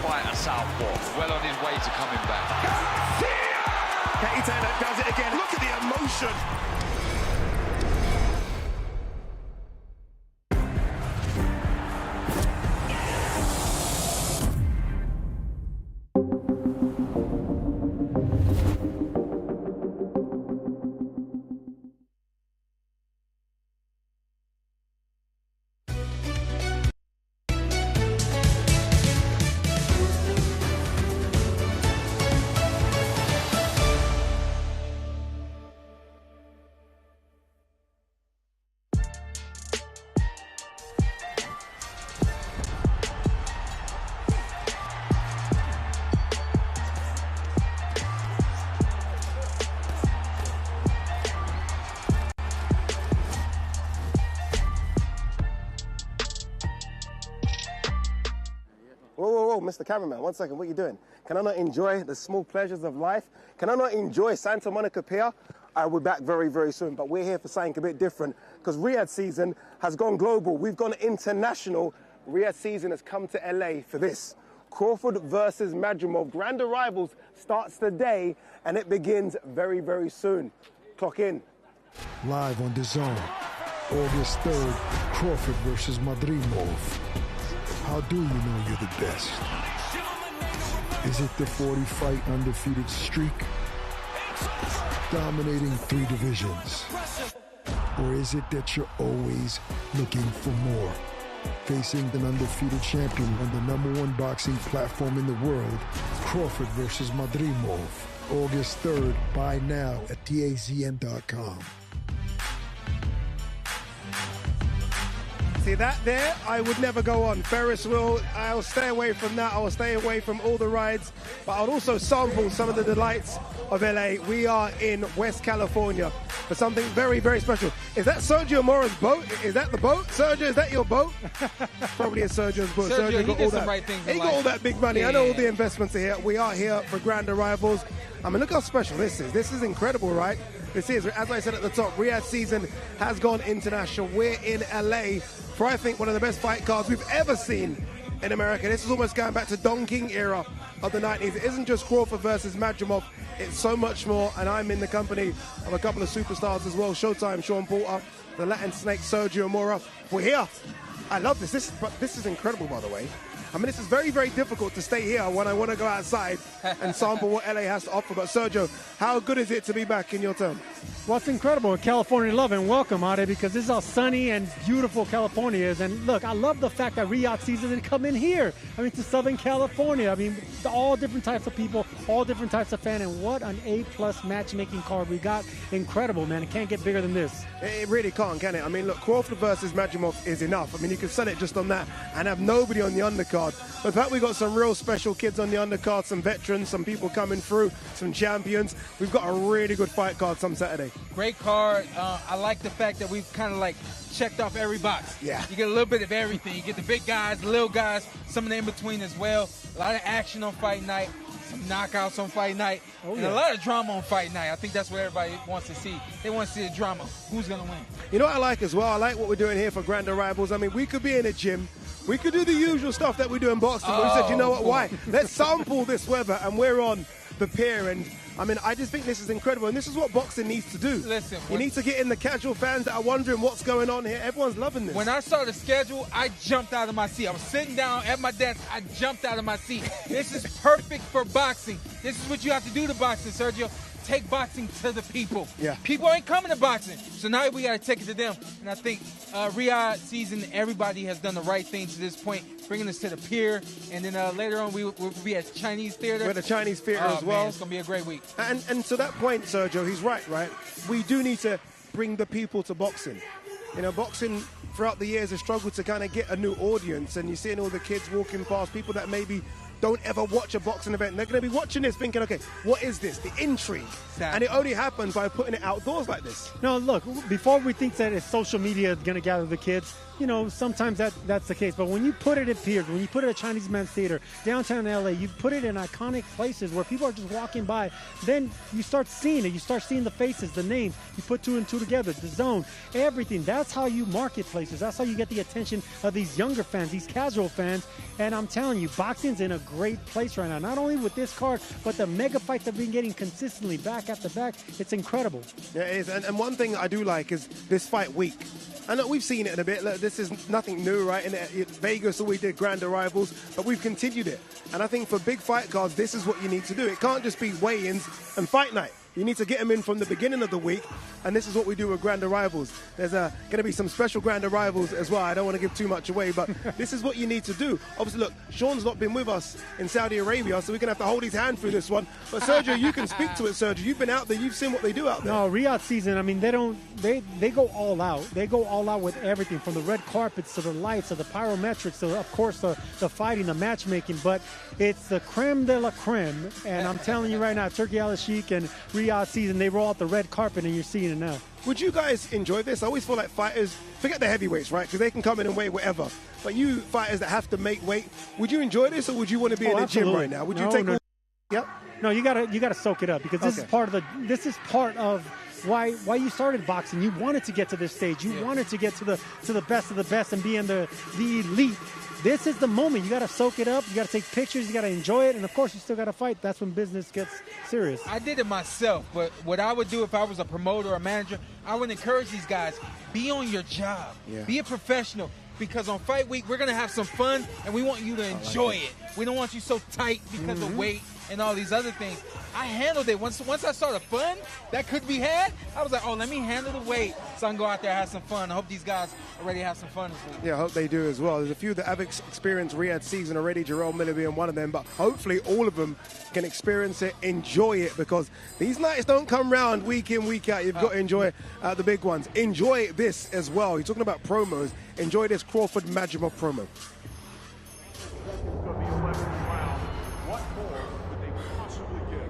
fight a southpaw. Well on his way to coming back. Katie Taylor does it again. Look at the emotion. Whoa, Mr. Cameraman, 1 second, what are you doing? Can I not enjoy the small pleasures of life? Can I not enjoy Santa Monica Pier? I will be back very, very soon, but we're here for something a bit different because Riad season has gone global. We've gone international. Riad season has come to LA for this. Crawford versus Madrimov. Grand Arrivals starts today and it begins very, very soon. Clock in. Live on DAZN, August 3rd, Crawford versus Madrimov. How do you know you're the best? Is it the 40-fight undefeated streak? Dominating 3 divisions? Or is it that you're always looking for more? Facing an undefeated champion on the #1 boxing platform in the world, Crawford versus Madrimov. August 3rd, buy now at DAZN.com. See that there? I would never go on. Ferris wheel, I'll stay away from that. I'll stay away from all the rides, but I'll also sample some of the delights of LA. We are in West California for something very, very special. Is that Sergio Moran's boat? Is that the boat? Sergio, is that your boat? Probably is Sergio's boat. Sergio, got all that. Right things he got all that big money. Yeah. I know all the investments are here. We are here for Grand Arrivals. I mean, look how special this is. This is incredible, right? This is, as I said at the top, Riad season has gone international. We're in LA for, I think, one of the best fight cards we've ever seen in America. This is almost going back to Don King era of the 90s. It isn't just Crawford versus Madrimov. It's so much more, and I'm in the company of a couple of superstars as well. Showtime, Sean Porter, the Latin Snake, Sergio Mora. We're here. I love this. This is incredible, by the way. I mean, this is very, very difficult to stay here when I want to go outside and sample what LA has to offer. But Sergio, how good is it to be back in your turn? Well, it's incredible. California love and welcome, Ade, because this is how sunny and beautiful California is. And look, I love the fact that Riad season didn't come in here. I mean, to Southern California. I mean, all different types of people, all different types of fans. And what an A-plus matchmaking card we got. Incredible, man. It can't get bigger than this. It really can't, can it? I mean, look, Crawford versus Madrimov is enough. I mean, you can sell it just on that and have nobody on the undercard. But in fact, we've got some real special kids on the undercard, some veterans, some people coming through, some champions. We've got a really good fight card some Saturday. Great card. I like the fact that we've kind of like checked off every box. Yeah. You get a little bit of everything. You get the big guys, the little guys, some of the in-between as well. A lot of action on fight night, some knockouts on fight night, and a lot of drama on fight night. I think that's what everybody wants to see. They want to see the drama. Who's going to win? You know what I like as well? I like what we're doing here for Grand Arrivals. I mean, we could be in a gym. We could do the usual stuff that we do in boxing. But we said, you know what, why? Let's sample this weather, and we're on the pier. And I mean, I just think this is incredible, and this is what boxing needs to do. Listen, you need to get in the casual fans that are wondering what's going on here. Everyone's loving this. When I saw the schedule, I jumped out of my seat. I was sitting down at my desk. I jumped out of my seat. This is perfect for boxing. This is what you have to do to boxing, Sergio. Take boxing to the people. Yeah. People ain't coming to boxing, so now we got to take it to them. And I think Riad season, everybody has done the right thing to this point, bringing us to the pier, and then later on we'll be at Chinese Theater. We're at the Chinese Theater as well. Man, it's going to be a great week. And to that point, Sergio, he's right? We do need to bring the people to boxing. You know, boxing throughout the years has struggled to kind of get a new audience, and you're seeing all the kids walking past, people that maybe don't ever watch a boxing event. And they're going to be watching this thinking, okay, what is this? The intrigue. Exactly. And it only happens by putting it outdoors like this. No, look, before we think that it's social media going to gather the kids, you know, sometimes that's the case. But when you put it at piers, when you put it at Chinese Men's Theater, downtown LA, you put it in iconic places where people are just walking by, then you start seeing it. You start seeing the faces, the names. You put 2 and 2 together, the zone, everything. That's how you market places. That's how you get the attention of these younger fans, these casual fans. And I'm telling you, boxing's in a great place right now. Not only with this card, but the mega fights they've been getting consistently back after back. It's incredible. Yeah, it is. And one thing I do like is this fight week. I know we've seen it in a bit. Look, this is nothing new, right? In Vegas, we did grand arrivals, but we've continued it. And I think for big fight cards, this is what you need to do. It can't just be weigh-ins and fight night. You need to get them in from the beginning of the week, and this is what we do with grand arrivals. There's going to be some special grand arrivals as well. I don't want to give too much away, but this is what you need to do. Obviously, look, Sean's not been with us in Saudi Arabia, so we're going to have to hold his hand through this one. But Sergio, you can speak to it, Sergio. You've been out there. You've seen what they do out there. No, Riyadh season, I mean, they go all out. They go all out with everything, from the red carpets to the lights to the pyromechanics to, of course, the fighting, the matchmaking. But it's the creme de la creme. And I'm telling you right now, Turkey Al-Sheikh and Riyadh season, they roll out the red carpet, and you're seeing it now. Would you guys enjoy this? I always feel like fighters, forget the heavyweights, right? Because they can come in and weigh whatever. But you fighters that have to make weight, would you enjoy this, or would you want to be in the absolutely. gym right now? Would you take? No. Yep. No, you gotta soak it up, because this is part of why you started boxing. You wanted to get to this stage. You wanted to get to the best of the best and be in the elite. This is the moment. You got to soak it up. You got to take pictures. You got to enjoy it. And, of course, you still got to fight. That's when business gets serious. I did it myself, but what I would do if I was a promoter or a manager, I would encourage these guys, be on your job. Yeah. Be a professional. Because on fight week, we're going to have some fun, and we want you to enjoy it. We don't want you so tight because of weight and all these other things. I handled it. Once I saw the fun that could be had, I was like, oh, let me handle the weight so I can go out there and have some fun. I hope these guys already have some fun this week. Yeah, I hope they do as well. There's a few that have experienced Riyadh season already, Jarrell Miller being one of them, but hopefully all of them can experience it, enjoy it, because these nights don't come round week in, week out. You've got to enjoy the big ones. Enjoy this as well. You're talking about promos. Enjoy this Crawford Madrimov promo. What more could they possibly get?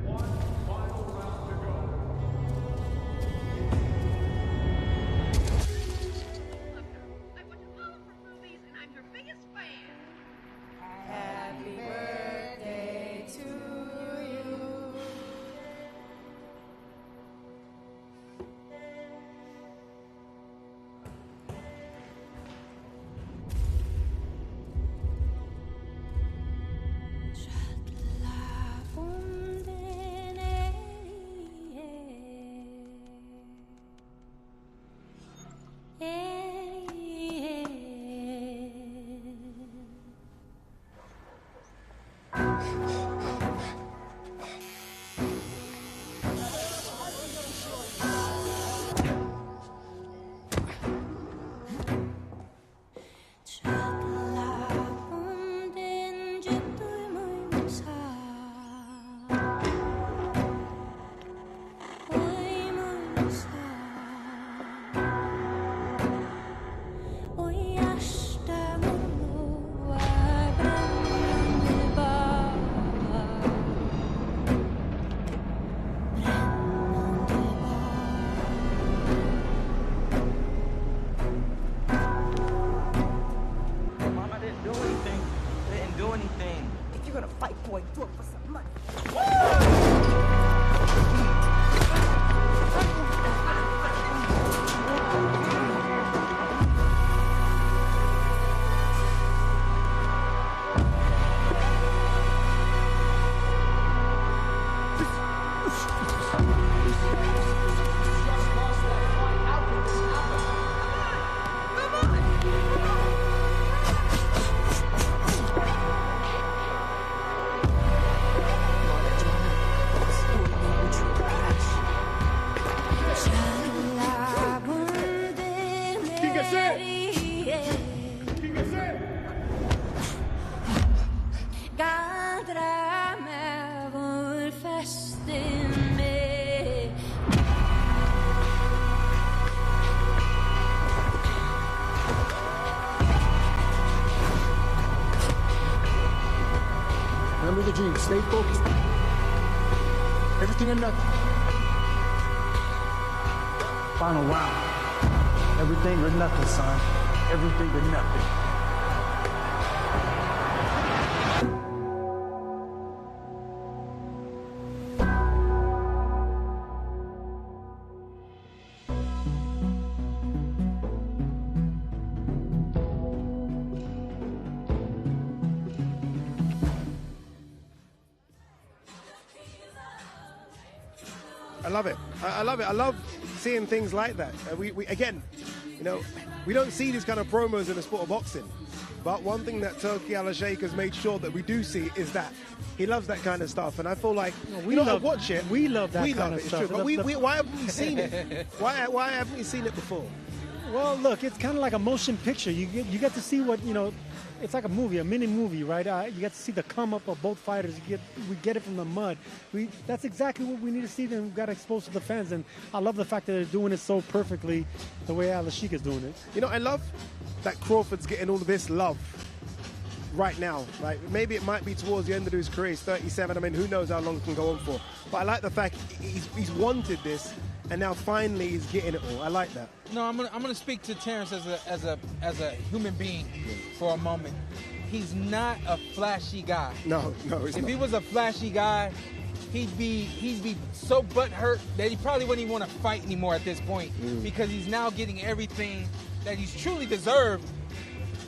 One final round to go. I went to all for movies, and I'm your biggest fan. Happy birthday to you. Remember the dream. Stay focused. Everything or nothing. Final round. Everything or nothing, son. Everything or nothing. I love it. I love it. I love seeing things like that. We again, you know, we don't see these kind of promos in the sport of boxing. But one thing that Turki Al-Sheikh has made sure that we do see is that he loves that kind of stuff. And I feel like, I watch it. We love that kind of it's stuff. True, but why haven't we seen it? Why haven't we seen it before? Well, look, it's kind of like a motion picture. You get to see what, it's like a movie, a mini movie, right? You get to see the come up of both fighters. We get it from the mud. That's exactly what we need to see. Then we've got to expose to the fans, and I love the fact that they're doing it so perfectly, the way Al-Sheikh is doing it. I love that Crawford's getting all of this love right now. Like maybe it might be towards the end of his career. He's 37. I mean, who knows how long it can go on for? But I like the fact he's wanted this, and now finally he's getting it all. I like that. No, I'm gonna speak to Terence as a human being for a moment. He's not a flashy guy. No, he's not. If he was a flashy guy, he'd be so butthurt that he probably wouldn't even want to fight anymore at this point because he's now getting everything that he's truly deserved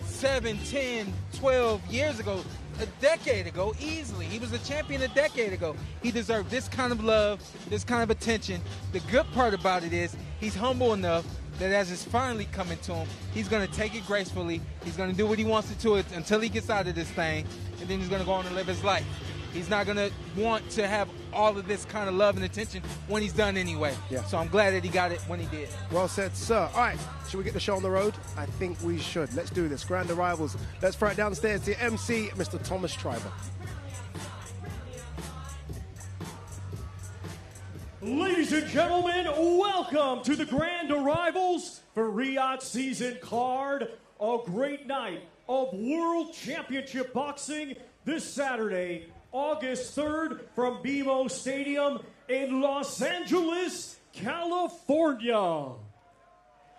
7, 10, 12 years ago, a decade ago, easily. He was a champion a decade ago. He deserved this kind of love, this kind of attention. The good part about it is he's humble enough that as it's finally coming to him, he's going to take it gracefully. He's going to do what he wants to it until he gets out of this thing, and then he's going to go on and live his life. He's not going to want to have all of this kind of love and attention when he's done anyway. Yeah. So I'm glad that he got it when he did. Well said, sir. All right, should we get the show on the road? I think we should. Let's do this. Grand Arrivals. Let's throw it downstairs to your MC, Mr. Thomas Triber. Ladies and gentlemen, welcome to the Grand Arrivals for Riad Season Card. A great night of World Championship Boxing this Saturday, August 3rd from BMO Stadium in Los Angeles, California.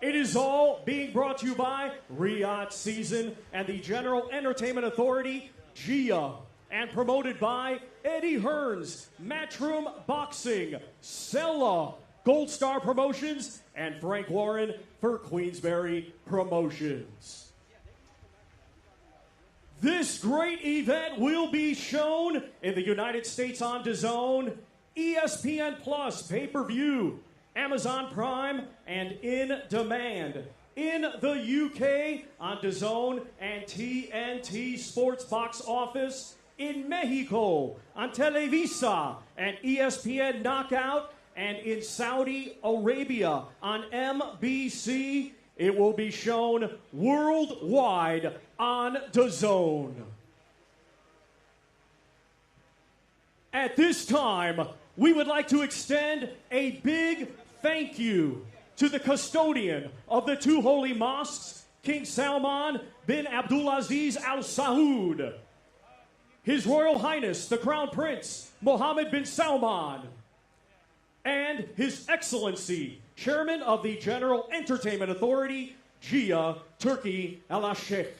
It is all being brought to you by Riad Season and the General Entertainment Authority, GIA, and promoted by Eddie Hearns, Matchroom Boxing, Sella, Gold Star Promotions, and Frank Warren for Queensberry Promotions. This great event will be shown in the United States on DAZN, ESPN Plus, pay-per-view, Amazon Prime, and In Demand. In the UK on DAZN and TNT Sports Box Office. In Mexico on Televisa and ESPN Knockout. And in Saudi Arabia on MBC. It will be shown worldwide on DAZN. At this time, we would like to extend a big thank you to the custodian of the two holy mosques, King Salman bin Abdulaziz Al Saud, His Royal Highness, the Crown Prince, Mohammed bin Salman, and His Excellency, Chairman of the General Entertainment Authority, GIA, Turki Al-Sheikh.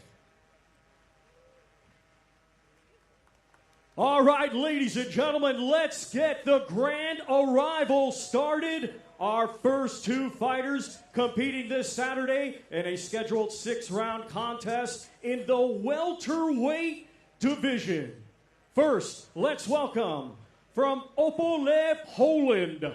All right, ladies and gentlemen, let's get the Grand Arrival started. Our first two fighters competing this Saturday in a scheduled 6-round contest in the welterweight division. First, let's welcome from Opole, Poland.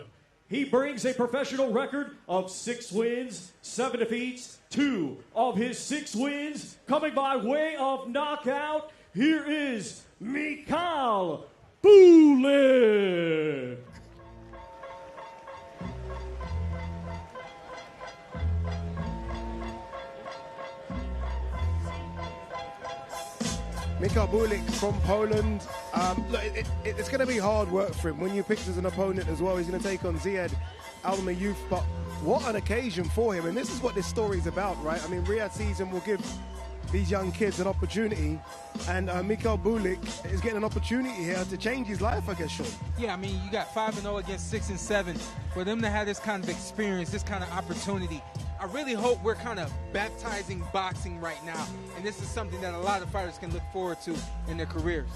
He brings a professional record of 6 wins, 7 defeats, 2 of his 6 wins coming by way of knockout. Here is Makole Challenges. Makole Challenges from Poland. Look, it's going to be hard work for him. When you picked as an opponent as well, he's going to take on Riad, Alma youth. But what an occasion for him. And this is what this story is about, right? I mean, Riad season will give these young kids an opportunity. And Makole Challenges is getting an opportunity here to change his life, I guess, Sean. Yeah, I mean, you got 5-0 against 6-7. For them to have this kind of experience, this kind of opportunity, I really hope we're kind of baptizing boxing right now, and this is something that a lot of fighters can look forward to in their careers.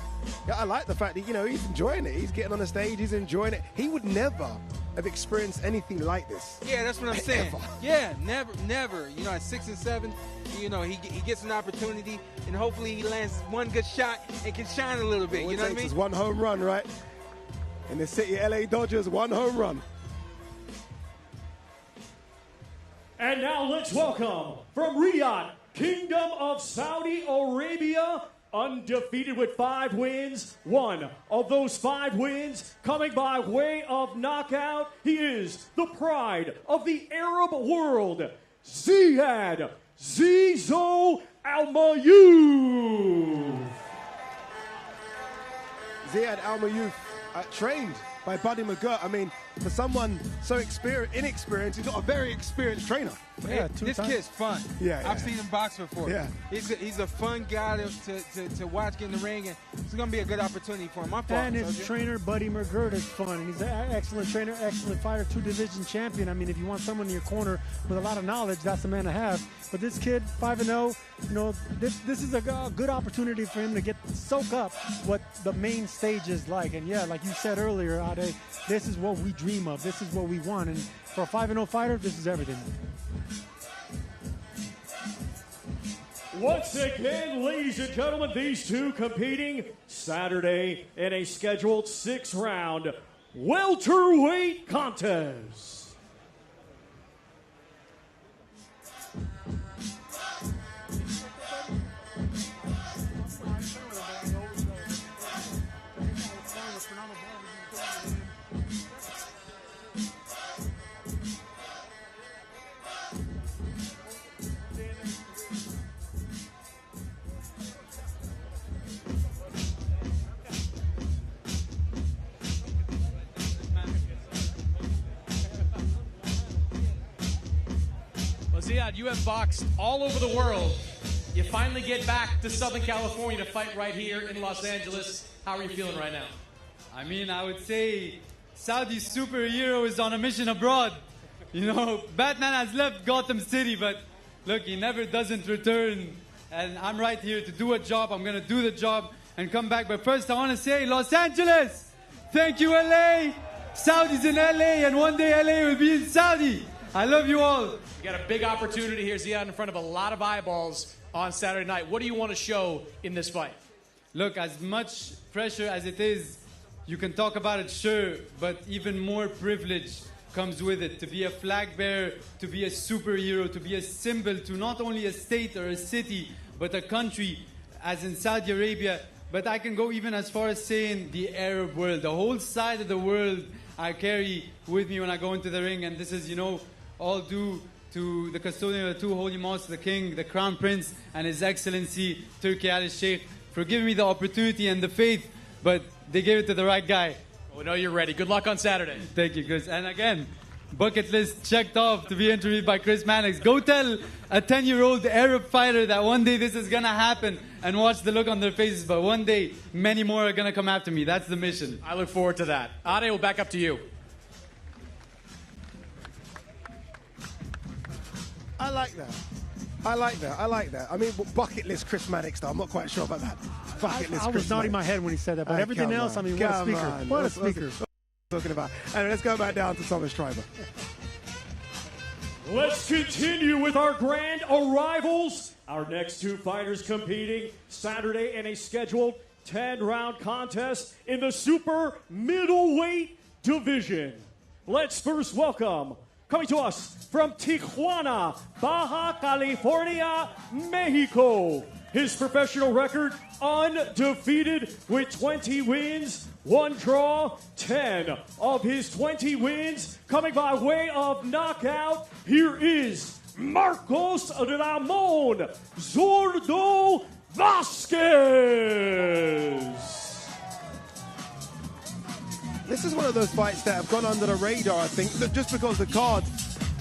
Yeah, I like the fact that, he's enjoying it. He's getting on the stage, he's enjoying it. He would never have experienced anything like this. Yeah, that's what I'm saying. Ever. Yeah, never. At 6-7, he gets an opportunity, and hopefully he lands one good shot and can shine a little bit. All you know what I mean? Is one home run, right? In the city, LA Dodgers, one home run. And now let's welcome from Riyadh, Kingdom of Saudi Arabia, undefeated with 5 wins. One of those 5 wins coming by way of knockout. He is the pride of the Arab world, Ziad Zizo Al-Mayyouf. Ziad Al-Mayyouf, trained by Buddy McGirt. I mean, for someone so inexperienced, he's got a very experienced trainer. Yeah, this kid's fun. Yeah, I've seen him box before. Yeah. He's a fun guy to watch get in the ring, and it's going to be a good opportunity for him. And his trainer, Buddy McGirt, is fun. And he's an excellent trainer, excellent fighter, 2-division champion. I mean, if you want someone in your corner with a lot of knowledge, that's the man to have. But this kid, 5-0, you know, this is a good opportunity for him to soak up what the main stage is like. And yeah, like you said earlier, Ade, this is what we dream of. This is what we want. And for a 5-0 fighter, this is everything. Once again, ladies and gentlemen, these two competing Saturday in a scheduled 6-round welterweight contest. Ziad, you have boxed all over the world. You finally get back to Southern California to fight right here in Los Angeles. How are you feeling right now? I mean, I would say Saudi superhero is on a mission abroad. You know, Batman has left Gotham City, but look, he never doesn't return. And I'm right here to do a job. I'm going to do the job and come back. But first, I want to say, Los Angeles, thank you, LA. Saudi's in LA, and one day LA will be in Saudi. I love you all. You got a big opportunity here, Ziad, in front of a lot of eyeballs on Saturday night. What do you want to show in this fight? Look, as much pressure as it is, you can talk about it, sure, but even more privilege comes with it. To be a flag bearer, to be a superhero, to be a symbol to not only a state or a city, but a country, as in Saudi Arabia. But I can go even as far as saying the Arab world. The whole side of the world I carry with me when I go into the ring. And this is, you know, all due to the custodian of the 2 holy mosques, the king, the crown prince, and his excellency, Turki Ali Sheikh, for giving me the opportunity and the faith, but they gave it to the right guy. We know you're ready. Good luck on Saturday. Thank you, Chris. And again, bucket list checked off to be interviewed by Chris Mannix. Go tell a 10-year-old Arab fighter that one day this is going to happen, and watch the look on their faces. But one day, many more are going to come after me. That's the mission. I look forward to that. Ade, we'll back up to you. I like that. I like that. I like that. I mean, bucket list Chris Mannix, though. I'm not quite sure about that. Bucket list I was Chris nodding Mannix. my head when he said that, but everything else, I mean, what a speaker. What a speaker. Talking about. Anyway, let's go back down to Thomas Schreiber. Let's continue with our grand arrivals. Our next 2 fighters competing Saturday in a scheduled 10-round contest in the super middleweight division. Let's first welcome, coming to us from Tijuana, Baja California, Mexico. His professional record, undefeated with 20 wins, 1 draw, 10 of his 20 wins coming by way of knockout. Here is Marcos Ramon Zurdo Vasquez. This is one of those fights that have gone under the radar, I think, just because the card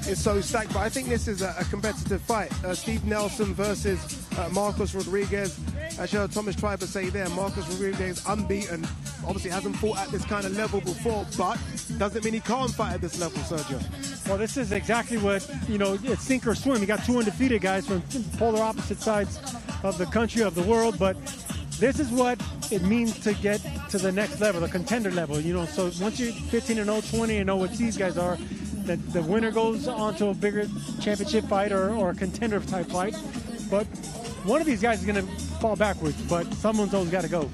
is so stacked. But I think this is a competitive fight. Steve Nelson versus Marcos Rodriguez. As you heard Thomas Schreiber say there, Marcos Rodriguez unbeaten. Obviously hasn't fought at this kind of level before, but doesn't mean he can't fight at this level, Sergio. Well, this is exactly what, you know, it's sink or swim. You got 2 undefeated guys from polar opposite sides of the country, of the world, but this is what it means to get to the next level, the contender level. You know, so once you're 15-0, 20-0, what these guys are, the winner goes on to a bigger championship fight or a contender type fight. But one of these guys is going to fall backwards, but someone's always got to go.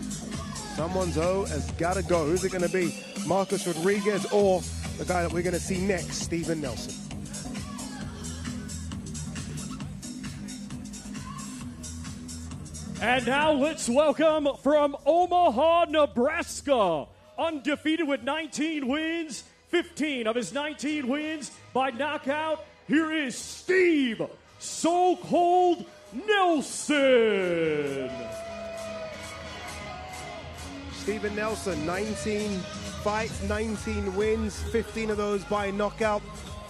Someone's has got to go. Who's it going to be? Marcos Rodriguez or the guy that we're going to see next, Steven Nelson? And now let's welcome from Omaha, Nebraska, undefeated with 19 wins, 15 of his 19 wins by knockout. Here is Steve So Cold Nelson. Stephen Nelson, 19 fights, 19 wins, 15 of those by knockout.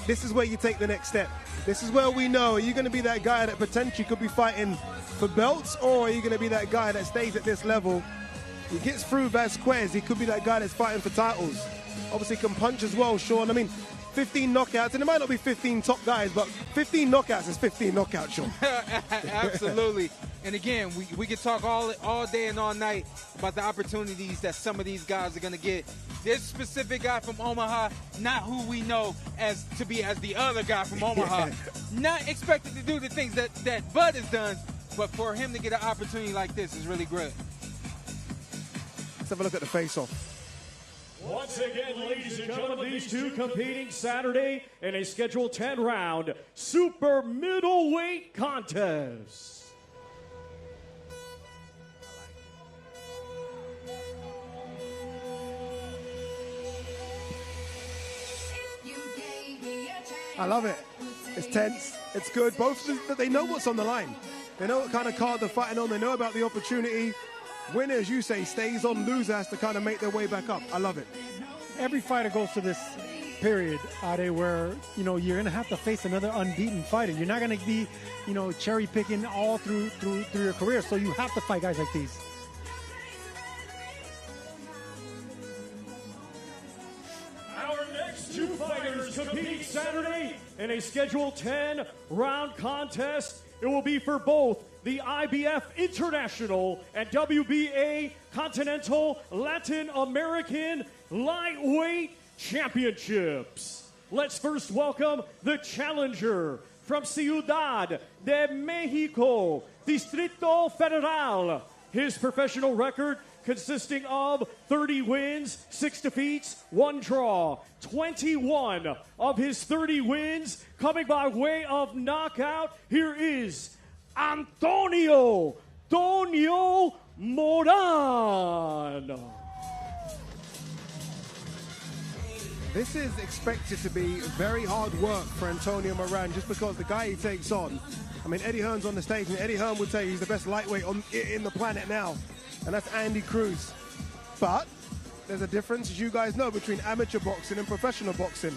This is where you take the next step. This is where we know, are you going to be that guy that potentially could be fighting for belts, or are you going to be that guy that stays at this level? He gets through Vasquez, he could be that guy that's fighting for titles. Obviously can punch as well, Sean. I mean, 15 knockouts, and it might not be 15 top guys, but 15 knockouts is 15 knockouts, Sean. Absolutely. And again, we could talk all day and all night about the opportunities that some of these guys are going to get. This specific guy from Omaha, not who we know as to be as the other guy from Omaha. Not expected to do the things that Bud has done, but for him to get an opportunity like this is really good. Let's have a look at the face-off. Once again, ladies and gentlemen, these two competing Saturday in a scheduled 10-round super middleweight contest. I love it. It's tense. It's good. Both of them, they know what's on the line. They know what kind of card they're fighting on. They know about the opportunity. Winner, as you say, stays on. Loser has to kind of make their way back up. I love it. Every fighter goes to this period, Ade, where, you know, you're going to have to face another unbeaten fighter. You're not going to be, you know, cherry picking all through your career. So you have to fight guys like these. Our next two fighters competing Saturday in a scheduled 10-round contest. It will be for both the IBF International and WBA Continental Latin American Lightweight Championships. Let's first welcome the challenger from Ciudad de Mexico, Distrito Federal. His professional record consisting of 30 wins, 6 defeats, 1 draw. 21 of his 30 wins coming by way of knockout. Here is Antonio Tonio Moran. This is expected to be very hard work for Antonio Moran, just because the guy he takes on. I mean, Eddie Hearn's on the stage, and Eddie Hearn would tell you he's the best lightweight in the planet now, and that's Andy Cruz. But there's a difference, as you guys know, between amateur boxing and professional boxing.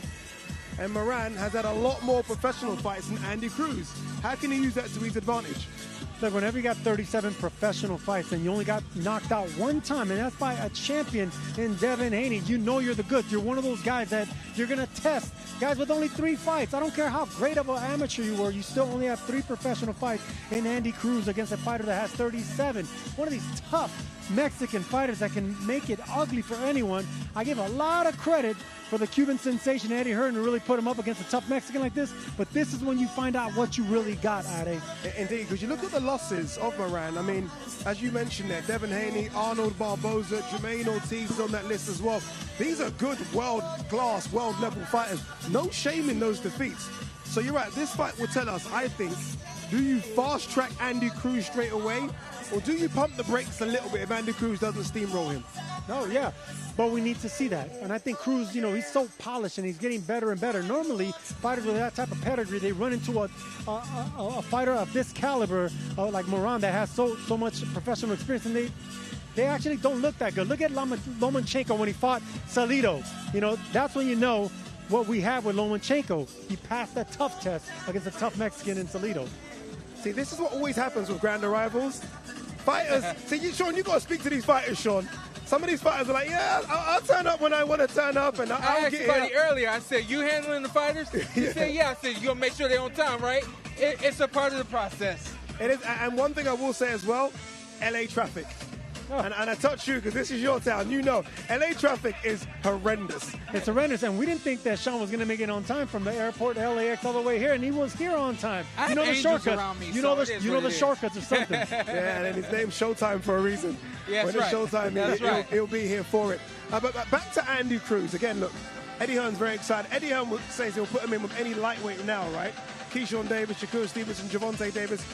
And Moran has had a lot more professional fights than Andy Cruz. How can he use that to his advantage? Look, whenever you got 37 professional fights and you only got knocked out one time, and that's by a champion in Devin Haney, you know you're the goods. You're one of those guys that you're going to test. Guys with only 3 fights. I don't care how great of an amateur you were, you still only have 3 professional fights in Andy Cruz against a fighter that has 37. One of these tough Mexican fighters that can make it ugly for anyone. I give a lot of credit for the Cuban sensation Eddie Hearn to really put him up against a tough Mexican like this, but this is when you find out what you really got, Ade. Indeed, because you look at the losses of Moran. I mean, as you mentioned there, Devin Haney, Arnold Barboza, Jermaine Ortiz is on that list as well. These are good world-class, world-level fighters. No shame in those defeats. So you're right, this fight will tell us, I think, do you fast-track Andy Cruz straight away, or do you pump the brakes a little bit if Andy Cruz doesn't steamroll him? No, yeah, but we need to see that. And I think Cruz, you know, he's so polished and he's getting better and better. Normally, fighters with that type of pedigree, they run into a fighter of this caliber, like Moran, that has so much professional experience, and they actually don't look that good. Look at Lomachenko when he fought Salido. You know, that's when you know what we have with Lomachenko. He passed that tough test against a tough Mexican in Salido. See, this is what always happens with grand arrivals. Fighters, see, Sean, you got to speak to these fighters, Sean. Some of these fighters are like, yeah, I'll turn up when I want to turn up, and I'll get somebody earlier. I said, you handling the fighters? He said, yeah. I said, you gonna make sure they're on time, right? It's a part of the process. It is, and one thing I will say as well, LA traffic. Oh. And I touch you because this is your town. You know, LA traffic is horrendous. It's horrendous, and we didn't think that Sean was going to make it on time from the airport to LAX all the way here, and he was here on time. You know the shortcuts. You know the shortcuts or something. Yeah, and his name's Showtime for a reason. Yeah, when that's it's Showtime, he'll be here for it. But back to Andy Cruz again. Look, Eddie Hearn's very excited. Eddie Hearn says he'll put him in with any lightweight now, right? Keyshawn Davis, Shakur Stevenson, Javante Davis.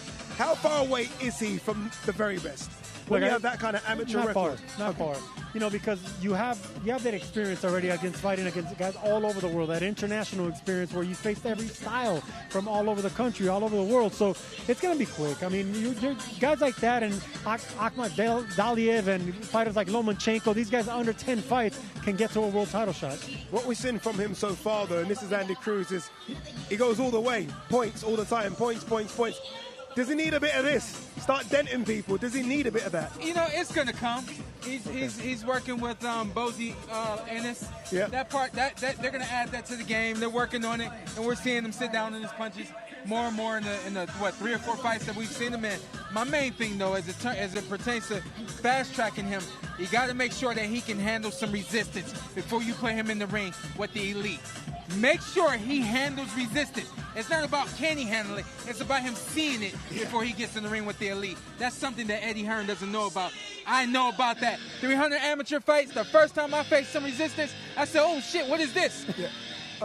How far away is he from the very best? When you have that kind of amateur record? Not far. You know, because you have that experience already fighting against guys all over the world, that international experience where you faced every style from all over the country, all over the world. So it's going to be quick. I mean, you're guys like that and Akhmat Daliev and fighters like Lomachenko, these guys under 10 fights can get to a world title shot. What we've seen from him so far, though, and this is Andy Cruz, is he goes all the way. Points all the time. Points. Does he need a bit of this? Start denting people. Does he need a bit of that? You know, it's going to come. He's working with Bozy Ennis. Yeah. That part, that they're going to add that to the game. They're working on it, and we're seeing him sit down in his punches more and more in the 3 or 4 fights that we've seen him in. My main thing, though, as it pertains to fast-tracking him, you got to make sure that he can handle some resistance before you put him in the ring with the elite. Make sure he handles resistance. It's not about can he handle it. It's about him seeing it before he gets in the ring with the elite. That's something that Eddie Hearn doesn't know about. I know about that. 300 amateur fights, the first time I faced some resistance, I said, oh, shit, what is this? Yeah.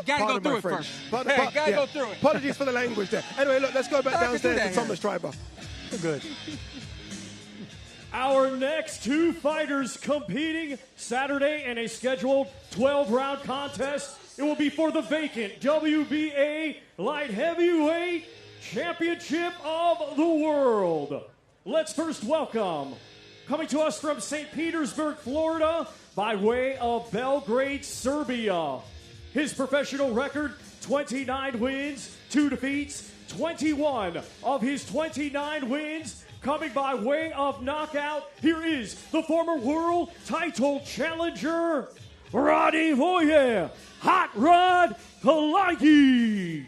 Gotta go through it first. Gotta go through it. Apologies for the language there. Anyway, look, let's go back downstairs to Thomas Schreiber. Good. Our next 2 fighters competing Saturday in a scheduled 12-round contest. It will be for the vacant WBA Light Heavyweight Championship of the World. Let's first welcome, coming to us from St. Petersburg, Florida, by way of Belgrade, Serbia. His professional record, 29 wins, 2 defeats, 21 of his 29 wins coming by way of knockout. Here is the former world title challenger, Radivoje Hot Rod Kalajic.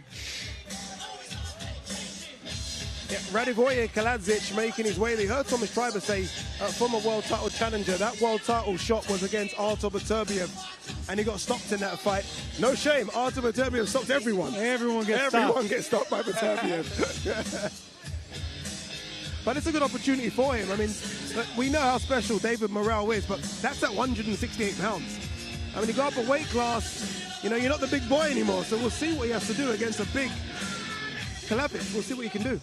Yeah, Radivoje Kalajic making his way. They heard Thomas Schreiber say, former world title challenger, that world title shot was against Artur Beterbiev, and he got stopped in that fight. No shame, Artur Beterbiev stopped everyone. Everyone gets stopped by Beterbiev. But it's a good opportunity for him. I mean, we know how special David Morrell is, but that's at 168 pounds. I mean, you go up a weight class, you know, you're not the big boy anymore, so we'll see what he has to do against a big Kalajic. We'll see what he can do.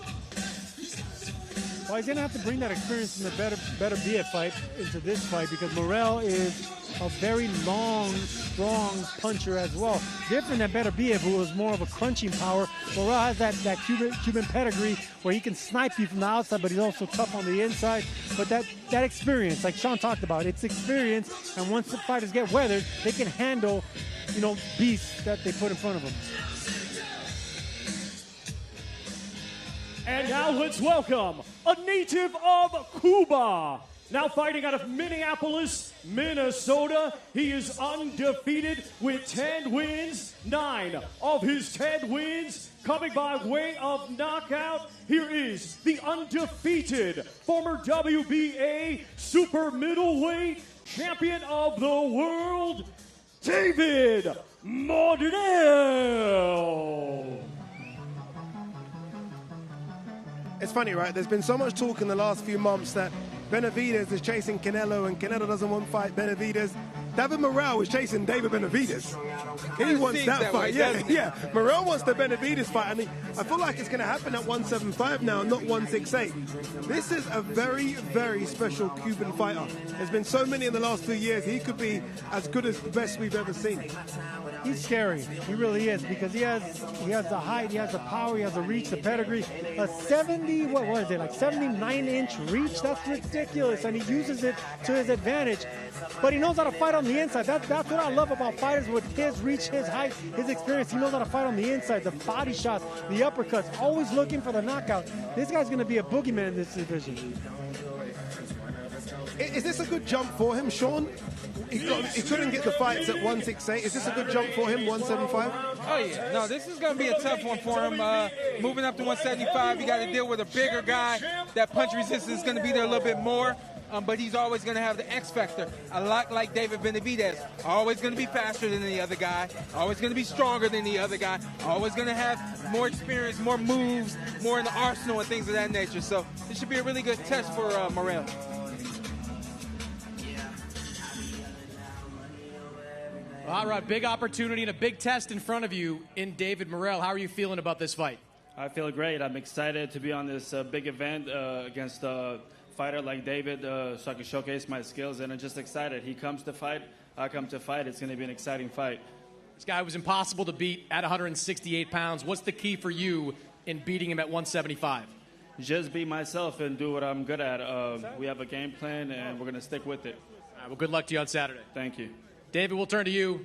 Well, he's going to have to bring that experience from the better be it fight into this fight because Morrell is a very long, strong puncher as well. Different than Better Be It, who was more of a crunching power. Morrell has that Cuban pedigree where he can snipe you from the outside, but he's also tough on the inside. But that experience, like Sean talked about, it's experience, and once the fighters get weathered, they can handle, you know, beasts that they put in front of them. And now let's welcome a native of Cuba. Now fighting out of Minneapolis, Minnesota. He is undefeated with 10 wins, 9 of his 10 wins coming by way of knockout. Here is the undefeated former WBA super middleweight champion of the world, David Moran. It's funny, right? There's been so much talk in the last few months that Benavidez is chasing Canelo and Canelo doesn't want to fight Benavidez. David Morrell is chasing David Benavidez. He wants that fight. Yeah. Morrell wants the Benavidez fight. I mean, I feel like it's going to happen at 175 now, not 168. This is a very, very special Cuban fighter. There's been so many in the last 2 years. He could be as good as the best we've ever seen. He's scary. He really is because he has the height, he has the power, he has the reach, the pedigree. A 79-inch reach. That's ridiculous, and he uses it to his advantage. But he knows how to fight on the inside. That's what I love about fighters with his reach, his height, his experience. He knows how to fight on the inside, the body shots, the uppercuts, always looking for the knockout. This guy's going to be a boogeyman in this division. Is this a good jump for him, Sean? He couldn't get the fights at 168. Is this a good jump for him, 175? Oh, yeah. No, this is going to be a tough one for him. Moving up to 175, you got to deal with a bigger guy. That punch resistance is going to be there a little bit more. But he's always going to have the X factor, a lot like David Benavidez. Always going to be faster than the other guy, always going to be stronger than the other guy, always going to have more experience, more moves, more in the arsenal and things of that nature. So this should be a really good test for Morrell. All right, big opportunity and a big test in front of you in David Morrell. How are you feeling about this fight? I feel great. I'm excited to be on this big event against a fighter like David, so I can showcase my skills, and I'm just excited. He comes to fight, I come to fight. It's going to be an exciting fight. This guy was impossible to beat at 168 pounds. What's the key for you in beating him at 175? Just be myself and do what I'm good at. We have a game plan, and we're going to stick with it. All right, well, good luck to you on Saturday. Thank you. David, we'll turn to you.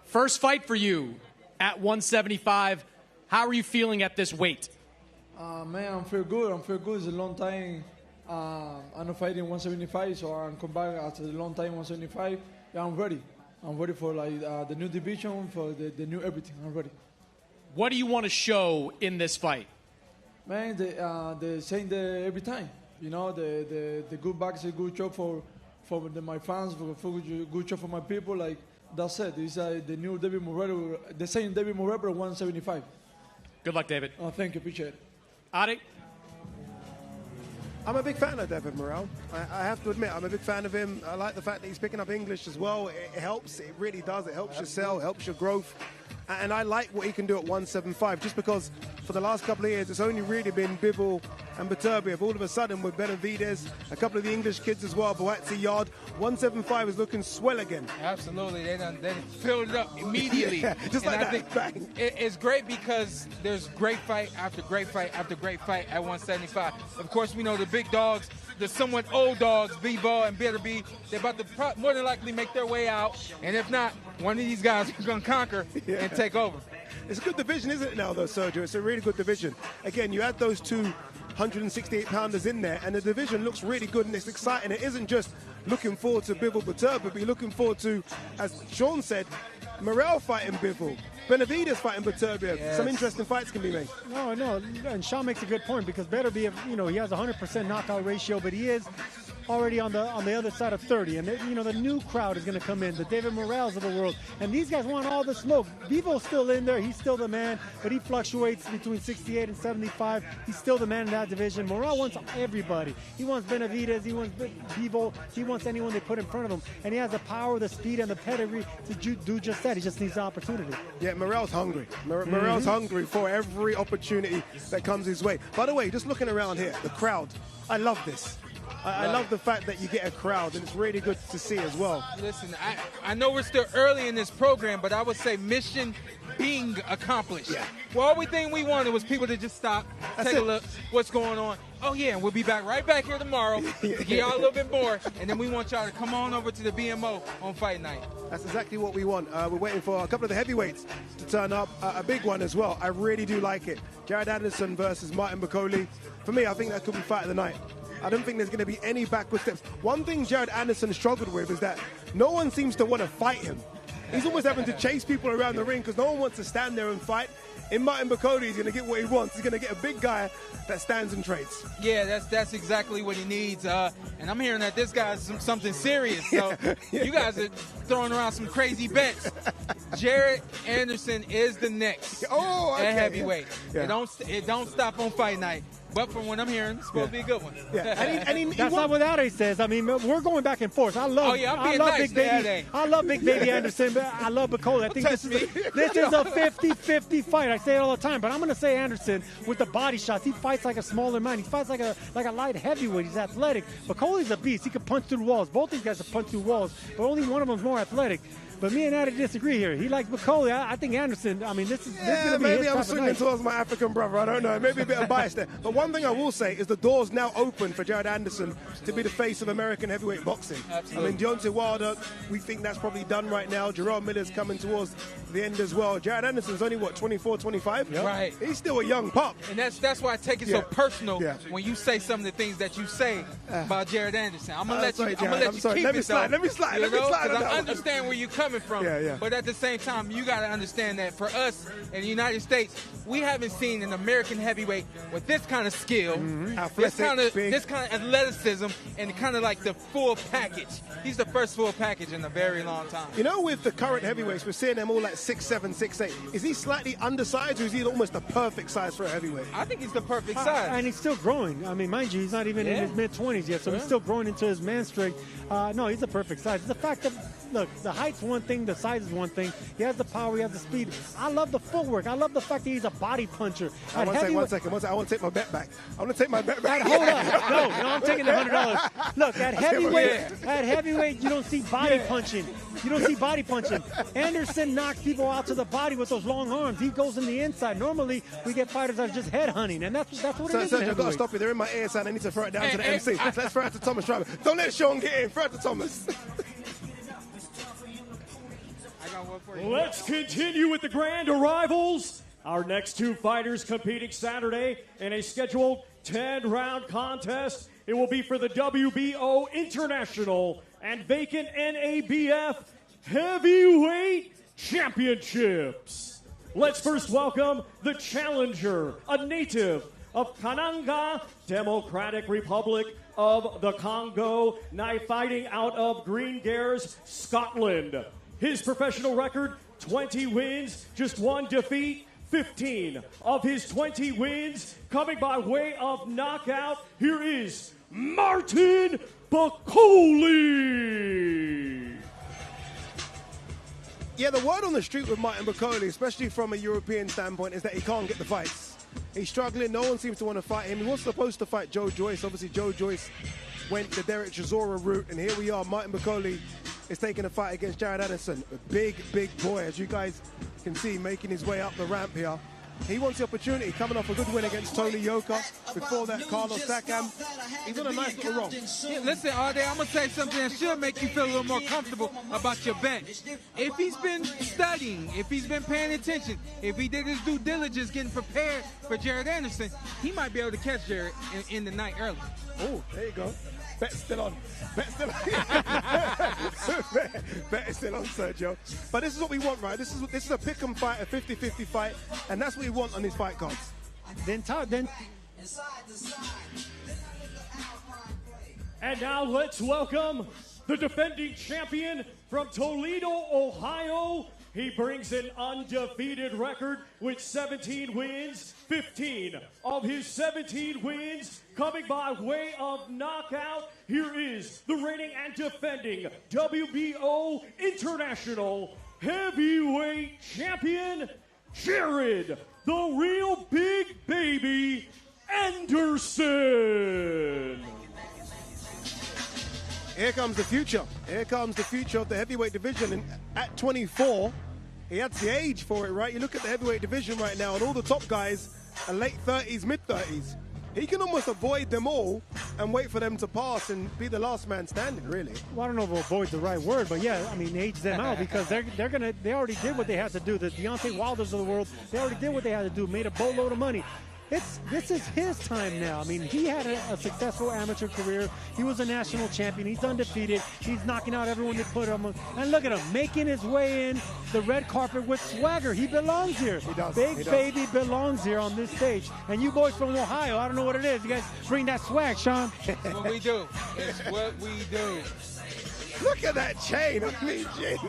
First fight for you at 175. How are you feeling at this weight? Man, I'm feel good. It's a long time. I'm not fighting 175, so I'm come back after a long time 175. Yeah, I'm ready. I'm ready for the new division, for the new everything. I'm ready. What do you want to show in this fight? Man, the same every time. You know, the good back is a good job for my fans, for good job for my people. Like that's it. It's the new David Moreno, the same David Moreno, 175. Good luck, David. Oh, thank you. Appreciate it. Adi? I'm a big fan of David Morel. I have to admit, I'm a big fan of him. I like the fact that he's picking up English as well. It helps. It really does. It helps your sell, helps your growth. And I like what he can do at 175, just because for the last couple of years, it's only really been Bivol and Beterbiev. All of a sudden, with Benavidez, a couple of the English kids as well, Boatsi Yard, 175 is looking swell again. Absolutely. They filled it up immediately. Yeah, just and like I that. think it's great because there's great fight after great fight after great fight at 175. Of course, we know the big dogs, the somewhat old dogs, Bivol and Beterbiev, they're about to more than likely make their way out. And if not, one of these guys is going to conquer and take over. It's a good division, isn't it now, though, Sergio? It's a really good division. Again, you add those two 168-pounders in there, and the division looks really good and it's exciting. It isn't just looking forward to Bivol Beterbiev, but you're looking forward to, as Sean said, Morel fighting Bivol, Benavidez fighting Beterbiev. Yes. Some interesting fights can be made. No, and Sean makes a good point because Beterbiev, he has a 100% knockout ratio, but he is already on the other side of 30, and the new crowd is going to come in, the David Morales of the world, and these guys want all the smoke. Bivol's still in there, he's still the man, but he fluctuates between 68 and 75. He's still the man in that division. Morel wants everybody. He wants Benavidez, he wants Bivol, he wants anyone they put in front of him, and he has the power, the speed, and the pedigree to do just that. He just needs the opportunity. Yeah, Morel's hungry. Morel's hungry for every opportunity that comes his way. By the way, just looking around here, the crowd, I love this. I love the fact that you get a crowd, and it's really good to see as well. Listen, I know we're still early in this program, but I would say mission being accomplished. Yeah. Well, everything we wanted was people to just stop, take a look, what's going on. Oh, yeah, and we'll be right back here tomorrow to get y'all a little bit more, and then we want y'all to come on over to the BMO on fight night. That's exactly what we want. We're waiting for a couple of the heavyweights to turn up. A big one as well. I really do like it. Jared Anderson versus Martin Makole. For me, I think that could be fight of the night. I don't think there's going to be any backward steps. One thing Jared Anderson struggled with is that no one seems to want to fight him. He's almost having to chase people around the ring because no one wants to stand there and fight. In Martin Makole, he's going to get what he wants. He's going to get a big guy that stands and trades. Yeah, that's exactly what he needs. And I'm hearing that this guy's something serious. So you guys are throwing around some crazy bets. Jared Anderson is the next at heavyweight. Yeah. It don't stop on fight night. But from what I'm hearing, it's supposed to be a good one. Yeah. That's not what Ade says. I mean, we're going back and forth. I love Big Baby. I love Big Baby Anderson, but I love Makole. I think this is a 50-50 fight. I say it all the time, but I'm going to say Anderson with the body shots. He fights like a smaller man. He fights like a light heavyweight. He's athletic. Makole's a beast. He can punch through walls. Both these guys can punch through walls, but only one of them's more athletic. But me and Adi disagree here. He likes Makole. I think Anderson, this is going to be maybe his I'm swinging towards my African brother. I don't know. Maybe a bit of bias there. But one thing I will say is the door's now open for Jared Anderson to be the face of American heavyweight boxing. Absolutely. Deontay Wilder, we think that's probably done right now. Jerome Miller's coming towards the end as well. Jared Anderson's only, 24, 25? Yep. Right. He's still a young pup. And that's why I take it so personal when you say some of the things that you say about Jared Anderson. I'm going to let you keep Let me it, slide. though. Let me slide. Because I understand where you're coming from. Yeah. But at the same time, you got to understand that for us in the United States, we haven't seen an American heavyweight with this kind of skill, this kind of athleticism, and kind of like the full package. He's the first full package in a very long time. With the current heavyweights, we're seeing them all like 6'7", 6'8". Is he slightly undersized, or is he almost the perfect size for a heavyweight? I think he's the perfect size. And he's still growing. Mind you, he's not even in his mid-20s yet, so he's still growing into his man strength. No, he's the perfect size. The fact that, look, the height's one one thing, the size is one thing. He has the power, he has the speed. I love the footwork. I love the fact that he's a body puncher. One second. I want to take my bet back. I want to take my bet back. Hold up. No, I'm taking the $100. Look, at heavyweight, you don't see body punching. You don't see body punching. Anderson knocks people out to the body with those long arms. He goes in the inside. Normally, we get fighters that are just head hunting, and that's what it is. Sergio, I've got to stop you. They're in my ear, son. I need to throw it down to the MC. Let's throw it to Thomas Driver. Don't let Sean get in. Throw it to Thomas. Let's continue with the grand arrivals. Our next two fighters competing Saturday in a scheduled 10-round contest. It will be for the WBO International and vacant NABF Heavyweight Championships. Let's first welcome the challenger, a native of Kananga, Democratic Republic of the Congo, now fighting out of Greengares, Scotland. His professional record, 20 wins, just one defeat. 15 of his 20 wins coming by way of knockout. Here is Martin Makole. Yeah, the word on the street with Martin Makole, especially from a European standpoint, is that he can't get the fights. He's struggling. No one seems to want to fight him. He was supposed to fight Joe Joyce. Obviously, Joe Joyce went the Derek Chisora route, and here we are. Martin Makole is taking a fight against Jared Anderson. A big, big boy, as you guys can see, making his way up the ramp here. He wants the opportunity, coming off a good win against Tony Yoka. Before that, Carlos Takam. He's on a nice little roll. Yeah, listen, Ade, I'm going to say something that should make you feel a little more comfortable about your bet. If he's been studying, if he's been paying attention, if he did his due diligence getting prepared for Jared Anderson, he might be able to catch Jared in the night early. Oh, there you go. Bet still on. Bet still on. Bet is still on, Sergio. But this is what we want, right? This is a pick-em fight, a 50-50 fight, and that's what we want on these fight cards. And now let's welcome the defending champion from Toledo, Ohio. He brings an undefeated record with 17 wins, 15 of his 17 wins coming by way of knockout. Here is the reigning and defending WBO International Heavyweight Champion, Jared, the real big baby, Anderson. Here comes the future. Here comes the future of the heavyweight division. And at 24, he has the age for it, right? You look at the heavyweight division right now, and all the top guys are late 30s, mid-30s. He can almost avoid them all and wait for them to pass and be the last man standing, really. Well, I don't know if avoid's the right word, but yeah, I mean, age them out because they already did what they had to do. The Deontay Wilders of the world, they already did what they had to do, made a boatload of money. This is his time now. I mean, he had a successful amateur career. He was a national champion. He's undefeated. He's knocking out everyone that put him on. And look at him, making his way in the red carpet with swagger. He belongs here. He does. Big baby belongs here on this stage. And you boys from Ohio, I don't know what it is. You guys bring that swag, Sean. It's what we do. It's what we do. Look at that chain. I mean, jeez.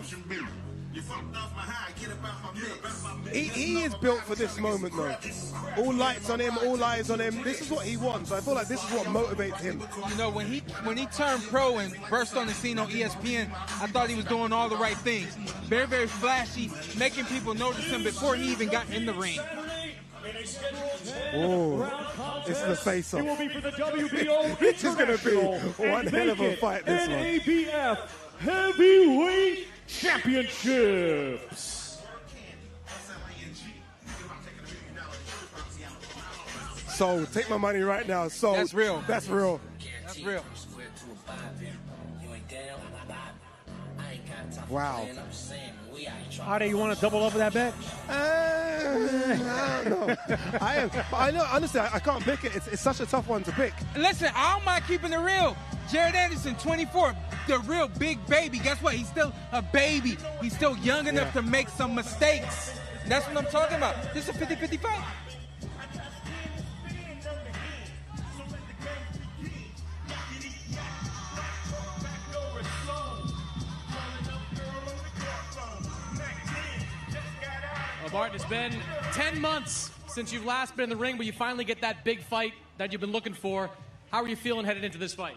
He is built for this moment, though. All lights on him, all eyes on him. This is what he wants. I feel like this is what motivates him. You know, when he turned pro and burst on the scene on ESPN, I thought he was doing all the right things. Very, very flashy, making people notice him before he even got in the ring. Oh, this is the face-off. It will be for the WBO This is going to be one hell of a fight, this one. NABF Heavyweight Championships. So, take my money right now. So that's real. That's real. That's real. Wow. Ade, you want to double up that bet? No. I know. Honestly, I can't pick it. It's such a tough one to pick. Listen, I don't mind keeping it real. Jared Anderson, 24, the real big baby. Guess what? He's still a baby. He's still young enough to make some mistakes. That's what I'm talking about. This is a 50-50 fight. Martin, it's been 10 months since you've last been in the ring, but you finally get that big fight that you've been looking for. How are you feeling headed into this fight?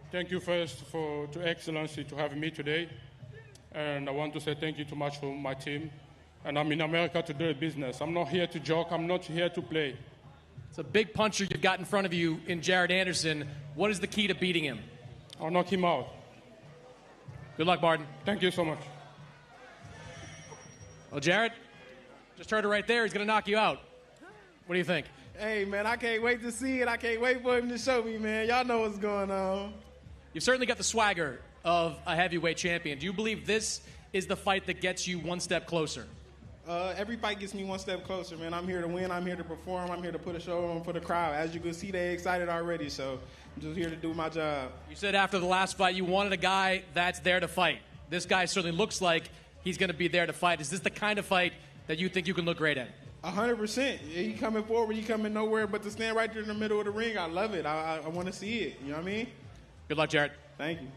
Thank you first to Excellency to having me today. And I want to say thank you too much for my team. And I'm in America to do a business. I'm not here to joke. I'm not here to play. It's a big puncher you've got in front of you in Jared Anderson. What is the key to beating him? I'll knock him out. Good luck, Martin. Thank you so much. Well, Jared, just heard it right there. He's going to knock you out. What do you think? Hey, man, I can't wait to see it. I can't wait for him to show me, man. Y'all know what's going on. You've certainly got the swagger of a heavyweight champion. Do you believe this is the fight that gets you one step closer? Every fight gets me one step closer, man. I'm here to win. I'm here to perform. I'm here to put a show on for the crowd. As you can see, they're excited already, so I'm just here to do my job. You said after the last fight you wanted a guy that's there to fight. This guy certainly looks like he's going to be there to fight. Is this the kind of fight that you think you can look great at? 100%. He coming forward. He coming nowhere but to stand right there in the middle of the ring. I love it. I want to see it. You know what I mean? Good luck, Jared. Thank you.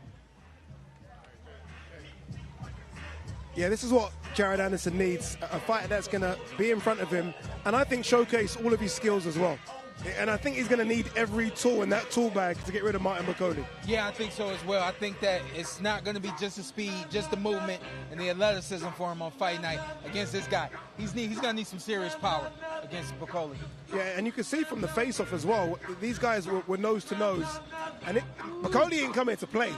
Yeah, this is what Jared Anderson needs, a fighter that's going to be in front of him and I think showcase all of his skills as well. And I think he's going to need every tool in that tool bag to get rid of Martin Makole. Yeah, I think so as well. I think that it's not going to be just the speed, just the movement, and the athleticism for him on fight night against this guy. He's going to need some serious power against Makole. Yeah, and you can see from the face-off as well, these guys were nose to nose. And Makole ain't come here to play.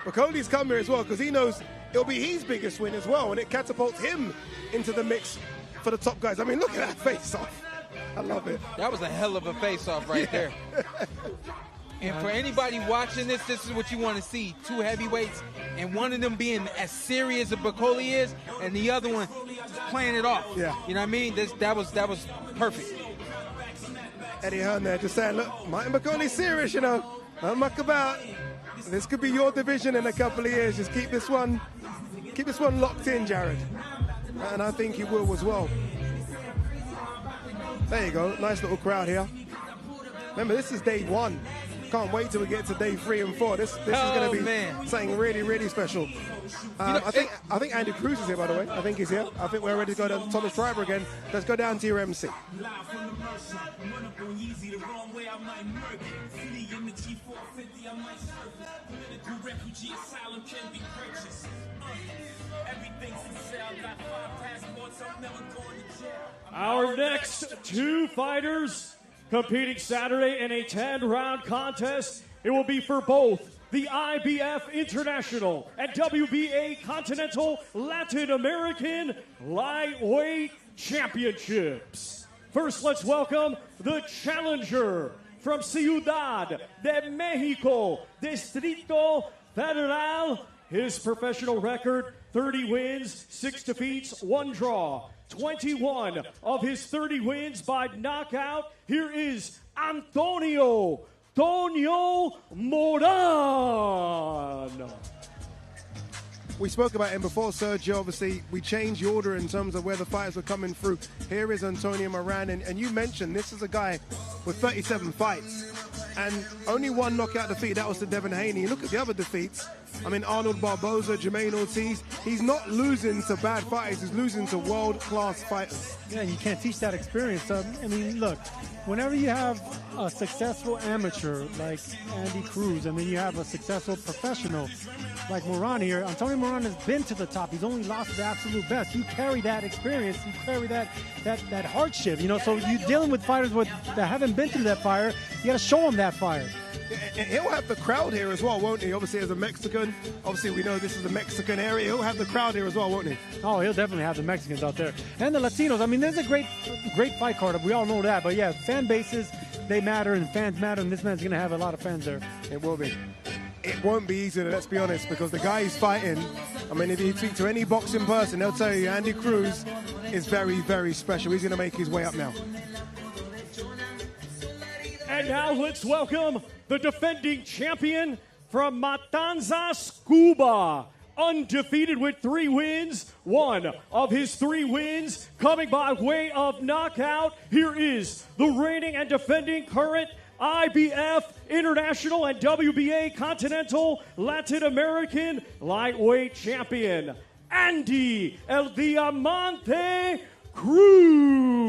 Makole's come here as well because he knows it'll be his biggest win as well, and it catapults him into the mix for the top guys. I mean, look at that face-off. I love it. That was a hell of a face-off right there. And for anybody watching this is what you want to see. Two heavyweights, and one of them being as serious as Makole is, and the other one playing it off. Yeah. You know what I mean? That was perfect. Eddie Hearn there just saying, look, Martin Makole's serious, you know. Don't muck about. This could be your division in a couple of years. Just keep this one locked in, Jared. And I think he will as well. There you go, nice little crowd here. Remember, this is day one. Can't wait till we get to day 3 and 4. This is going to be something really, really special. I think Andy Cruz is here, by the way. I think he's here. I think we're ready to go to Thomas Schreiber again. Let's go down to your MC. Our next two fighters competing Saturday in a 10-round contest. It will be for both the IBF International and WBA Continental Latin American Lightweight Championships. First, let's welcome the challenger from Ciudad de Mexico, Distrito Federal. His professional record, 30 wins, 6 defeats, 1 draw. 21 of his 30 wins by knockout. Here is Antonio Moran. We spoke about him before, Sergio. Obviously, we changed the order in terms of where the fighters were coming through. Here is Antonio Moran, and you mentioned this is a guy with 37 fights and only 1 knockout defeat. That was to Devin Haney. Look at the other defeats. I mean, Arnold Barboza, Jermaine Ortiz. He's not losing to bad fighters. He's losing to world-class fighters. Yeah, you can't teach that experience. I mean, look, whenever you have a successful amateur like Andy Cruz, and then you have a successful professional like Moran here, Antonio Moran has been to the top. He's only lost to the absolute best. You carry that experience. You carry that hardship, you know. So you're dealing with fighters that haven't been through that fire. You got to show them that fire. And he'll have the crowd here as well, won't he? Obviously, as a Mexican, obviously we know this is the Mexican area. He'll have the crowd here as well, won't he? Oh, he'll definitely have the Mexicans out there. And the Latinos. I mean, there's a great fight card. We all know that. But, yeah, fan bases, they matter, and fans matter, and this man's going to have a lot of fans there. It will be. It won't be easy, let's be honest, because the guy he's fighting, I mean, if you speak to any boxing person, they'll tell you Andy Cruz is very, very special. He's going to make his way up now. And now let's welcome the defending champion from Matanzas, Cuba. Undefeated with 3 wins. 1 of his 3 wins coming by way of knockout. Here is the reigning and defending current IBF International and WBA Continental Latin American Lightweight Champion, Andy El Diamante Cruz.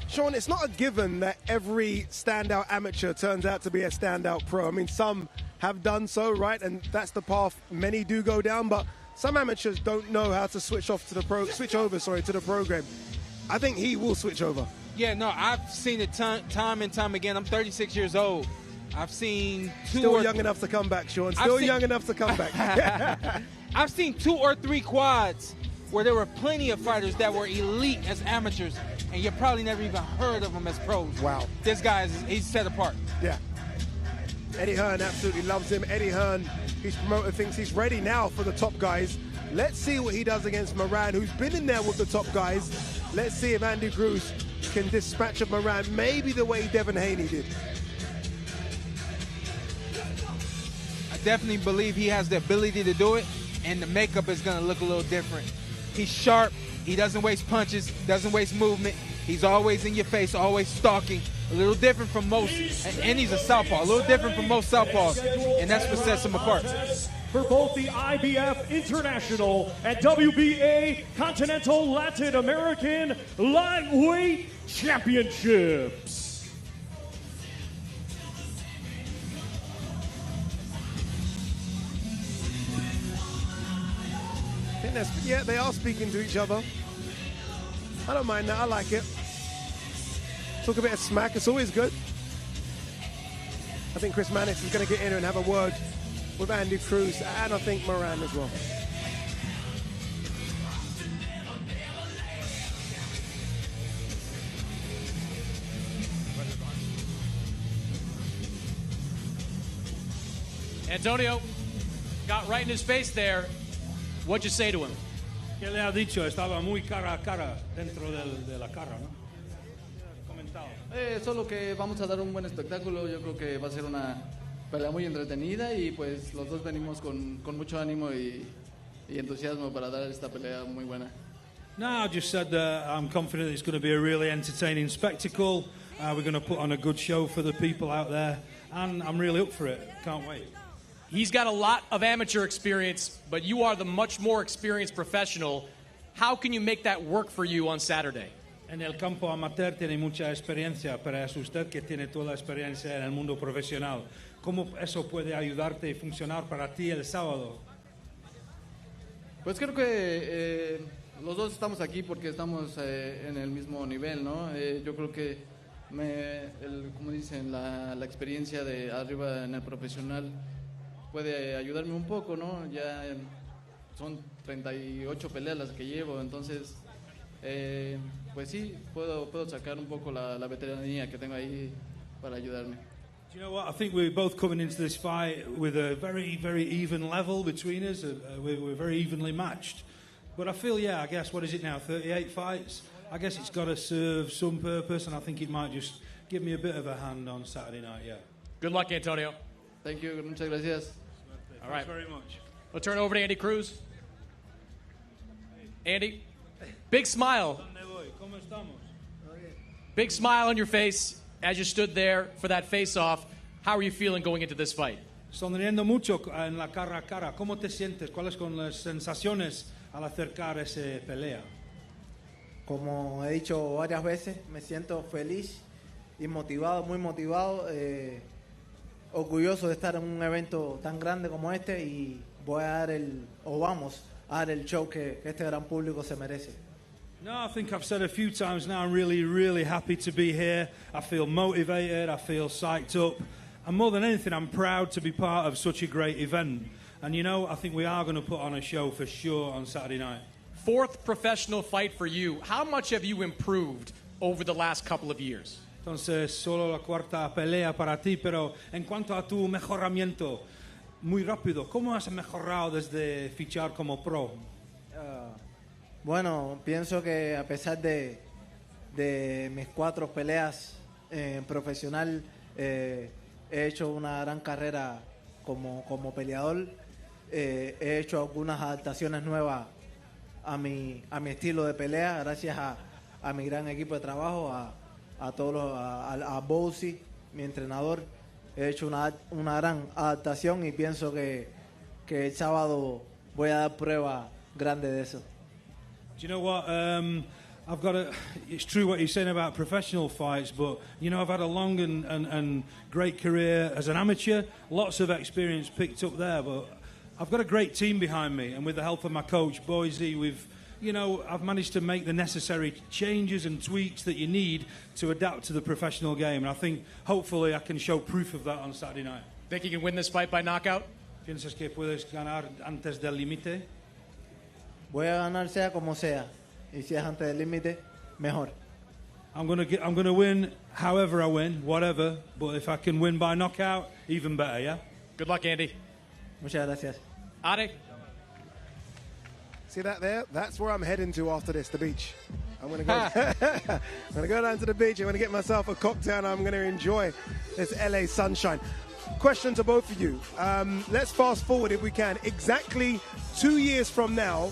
Sean, it's not a given that every standout amateur turns out to be a standout pro. I mean, some have done so, right? And that's the path many do go down, but some amateurs don't know how to switch over to the program. I think he will switch over. Yeah, no, I've seen it time and time again. I'm 36 years old. I've seen Still young enough to come back, Sean. Still young enough to come back. I've seen 2 or 3 quads where there were plenty of fighters that were elite as amateurs, and you probably never even heard of them as pros. Wow. This guy, he's set apart. Yeah. Eddie Hearn absolutely loves him. Eddie Hearn, his promoter, thinks he's ready now for the top guys. Let's see what he does against Moran, who's been in there with the top guys. Let's see if Andy Cruz can dispatch of Moran, maybe the way Devin Haney did. I definitely believe he has the ability to do it, and the makeup is going to look a little different. He's sharp. He doesn't waste punches, doesn't waste movement. He's always in your face, always stalking. A little different from most, and he's a southpaw. A little different from most southpaws, and that's what sets him apart. For both the IBF International and WBA Continental Latin American Lightweight Championships. I think yeah, they are speaking to each other. I don't mind that. I like it. Talk a bit of smack. It's always good. I think Chris Mannix is going to get in here and have a word with Andy Cruz, and I think Moran as well. Antonio got right in his face there. What'd you say to him? ¿Qué le ha dicho? Estaba muy cara a cara dentro de la cara, ¿no? Comentado. Solo que vamos a dar un buen espectáculo. Yo creo que va a ser una pelea muy entretenida y pues los dos venimos con mucho ánimo y entusiasmo para dar esta pelea muy buena. No, I just said that I'm confident it's going to be a really entertaining spectacle. We're going to put on a good show for the people out there, and I'm really up for it. Can't wait. He's got a lot of amateur experience, but you are the much more experienced professional. How can you make that work for you on Saturday? En el campo amateur tiene mucha experiencia, pero es usted que tiene toda la experiencia en el mundo profesional. ¿Cómo eso puede ayudarte y funcionar para ti el sábado? Pues creo que los dos estamos aquí porque estamos en el mismo nivel, ¿no? Yo creo que, como dicen, la experiencia de arriba en el profesional puede ayudarme un poco, ¿no? Ya son 38 peleas las que llevo, entonces, pues sí, puedo sacar un poco la veteranía que tengo ahí para ayudarme. Do you know what? I think we're both coming into this fight with a very, very even level between us. We're very evenly matched. But I feel, I guess, what is it now, 38 fights? I guess it's got to serve some purpose, and I think it might just give me a bit of a hand on Saturday night, Good luck, Antonio. Thank you. Muchas gracias. All right. Thanks very much. We'll turn it over to Andy Cruz. Andy, big smile. Big smile on your face as you stood there for that face-off. How are you feeling going into this fight? Sonriendo mucho en la cara a cara. ¿Cómo te sientes? ¿Cuáles son las sensaciones al acercar esa pelea? Como he dicho varias veces, me siento feliz y motivado, muy motivado, orgulloso de estar en un evento tan grande como este y vamos a dar el show que este gran público se merece. No, I think I've said a few times now, I'm really, really happy to be here. I feel motivated, I feel psyched up. And more than anything, I'm proud to be part of such a great event. And I think we are going to put on a show for sure on Saturday night. Fourth professional fight for you. How much have you improved over the last couple of years? Entonces, solo la cuarta pelea para ti, pero en cuanto a tu mejoramiento, muy rápido, ¿cómo has mejorado desde fichar como pro? Bueno, pienso que a pesar de mis 4 peleas profesional, he hecho una gran carrera como peleador. He hecho algunas adaptaciones nuevas a mi estilo de pelea, gracias a mi gran equipo de trabajo, a Bowsy, mi entrenador. He hecho una gran adaptación y pienso que el sábado voy a dar prueba grande de eso. Do you know what? it's true what you're saying about professional fights, but, you know, I've had a long and great career as an amateur, lots of experience picked up there, but I've got a great team behind me, and with the help of my coach, Boise, I've managed to make the necessary changes and tweaks that you need to adapt to the professional game, and I think, hopefully, I can show proof of that on Saturday night. Think you can win this fight by knockout? ¿Piensas que puedes ganar antes del límite? Voy a ganar sea como sea. Y si es antes del límite, mejor. I'm gonna win however I win, whatever. But if I can win by knockout, even better, yeah? Good luck, Andy. Muchas gracias. Ade. See that there? That's where I'm heading to after this, the beach. I'm gonna go down to the beach. I'm gonna get myself a cocktail and I'm gonna enjoy this LA sunshine. Question to both of you. Let's fast forward if we can. Exactly 2 years from now,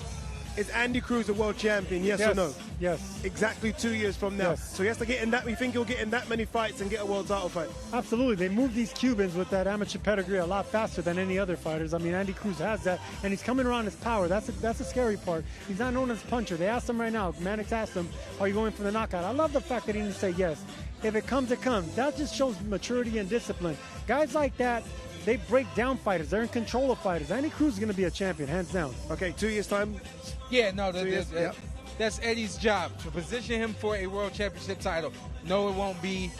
is Andy Cruz a world champion? Yes or no? Yes. Exactly 2 years from now. Yes. So he has to get in that. We think he'll get in that many fights and get a world title fight. Absolutely. They move these Cubans with that amateur pedigree a lot faster than any other fighters. I mean, Andy Cruz has that, and he's coming around his power. That's a scary part. He's not known as a puncher. They asked him right now. Mannix asked him, "Are you going for the knockout?" I love the fact that he didn't say yes. If it comes, it comes. That just shows maturity and discipline. Guys like that, they break down fighters. They're in control of fighters. Andy Cruz is going to be a champion, hands down. Okay, 2 years' time. Yeah, no, Yep. that's Eddie's job, to position him for a world championship title. No, it won't be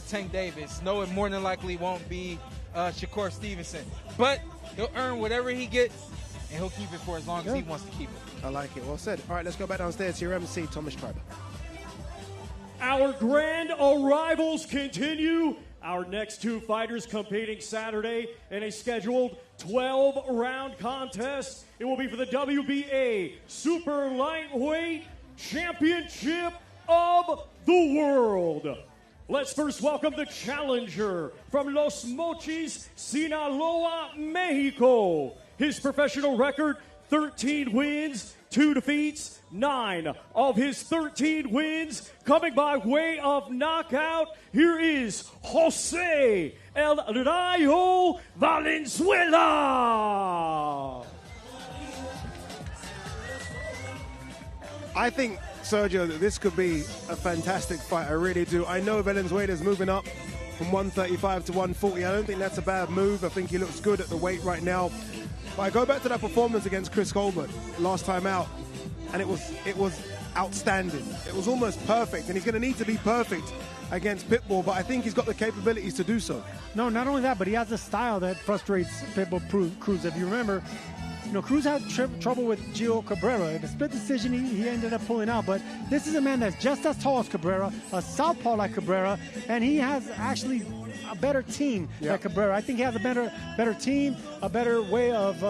Tank Davis. No, it more than likely won't be Shakur Stevenson. But he'll earn whatever he gets, and he'll keep it for as long as he wants to keep it. I like it. Well said. All right, let's go back downstairs to your MC, Thomas Schreiber. Our grand arrivals continue. Our next two fighters competing Saturday in a scheduled 12-round contest. It will be for the WBA Super Lightweight Championship of the World. Let's first welcome the challenger from Los Mochis, Sinaloa, Mexico. His professional record, 13 wins, 2 defeats. 9 of his 13 wins coming by way of knockout. Here is Jose El Rayo Valenzuela. I think, Sergio, that this could be a fantastic fight. I really do. I know Valenzuela is moving up from 135 to 140. I don't think that's a bad move. I think he looks good at the weight right now. But I go back to that performance against Chris Colbert last time out, and it was outstanding. It was almost perfect, and he's going to need to be perfect against Pitbull, but I think he's got the capabilities to do so. No, not only that, but he has a style that frustrates Pitbull Cruz. If you remember, Cruz had trouble with Gio Cabrera. In a split decision, he ended up pulling out. But this is a man that's just as tall as Cabrera, a southpaw like Cabrera, and he has actually a better team than Cabrera. I think he has a better team, a better way of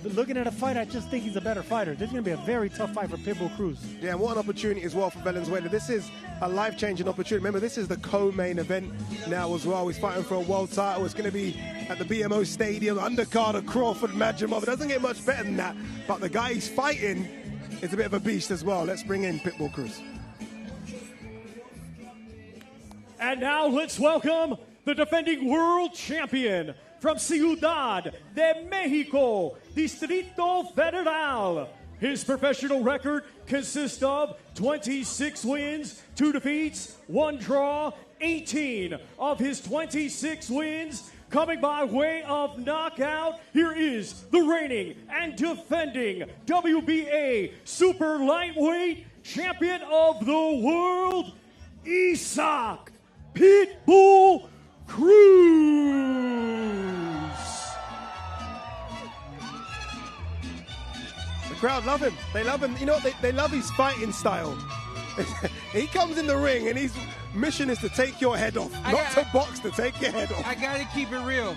looking at a fight. I just think he's a better fighter. This is going to be a very tough fight for Pitbull Cruz. Yeah, and what an opportunity as well for Valenzuela. This is a life-changing opportunity. Remember, this is the co-main event now as well. He's fighting for a world title. It's going to be at the BMO Stadium, undercard of Crawford, Madrimov. It doesn't get much better than that, but the guy he's fighting is a bit of a beast as well. Let's bring in Pitbull Cruz. And now let's welcome the defending world champion from Ciudad de Mexico, Distrito Federal. His professional record consists of 26 wins, 2 defeats, 1 draw, 18 of his 26 wins coming by way of knockout. Here is the reigning and defending WBA Super Lightweight Champion of the World, Isaac Pitbull Cruz. The crowd love him. They love him. You know what? They love his fighting style. He comes in the ring and his mission is to take your head off, not to box, to take your head off. I gotta keep it real.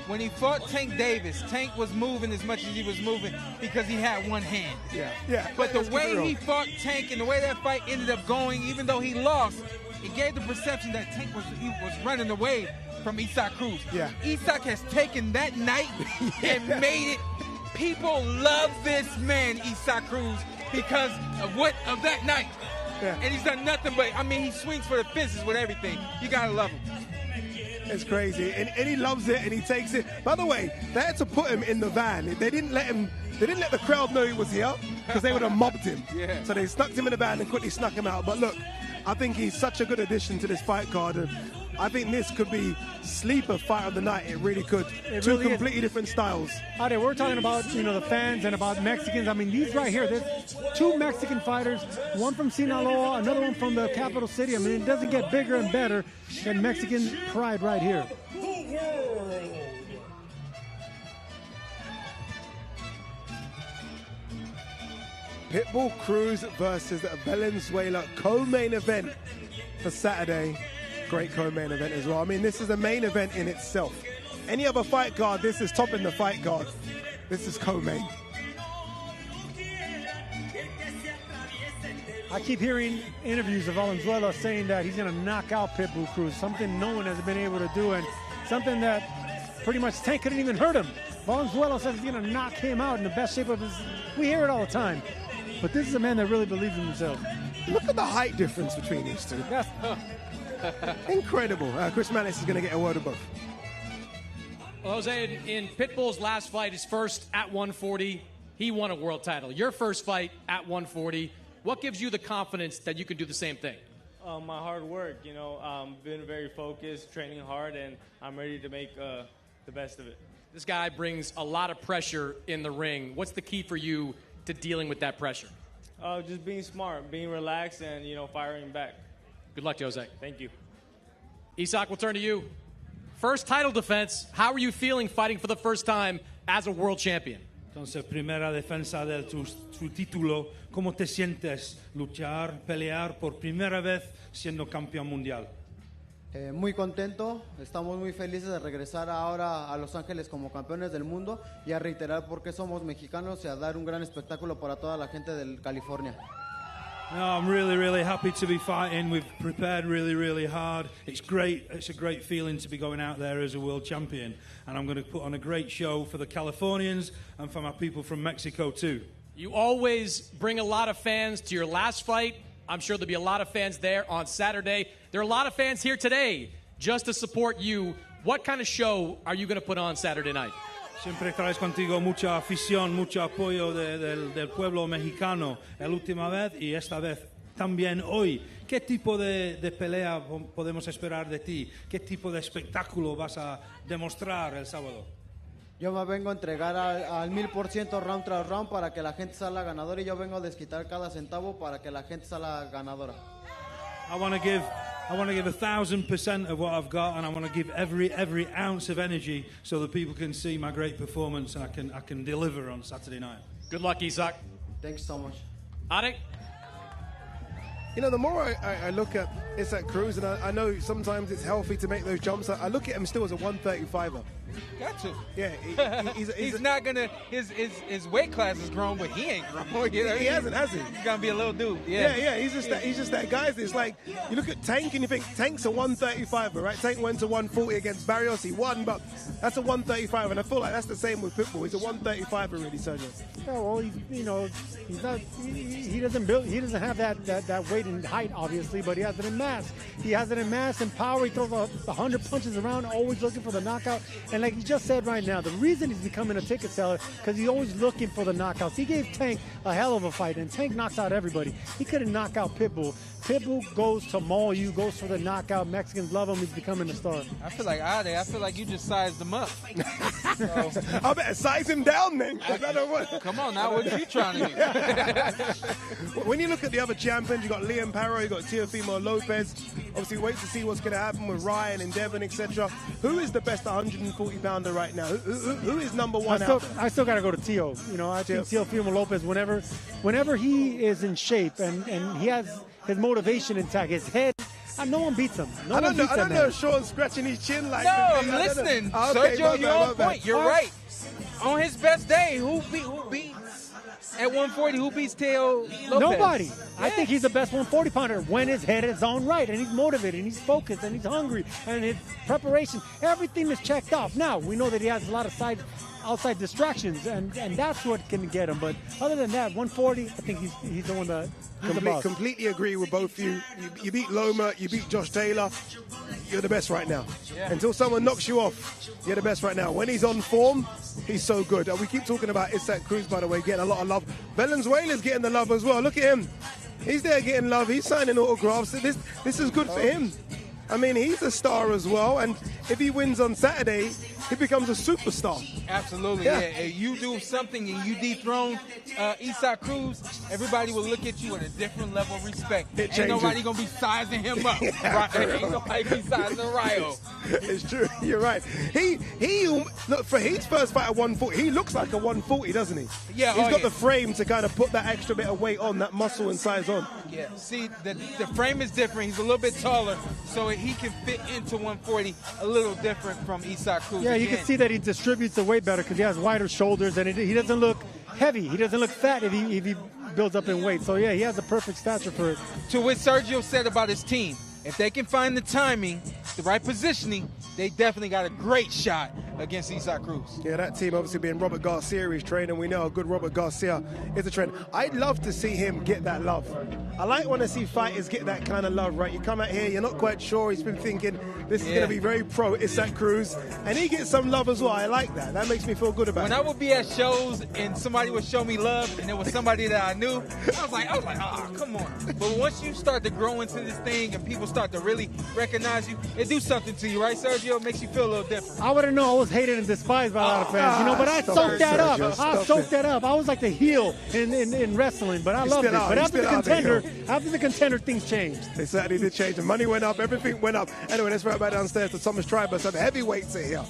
When he fought Tank Davis, Tank was moving as much as he was moving because he had one hand. Yeah. But the way he fought Tank and the way that fight ended up going, even though he lost, it gave the perception that Tank was running away from Isaac Cruz. Yeah. Isaac has taken that night and made it. People love this man, Isaac Cruz, because of that night. Yeah. And he's done nothing but, he swings for the fences with everything. You gotta love him. It's crazy, and he loves it, and he takes it. By the way, they had to put him in the van. They didn't let the crowd know he was here. because they would have mobbed him. Yeah. So they stuck him in the band and quickly snuck him out. But look, I think he's such a good addition to this fight card. And I think this could be sleeper fight of the night. It really could. Two completely different styles. Ade, we're talking about, the fans and about Mexicans. I mean, these right here, there's two Mexican fighters, one from Sinaloa, another one from the capital city. I mean, it doesn't get bigger and better than Mexican pride right here. Pitbull Cruz versus Valenzuela, co-main event for Saturday. Great co-main event as well. I mean, this is a main event in itself. Any other fight card, this is topping the fight card. This is co-main. I keep hearing interviews of Valenzuela saying that he's going to knock out Pitbull Cruz, something no one has been able to do, and something that pretty much Tank couldn't even hurt him. Valenzuela says he's going to knock him out in the best shape of his... We hear it all the time. But this is a man that really believes in himself. Look at the height difference between these two. That's incredible. Chris Mannix is going to get a word of both. Well, Jose, in Pitbull's last fight, his first at 140, he won a world title. Your first fight at 140, what gives you the confidence that you can do the same thing? My hard work, been very focused, training hard, and I'm ready to make the best of it. This guy brings a lot of pressure in the ring. What's the key for you to dealing with that pressure? Just being smart, being relaxed, and, firing back. Good luck, Jose. Thank you. Isak, we'll turn to you. First title defense. How are you feeling fighting for the first time as a world champion? Entonces, primera defensa de tu título. ¿Cómo te sientes pelear por primera vez siendo campeón mundial? Muy contento, estamos muy felices de regresar ahora a Los Ángeles como campeones del mundo y a reiterar por qué somos mexicanos y a dar un gran espectáculo para toda la gente de California. No, I'm really, really happy to be fighting. We've prepared really, really hard. It's great. It's a great feeling to be going out there as a world champion. And I'm going to put on a great show for the Californians and for my people from Mexico too. You always bring a lot of fans to your last fight. I'm sure there'll be a lot of fans there on Saturday. There are a lot of fans here today just to support you. What kind of show are you going to put on Saturday night? Siempre traes contigo mucha afición, mucho apoyo del pueblo mexicano. La última vez y esta vez también hoy. ¿Qué tipo de pelea podemos esperar de ti? ¿Qué tipo de espectáculo vas a demostrar el sábado? Yo me vengo a entregar al 1000% round tras round para que la gente salga ganadora y yo vengo a desquitar cada centavo para que la gente salga ganadora. I want to give 1,000% of what I've got, and I want to give every ounce of energy so that people can see my great performance and I can deliver on Saturday night. Good luck, Isak. Thanks so much. Ade? The more I look at Isak Cruz, and I know sometimes it's healthy to make those jumps, I look at him still as a 135er. Got to. Yeah, he's not gonna. His weight class is grown, but he ain't grown. He hasn't, has he? He's gonna be a little dude. Yeah. He's just that guy. It's like you look at Tank and you think Tank's a 135er, right? Tank went to 140 against Barrios. He won, but that's a 135, and I feel like that's the same with Pitbull. He's a 135er, really, Sergio. Yeah, well, he's not. He doesn't have that weight and height, obviously, but he has it in mass. He has it in mass and power. He throws 100 punches around, always looking for the knockout. And like you just said right now, the reason he's becoming a ticket seller because he's always looking for the knockouts. He gave Tank a hell of a fight, and Tank knocks out everybody. He couldn't knock out Pitbull. Pitbull goes to maul you, goes for the knockout. Mexicans love him. He's becoming a star. I feel like Ade. I feel like you just sized him up. I better size him down then. Come on, now what are you trying to do? When you look at the other champions, you got Liam Parro, you got Teofimo Lopez. Obviously, wait to see what's going to happen with Ryan and Devin, etc. Who is the best 140-pounder right now? Who is number one out there? I still got to go to Teo. I think Teofimo Lopez, whenever he is in shape and he has his motivation intact, his head, no one beats him. I don't know if Sean's scratching his chin like that. No, I'm listening. Sergio, you're on point. You're right. On his best day, who beats at 140? Who beats Teo Lopez? Nobody. I think he's the best 140-pounder when his head is on right and he's motivated and he's focused and he's hungry and his preparation, everything is checked off. Now, we know that he has a lot of outside distractions, and that's what can get him. But other than that, 140, I think he's the one that completely agree with both you. You beat Loma, you beat Josh Taylor. You're the best right now. Until someone knocks you off, you're the best right now. When he's on form, he's so good. We keep talking about Cruz, by the way, getting a lot of love. Valenzuela's getting the love as well. Look at him. He's there getting love. He's signing autographs. This is good for him. I mean, he's a star as well. And if he wins on Saturday, he becomes a superstar. Absolutely, yeah. If you do something and you dethrone Isaac Cruz, everybody will look at you with a different level of respect. Ain't nobody going to be sizing him up. Right? Ain't nobody be sizing Rio. It's true. You're right. Look, for his first fight at 140, he looks like a 140, doesn't he? Yeah. He's got the frame to kind of put that extra bit of weight on, that muscle and size on. Yeah. See, the frame is different. He's a little bit taller, so he can fit into 140 a little different from Isaac Cruz. Yeah, you can see that he distributes the weight better because he has wider shoulders and he doesn't look heavy. He doesn't look fat if he builds up in weight. So, yeah, he has the perfect stature for it. To what Sergio said about his team, if they can find the timing, the right positioning, they definitely got a great shot against Isaac Cruz. Yeah, that team obviously being Robert Garcia is training. We know how good Robert Garcia is a trainer. I'd love to see him get that love. I like when I see fighters get that kind of love, right? You come out here, you're not quite sure. He's been thinking this is going to be very pro Isaac Cruz, and he gets some love as well. I like that. That makes me feel good about it. When I would be at shows and somebody would show me love and it was somebody that I knew, I was like, oh, come on. But once you start to grow into this thing and people start to really recognize you, it do something to you, right, Sergio? It makes you feel a little different. I wouldn't know. I was hated and despised by a lot of fans, but I soaked that up. I soaked that up. I was like the heel in wrestling, but I loved it. But after the contender, things changed. They certainly did change. The money went up. Everything went up. Anyway, let's right back downstairs to Thomas Triber. Some heavyweights are here.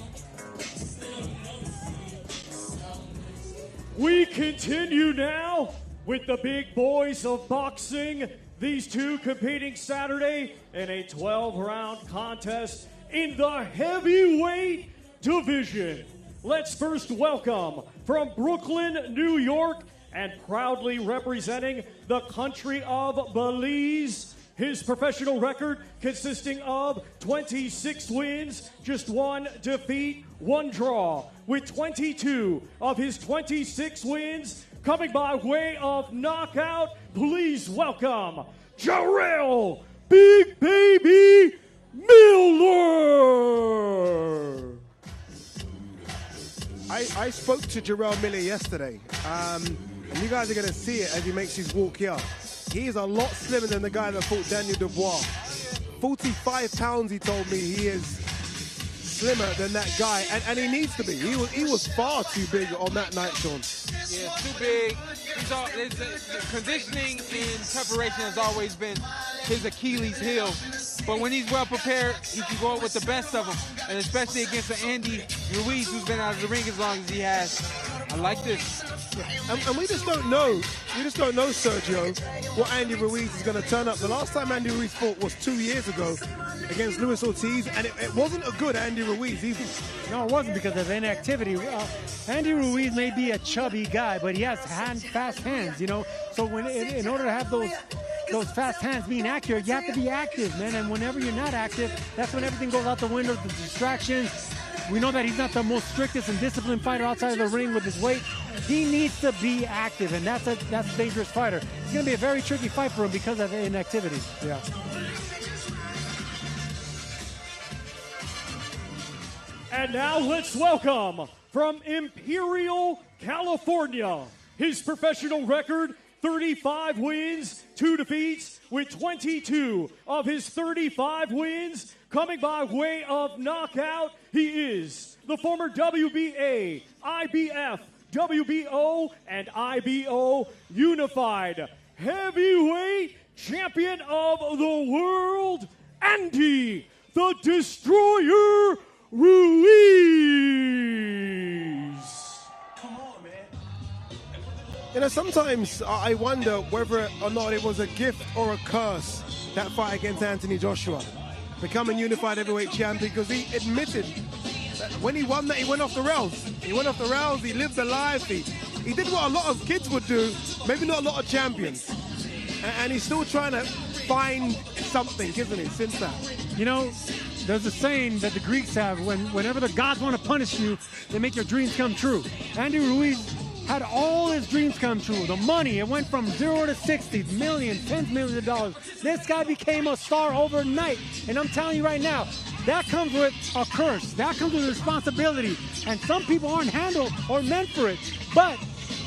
We continue now with the big boys of boxing. These two competing Saturday in a 12-round contest in the heavyweight division. Let's first welcome from Brooklyn, New York, and proudly representing the country of Belize, his professional record consisting of 26 wins, just 1 defeat, 1 draw. With 22 of his 26 wins coming by way of knockout, please welcome Israil Big Baby Miller. I spoke to Jarrell Miller yesterday, and you guys are going to see it as he makes his walk here. He is a lot slimmer than the guy that fought Daniel Dubois. 45 pounds, he told me. He is slimmer than that guy, and he needs to be. He was far too big on that night, Sean. Yeah, too big. The conditioning and preparation has always been his Achilles heel. But when he's well prepared, he can go out with the best of them. And especially against an Andy Ruiz who's been out of the ring as long as he has. I like this. Yeah. And we just don't know. We just don't know, Sergio, what Andy Ruiz is going to turn up. The last time Andy Ruiz fought was 2 years ago against Luis Ortiz, and it wasn't a good Andy Ruiz either. No, it wasn't because of inactivity. Andy Ruiz may be a chubby guy, but he has fast hands, So in order to have those fast hands being accurate, you have to be active, man. And whenever you're not active, that's when everything goes out the window, the distractions. We know that he's not the most strictest and disciplined fighter outside of the ring with his weight. He needs to be active, and that's a dangerous fighter. It's going to be a very tricky fight for him because of inactivity. Yeah. And now let's welcome from Imperial, California, his professional record, 35 wins, 2 defeats, with 22 of his 35 wins coming by way of knockout. He is the former WBA, IBF, WBO, and IBO Unified Heavyweight Champion of the World, Andy the Destroyer Ruiz. Come on, man. Sometimes I wonder whether or not it was a gift or a curse, that fight against Anthony Joshua, becoming unified heavyweight champion, because he admitted that when he won that, he went off the rails. He went off the rails, he lived the life, he did what a lot of kids would do, maybe not a lot of champions. And he's still trying to find something, isn't he, since that? There's a saying that the Greeks have, whenever the gods want to punish you, they make your dreams come true. Andy Ruiz had all his dreams come true. The money, it went from 0 to 60, millions, tens of millions of dollars. This guy became a star overnight. And I'm telling you right now, that comes with a curse. That comes with responsibility. And some people aren't handled or meant for it. But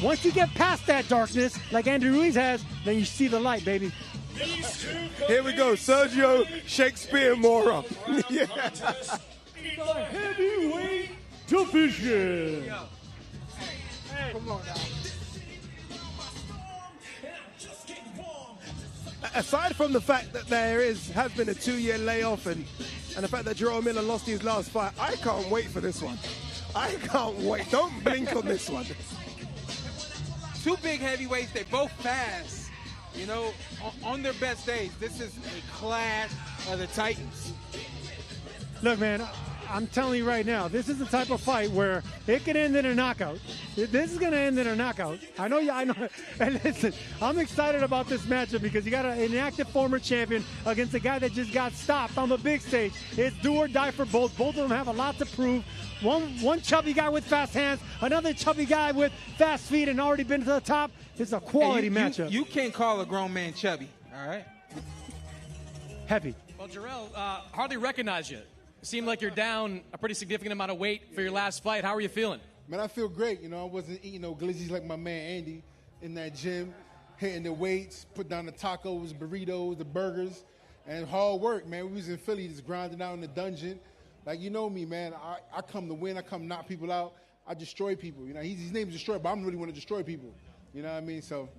once you get past that darkness, like Andy Ruiz has, then you see the light, baby. Here we go, Sergio Shakespeare Mora. Yeah. The heavyweight division. Come on now. Aside from the fact that there has been a 2-year layoff and the fact that Jarrell Miller lost his last fight, I can't wait for this one. I can't wait. Don't blink on this one. Two big heavyweights, they're both fast. You know, on their best days, this is a clash of the Titans. Look, man, I'm telling you right now, this is the type of fight where it could end in a knockout. This is going to end in a knockout. I know. And listen, I'm excited about this matchup because you got an active former champion against a guy that just got stopped on the big stage. It's do or die for both. Both of them have a lot to prove. One chubby guy with fast hands, another chubby guy with fast feet and already been to the top. It's a quality matchup. You can't call a grown man chubby, all right? Heavy. Well, Jarrell, hardly recognize you. Seemed like you're down a pretty significant amount of weight for your last fight. How are you feeling? Man, I feel great. You know, I wasn't eating no glizzies like my man Andy in that gym, hitting the weights, put down the tacos, burritos, the burgers, and hard work, man. We was in Philly just grinding out in the dungeon. Like, you know me, man. I come to win. I come knock people out. I destroy people. You know, his name's Destroy, but I'm really want to destroy people. You know what I mean? So,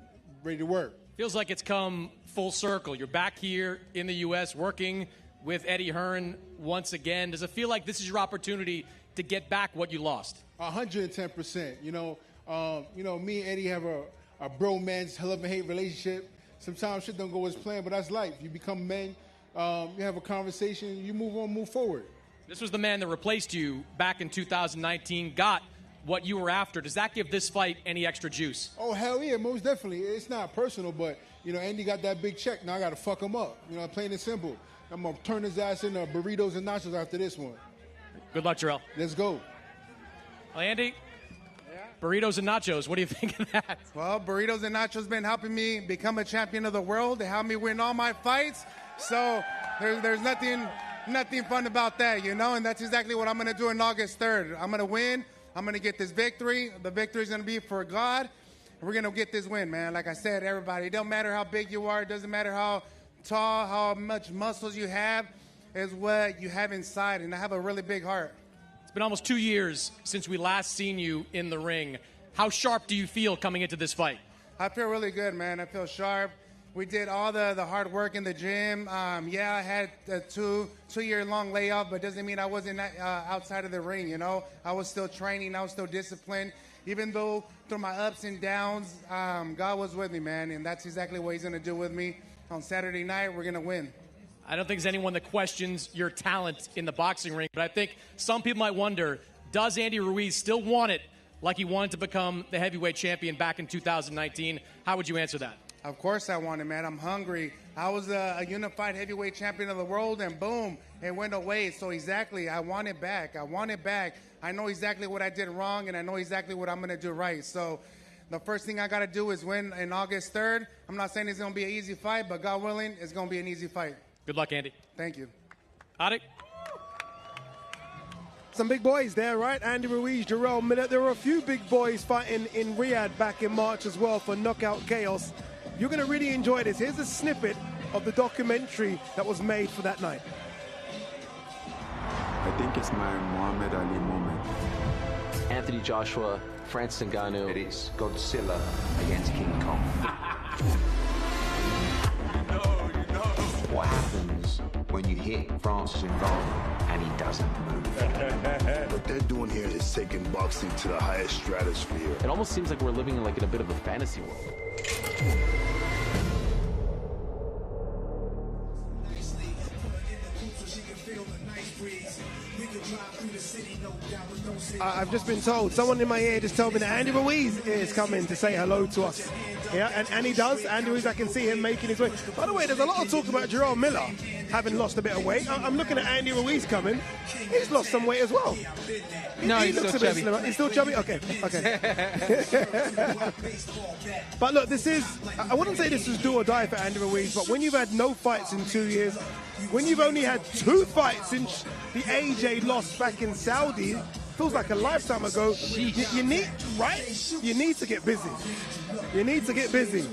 ready to work. Feels like it's come full circle. You're back here in the U.S. working with Eddie Hearn once again. Does it feel like this is your opportunity to get back what you lost? 110%. You know, me and Eddie have a bromance, love and hate relationship. Sometimes shit don't go as planned, but that's life. You become men, you have a conversation, you move on, move forward. This was the man that replaced you back in 2019, got what you were after. Does that give this fight any extra juice? Oh, hell yeah, most definitely. It's not personal, but, you know, Andy got that big check. Now I got to fuck him up. You know, plain and simple. I'm going to turn his ass into burritos and nachos after this one. Good luck, Jarrell. Let's go. Well, Andy, burritos and nachos, what do you think of that? Well, burritos and nachos been helping me become a champion of the world. They help me win all my fights. So there's nothing fun about that, you know, and that's exactly what I'm going to do on August 3rd. I'm going to win. I'm going to get this victory. The victory is going to be for God. We're going to get this win, man. Like I said, everybody, it don't matter how big you are. It doesn't matter how tall, how much muscles you have, is what you have inside, and I have a really big heart. It's been almost 2 years since we last seen you in the ring. How sharp do you feel coming into this fight? I feel really good, man. I feel sharp. We did all the hard work in the gym. Yeah, I had a two-year-long layoff, but doesn't mean I wasn't outside of the ring, you know. I was still training. I was still disciplined. Even though through my ups and downs, God was with me, man, and that's exactly what he's going to do with me. On Saturday night, we're going to win. I don't think there's anyone that questions your talent in the boxing ring, but I think some people might wonder, does Andy Ruiz still want it like he wanted to become the heavyweight champion back in 2019? How would you answer that? Of course I want it, man. I'm hungry. I was a unified heavyweight champion of the world, and boom, it went away. So exactly, I want it back. I want it back. I know exactly what I did wrong, and I know exactly what I'm going to do right. So the first thing I got to do is win in August 3rd. I'm not saying it's going to be an easy fight, but God willing, it's going to be an easy fight. Good luck, Andy. Thank you. Adik. Some big boys there, right? Andy Ruiz, Jarrell Miller. There were a few big boys fighting in Riad back in March as well for Knockout Chaos. You're going to really enjoy this. Here's a snippet of the documentary that was made for that night. I think it's my Muhammad Ali moment. Anthony Joshua, Francis Ngannou. It is Godzilla against King Kong. What happens when you hit Francis Ngannou and he doesn't move? What they're doing here is taking boxing to the highest stratosphere. It almost seems like we're living in a bit of a fantasy world. I've just been told, someone in my ear just told me that Andy Ruiz is coming to say hello to us. Yeah, and he does. Andy Ruiz, I can see him making his way. By the way, there's a lot of talk about Jarrell Miller. having lost a bit of weight. I'm looking at Andy Ruiz coming. He's lost some weight as well. No, he he's looks still a bit chubby. slimmer. He's still chubby? Okay. But look, this is, I wouldn't say this is do or die for Andy Ruiz, but when you've had no fights in 2 years, when you've only had 2 fights since the AJ loss back in Saudi, feels like a lifetime ago, you need, right? You need to get busy. You need to get busy.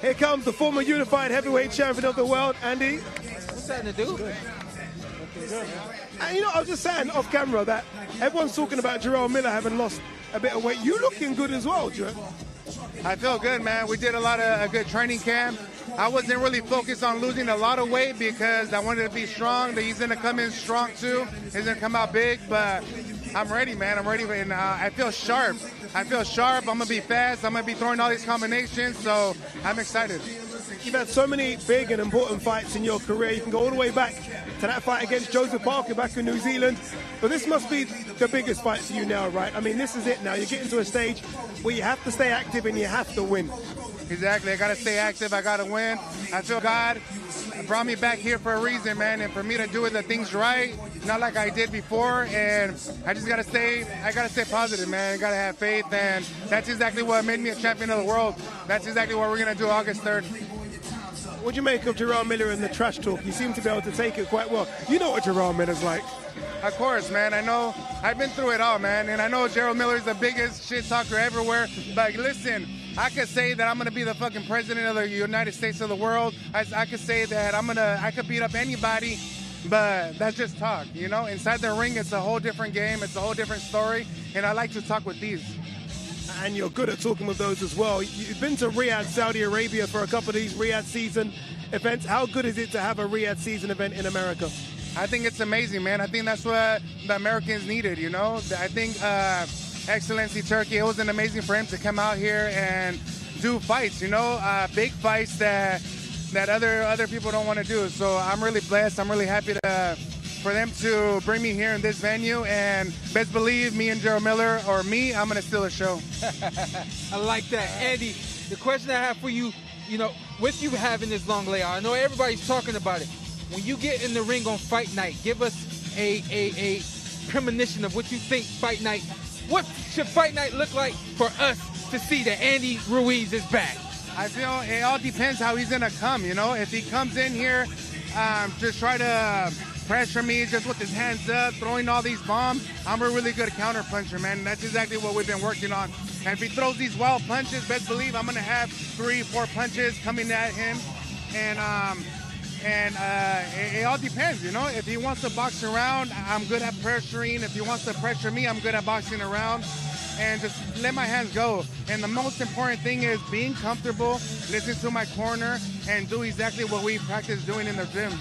Here comes the former unified heavyweight champion of the world, Andy. What's that to do? And I was just saying off camera that everyone's talking about Israil Miller having lost a bit of weight. You looking good as well, Joe. I feel good, man. We did a lot of a good training camp. I wasn't really focused on losing a lot of weight because I wanted to be strong. He's going to come in strong too. He's going to come out big, but I'm ready, man. I'm ready, and I feel sharp. I'm going to be fast. I'm going to be throwing all these combinations, so I'm excited. You've had so many big and important fights in your career. You can go all the way back to that fight against Joseph Parker back in New Zealand. But this must be the biggest fight for you now, right? I mean, this is it now. You're getting to a stage where you have to stay active and you have to win. Exactly. I got to stay active. I got to win. I feel God brought me back here for a reason, man, and for me to do the things right, not like I did before. And I just got to stay positive, man. I got to have faith, and that's exactly what made me a champion of the world. That's exactly what we're going to do August 3rd. What do you make of Israil Miller and the trash talk? You seem to be able to take it quite well. You know what Israil Miller's like. Of course, man. I know. I've been through it all, man. And I know Israil Miller's the biggest shit talker everywhere. But listen, I could say that I'm going to be the fucking president of the United States of the world. I could say that I could beat up anybody. But that's just talk, Inside the ring, it's a whole different game. It's a whole different story. And I like to talk with these. And you're good at talking with those as well. You've been to Riad, Saudi Arabia for a couple of these Riad season events. How good is it to have a Riad season event in America? I think it's amazing, man. I think that's what the Americans needed, I think Excellency Turkey, it was amazing for him to come out here and do fights, big fights that other people don't want to do. So I'm really blessed. I'm really happy for them to bring me here in this venue, and best believe me and Israil Miller, or me, I'm going to steal a show. I like that. Andy, the question I have for you, with you having this long layout, I know everybody's talking about it. When you get in the ring on fight night, give us a premonition of what you think fight night, what should fight night look like for us to see that Andy Ruiz is back? I feel it all depends how he's going to come, If he comes in here, just try to pressure me just with his hands up, throwing all these bombs. I'm a really good counter puncher, man. That's exactly what we've been working on. And if he throws these wild punches, best believe I'm going to have 3-4 punches coming at him. And it all depends, If he wants to box around, I'm good at pressuring. If he wants to pressure me, I'm good at boxing around. And just let my hands go. And the most important thing is being comfortable, listen to my corner, and do exactly what we practice doing in the gym.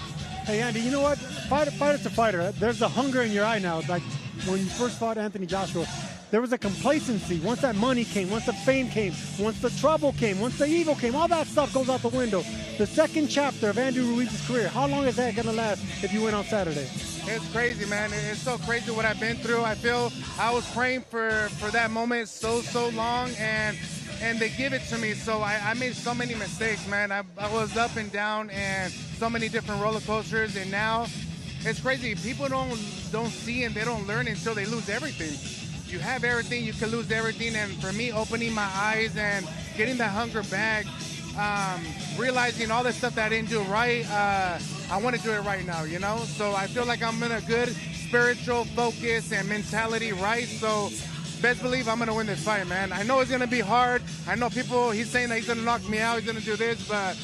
Hey, Andy, you know what? Fighter's a fighter. There's a hunger in your eye now. Like when you first fought Anthony Joshua, there was a complacency. Once that money came, once the fame came, once the trouble came, once the evil came, all that stuff goes out the window. The second chapter of Andy Ruiz's career, how long is that going to last if you win on Saturday? It's crazy, man. It's so crazy what I've been through. I feel I was praying for that moment so long, and they give it to me. So I made so many mistakes, man. I was up and down and so many different roller coasters, and now it's crazy. People don't see and they don't learn until they lose everything. You have everything, you can lose everything, and for me, opening my eyes and getting that hunger back, realizing all the stuff that I didn't do right, I want to do it right now, So I feel like I'm in a good spiritual focus and mentality, right? So best believe I'm going to win this fight, man. I know it's going to be hard. I know he's saying that he's going to knock me out, he's going to do this, but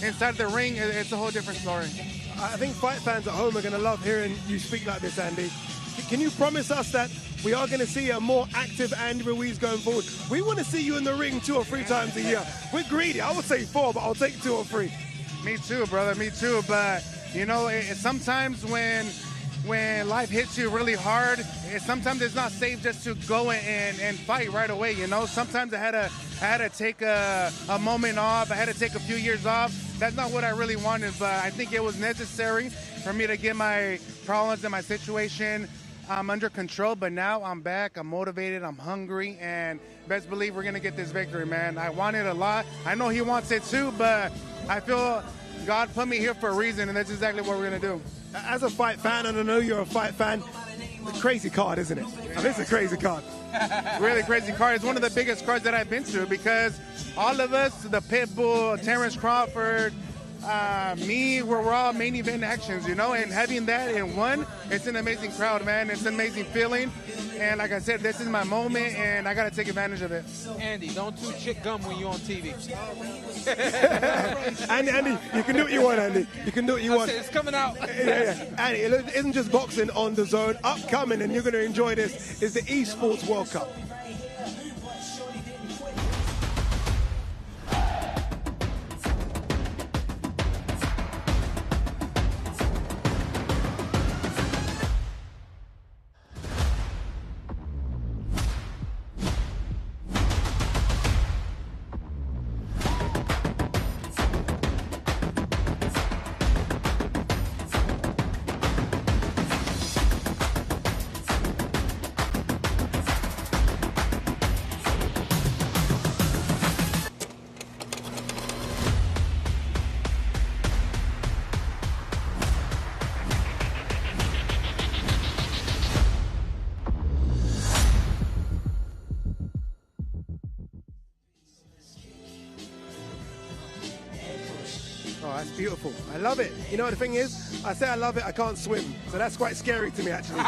inside the ring, it's a whole different story. I think fight fans at home are going to love hearing you speak like this, Andy. Can you promise us that we are going to see a more active Andy Ruiz going forward? We want to see you in the ring 2 or 3 times a year. We're greedy. I would say 4, but I'll take 2 or 3. Me too, brother. Me too. But, sometimes when life hits you really hard, sometimes it's not safe just to go and fight right away, Sometimes I had to take a moment off. I had to take a few years off. That's not what I really wanted, but I think it was necessary for me to get my problems and my situation under control. But now I'm back. I'm motivated. I'm hungry. And best believe we're going to get this victory, man. I want it a lot. I know he wants it too, but I feel God put me here for a reason, and that's exactly what we're going to do. As a fight fan, and I know you're a fight fan, a crazy card, isn't it? I mean, it's a crazy card. Really crazy card. It's one of the biggest cards that I've been to because all of us, the Pitbull, Terence, Crawford, we're all main event actions, you know, and having that in one, it's an amazing crowd, man. It's an amazing feeling. And like I said, this is my moment, and I got to take advantage of it. Andy, don't chew chick gum when you're on TV. Andy, you can do what you want, Andy. You can do what you want. It's coming out. Yeah. Andy, it isn't just boxing on the zone. Upcoming, and you're going to enjoy this, is the Esports World Cup. Beautiful. I love it. You know what the thing is? I say I love it, I can't swim. So that's quite scary to me, actually.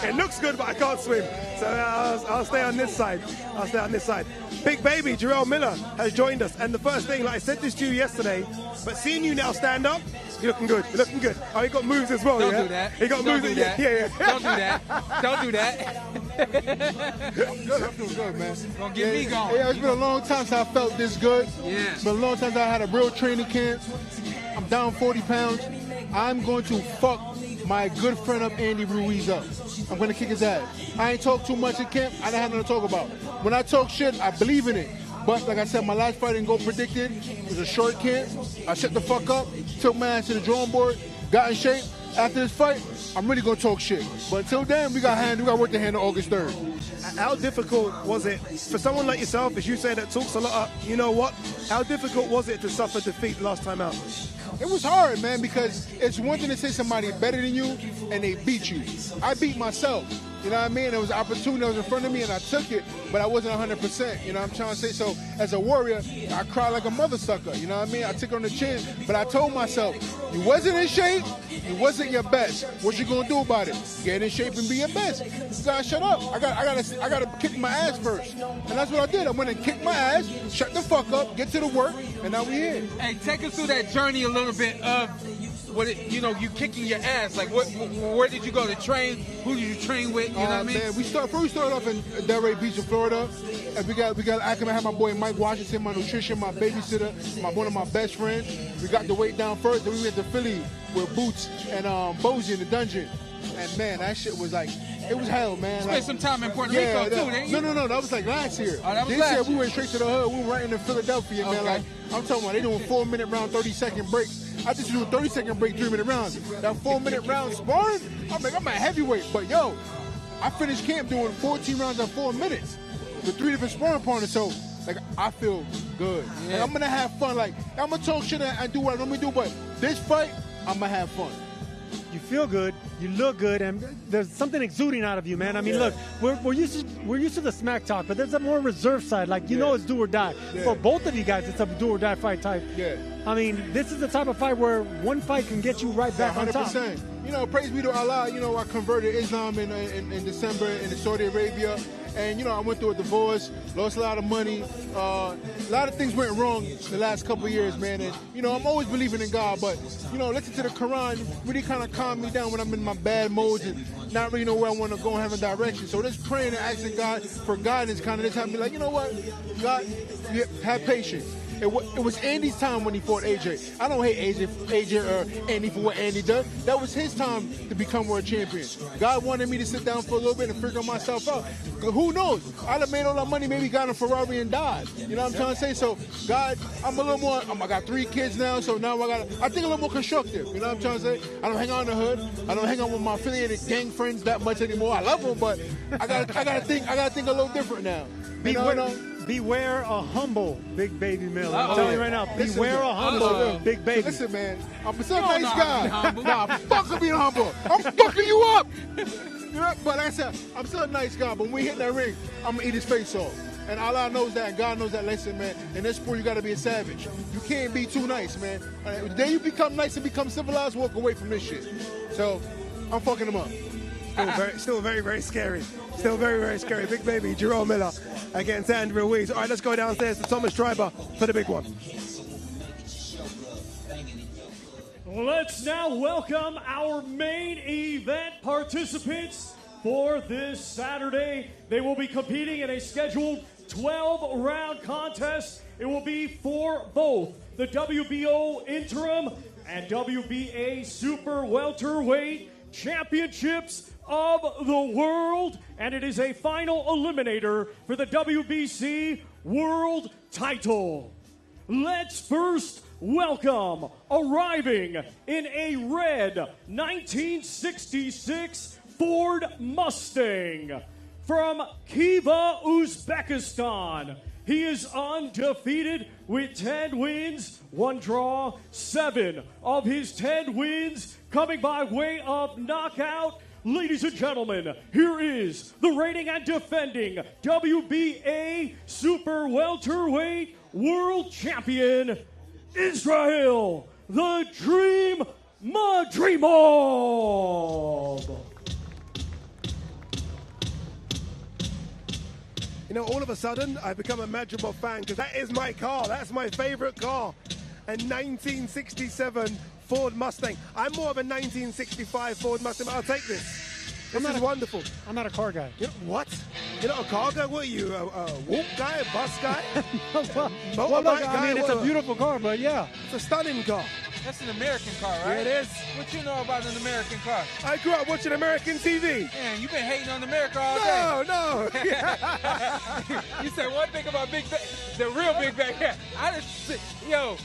It looks good, but I can't swim. So I'll stay on this side. I'll stay on this side. Big baby, Israil Miller, has joined us. And the first thing, like I said this to you yesterday, but seeing you now stand up, you're looking good. You're looking good. Oh, he got moves as well, Don't yeah? do that. He got Don't moves. do that. Yeah. Don't do that. Don't do that. I'm feeling good, man. Don't get me going. Yeah, it's been a long time since I felt this good. Yeah. It's been a long time since I had a real training camp. I'm down 40 pounds. I'm going to fuck my good friend up, Andy Ruiz, up. I'm going to kick his ass. I ain't talk too much in camp. I didn't have nothing to talk about. When I talk shit, I believe in it. But like I said, my last fight didn't go predicted. It was a short camp. I shut the fuck up, took my ass to the drawing board, got in shape. After this fight, I'm really going to talk shit. But until then, we got work to handle August 3rd. How difficult was it for someone like yourself, as you say, that talks a lot up, you know what? How difficult was it to suffer defeat last time out? It was hard, man, because it's one thing to say somebody better than you and they beat you. I beat myself. You know what I mean? There was an opportunity that was in front of me and I took it, but I wasn't 100%. You know what I'm trying to say? So as a warrior, I cried like a mother sucker. You know what I mean? I took it on the chin, but I told myself, you wasn't in shape, you wasn't your best. What you gonna do about it? Get in shape and be your best. You gotta shut up. I gotta kick my ass first. And that's what I did. I went and kicked my ass, shut the fuck up, get to the work, and now we here. Hey, take us through that journey a little bit of you kicking your ass. Like, where did you go to train? Who did you train with? You know what I mean? Man, we started off in Delray Beach in Florida. And we got I had my boy Mike Washington, my nutrition, my babysitter, one of my best friends. We got the weight down first. Then we went to Philly with Boots and Bozy in the dungeon. And man, that shit was like, it was hell, man. Spent some time in Puerto Rico too, didn't you? No, that was like last year. Oh, that was this last year year. we went straight to the hood. We were right into Philadelphia, man. Like, I'm talking about they doing 4-minute round, 30-second breaks. I just do a 30-second break, 3-minute rounds. That 4-minute round sparring, I'm like, I'm a heavyweight. But yo, I finished camp doing 14 rounds in 4 minutes with 3 different sparring partners. So like, I feel good. Yeah. And I'm gonna have fun. Like, I'm gonna talk shit and do what I normally do, but this fight, I'm gonna have fun. You feel good, you look good, and there's something exuding out of you, man. I mean, look, we're used to the smack talk, but there's a more reserved side. Like, you know, it's do or die. Yeah. For both of you guys, it's a do or die fight type. Yeah. I mean, this is the type of fight where one fight can get you right back on top. 100%. You know, praise be to Allah. You know, I converted Islam in December in Saudi Arabia. And, you know, I went through a divorce, lost a lot of money. A lot of things went wrong the last couple of years, man. And, you know, I'm always believing in God. But, you know, listening to the Quran really kind of calmed me down when I'm in my bad modes and not really know where I want to go and have a direction. So just praying and asking God for guidance kind of just had me like, you know what, God, have patience. It was Andy's time when he fought AJ. I don't hate AJ or Andy for what Andy did. That was his time to become world champion. God wanted me to sit down for a little bit and figure myself out. Who knows? I'd have made all that money, maybe got a Ferrari and died. You know what I'm trying to say? So, God, I'm a little more, I got 3 kids now, so now I think a little more constructive. You know what I'm trying to say? I don't hang out in the hood. I don't hang out with my affiliated gang friends that much anymore. I love them, but I gotta think a little different now. Beware a humble Big Baby Miller. I'm Uh-oh. telling you right now, Listen, beware a humble Big Baby. Listen, man, I'm such a You don't nice know how to be guy. humble. Nah, fuck being humble. I'm fucking you up. You know, but like I said, I'm still a nice guy. But when we hit that ring, I'm gonna eat his face off. And Allah knows that, and God knows that. Listen, man, in this sport, you gotta be a savage. You can't be too nice, man. The day you become nice and become civilized, walk away from this shit. So, I'm fucking him up. Still very, very scary. Still very, very scary. Big Baby, Jerome Miller against Andrew Ruiz. All right, let's go downstairs to Thomas Schreiber for the big one. Let's now welcome our main event participants for this Saturday. They will be competing in a scheduled 12-round contest. It will be for both the WBO Interim and WBA Super Welterweight Championships of the World, and it is a final eliminator for the WBC World Title. Let's first welcome, arriving in a red 1966 Ford Mustang from Khiva, Uzbekistan. He is undefeated with 10 wins, 1 draw, 7 of his 10 wins coming by way of knockout. Ladies and gentlemen, here is the reigning and defending WBA Super Welterweight World Champion, Israil, the Dream Madrimov. You know, all of a sudden, I've become a Madrimov fan because that is my car. That's my favorite car. A 1967 Ford Mustang. I'm more of a 1965 Ford Mustang, but I'll take this. This is wonderful. I'm not a car guy. What? You're not a car guy? What are you, a whoop guy, a bus guy? Well, look, I mean, it's a beautiful car, but yeah. It's a stunning car. That's an American car, right? Yeah, it is. What you know about an American car? I grew up watching American TV. Man, you've been hating on America all day. No. You said one thing about Big Bang, the real Big Bang. Yeah, yo,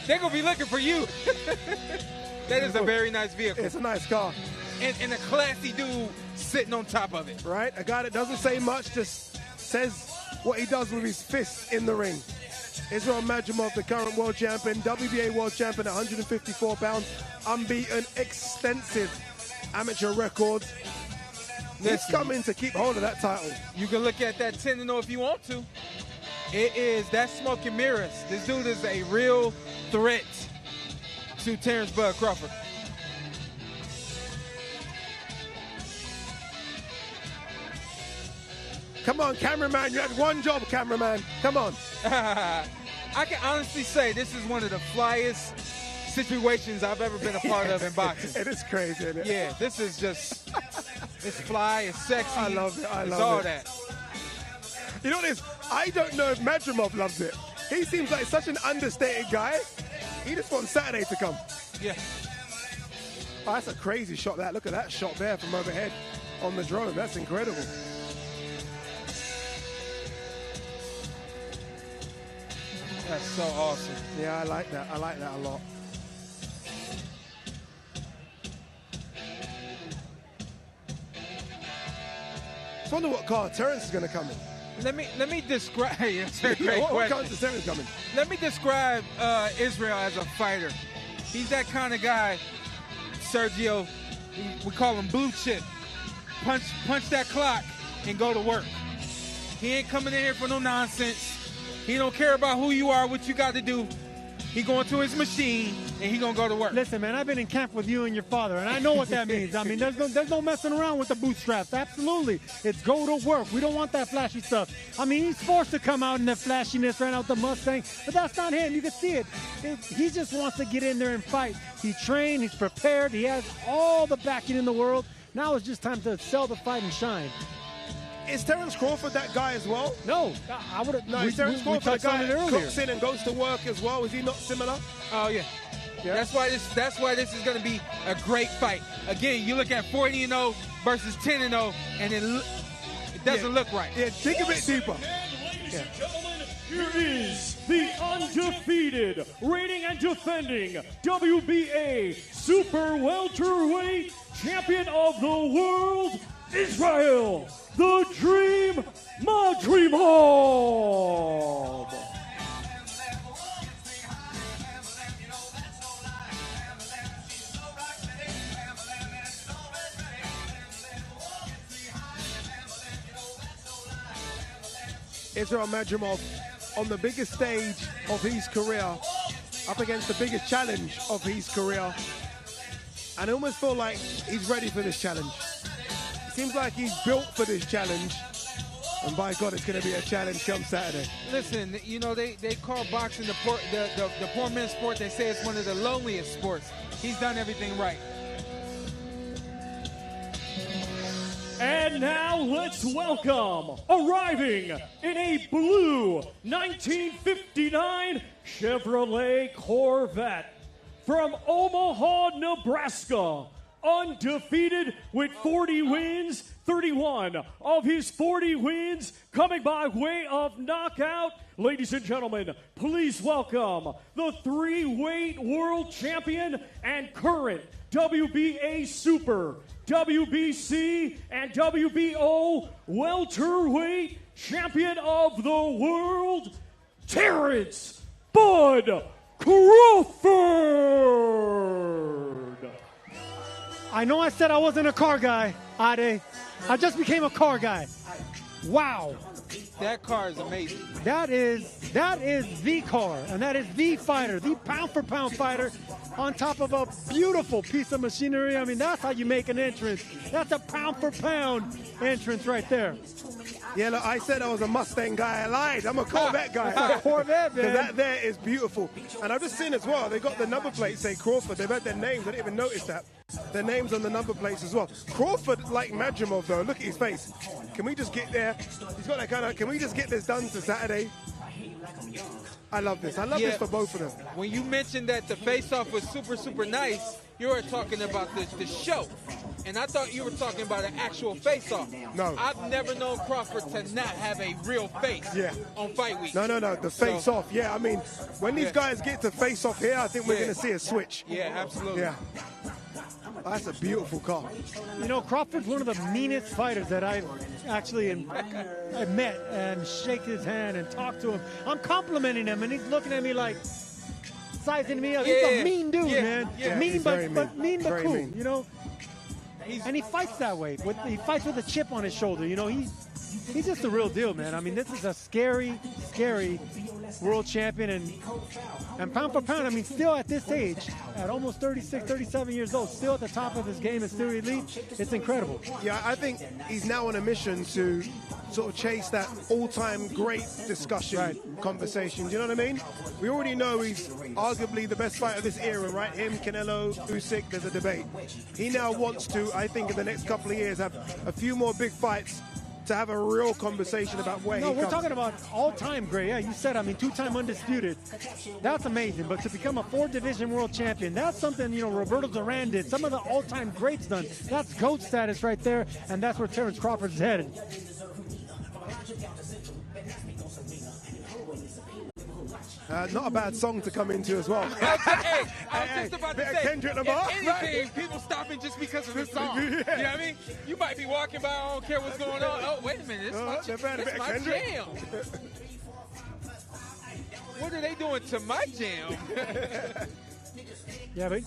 they're going to be looking for you. That is a very nice vehicle. It's a nice car. And a classy dude sitting on top of it. Right? A guy that doesn't say much, just says what he does with his fists in the ring. Israil Madrimov, the current world champion, WBA world champion at 154 pounds, unbeaten, extensive amateur record. He's coming to keep hold of that title. You can look at that 10-0 if you want to. That's smoke and mirrors. This dude is a real threat to Terence Bud Crawford. Come on, cameraman. You had one job, cameraman. Come on. I can honestly say this is one of the flyest situations I've ever been a part of in boxing. It is crazy, isn't it? Yeah, this is just, it's fly, it's sexy. I love it. It's all that. You know what it is? I don't know if Madrimov loves it. He seems like such an understated guy. He just wants Saturday to come. Yeah. Oh, that's a crazy shot, that. Look at that shot there from overhead on the drone. That's incredible. That's so awesome. Yeah, I like that. I like that a lot. I wonder what car Terence is going to come in. Let me describe. That's a great What question. car is Terence coming? Let me describe Israil as a fighter. He's that kind of guy, Sergio. We call him blue chip. Punch that clock and go to work. He ain't coming in here for no nonsense. He don't care about who you are, what you got to do. He going to his machine, and he going to go to work. Listen, man, I've been in camp with you and your father, and I know what that means. I mean, there's no messing around with the bootstraps. Absolutely. It's go to work. We don't want that flashy stuff. I mean, he's forced to come out in that flashiness right out the Mustang, but that's not him. You can see it. He just wants to get in there and fight. He trained. He's prepared. He has all the backing in the world. Now it's just time to sell the fight and shine. Is Terence Crawford that guy as well? No, I would have. No, is Terence Crawford the guy that cooks in and goes to work as well? Is he not similar? Oh yeah. That's why this is going to be a great fight. Again, you look at 40-0 versus 10-0, and it doesn't look right. Yeah, think a bit deeper. Ladies and gentlemen, here is the undefeated, reigning and defending WBA Super Welterweight Champion of the World, Israil, the Dream Madrimov. Israil Madrimov on the biggest stage of his career, up against the biggest challenge of his career. And I almost feel like he's ready for this challenge. It seems like he's built for this challenge. And by God, it's going to be a challenge come Saturday. Listen, you know, they call boxing the poor man's sport. They say it's one of the loneliest sports. He's done everything right. And now let's welcome, arriving in a blue 1959 Chevrolet Corvette from Omaha, Nebraska, undefeated with 40 wins, 31 of his 40 wins coming by way of knockout. Ladies and gentlemen, please welcome the 3-weight world champion and current WBA Super, WBC, and WBO welterweight champion of the world, Terence Bud Crawford. I know I said I wasn't a car guy, Ade. I just became a car guy. Wow. That car is amazing. That is the car, and that is the fighter, the pound-for-pound fighter on top of a beautiful piece of machinery. I mean, that's how you make an entrance. That's a pound-for-pound entrance right there. Yeah, look, I said I was a Mustang guy. I lied. I'm a Corvette guy. That's a Corvette, man. That there is beautiful. And I've just seen as well, they got the number plate say Crawford. They've had their names. I didn't even notice that. Their names on the number plates as well. Crawford, like Madrimov, though. Look at his face. Can we just get there? He's got that kind of, can we just get this done to Saturday? I love this. I love this for both of them. When you mentioned that the face-off was super, super nice, you were talking about the show. And I thought you were talking about an actual face-off. No. I've never known Crawford to not have a real face on fight week. No. The face-off. Yeah, I mean, when these guys get to face-off here, I think we're going to see a switch. Yeah, absolutely. Yeah. That's a beautiful car. You know, Crawford's one of the meanest fighters that I've actually met and shake his hand and talk to him. I'm complimenting him, and he's looking at me like, sizing me up. He's a mean dude, man. Yeah, mean, but very cool, mean. you know? And he fights that way. He fights with a chip on his shoulder, you know? He's just the real deal, man. I mean, this is a scary, scary world champion. And pound for pound, I mean, still at this age, at almost 36, 37 years old, still at the top of his game and still elite, it's incredible. Yeah, I think he's now on a mission to sort of chase that all-time great discussion conversation. Do you know what I mean? We already know he's arguably the best fighter of this era, right? Him, Canelo, Usyk, there's a debate. He now wants to, I think, in the next couple of years, have a few more big fights to have a real conversation about where he comes. No, we're talking about all-time great. Yeah, you said, I mean, 2-time undisputed. That's amazing. But to become a 4-division world champion, that's something, you know, Roberto Duran did. Some of the all-time greats done. That's GOAT status right there, and that's where Terence Crawford's headed. Not a bad song to come into as well. I was just about to say, Kendrick Lamar, if anything, people stopping just because of the song. You know what I mean? You might be walking by, I don't care what's going on. Oh, wait a minute, this is my jam. What are they doing to my jam? Yeah, but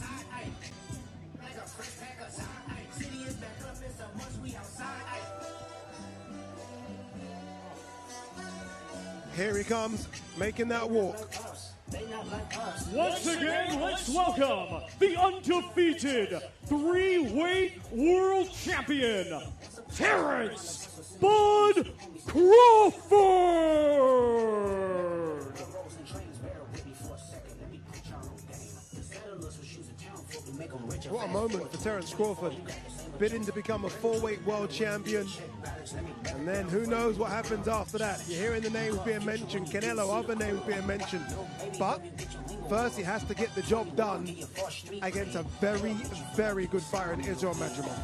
here he comes, making that walk. Once again, let's welcome the undefeated 3-weight world champion, Terence Bud Crawford. What a moment for Terence Crawford, bidding to become a 4-weight world champion. And then who knows what happens after that. You're hearing the names being mentioned, Canelo, other names being mentioned. But first he has to get the job done against a very, very good fighter in Israil Madrimov.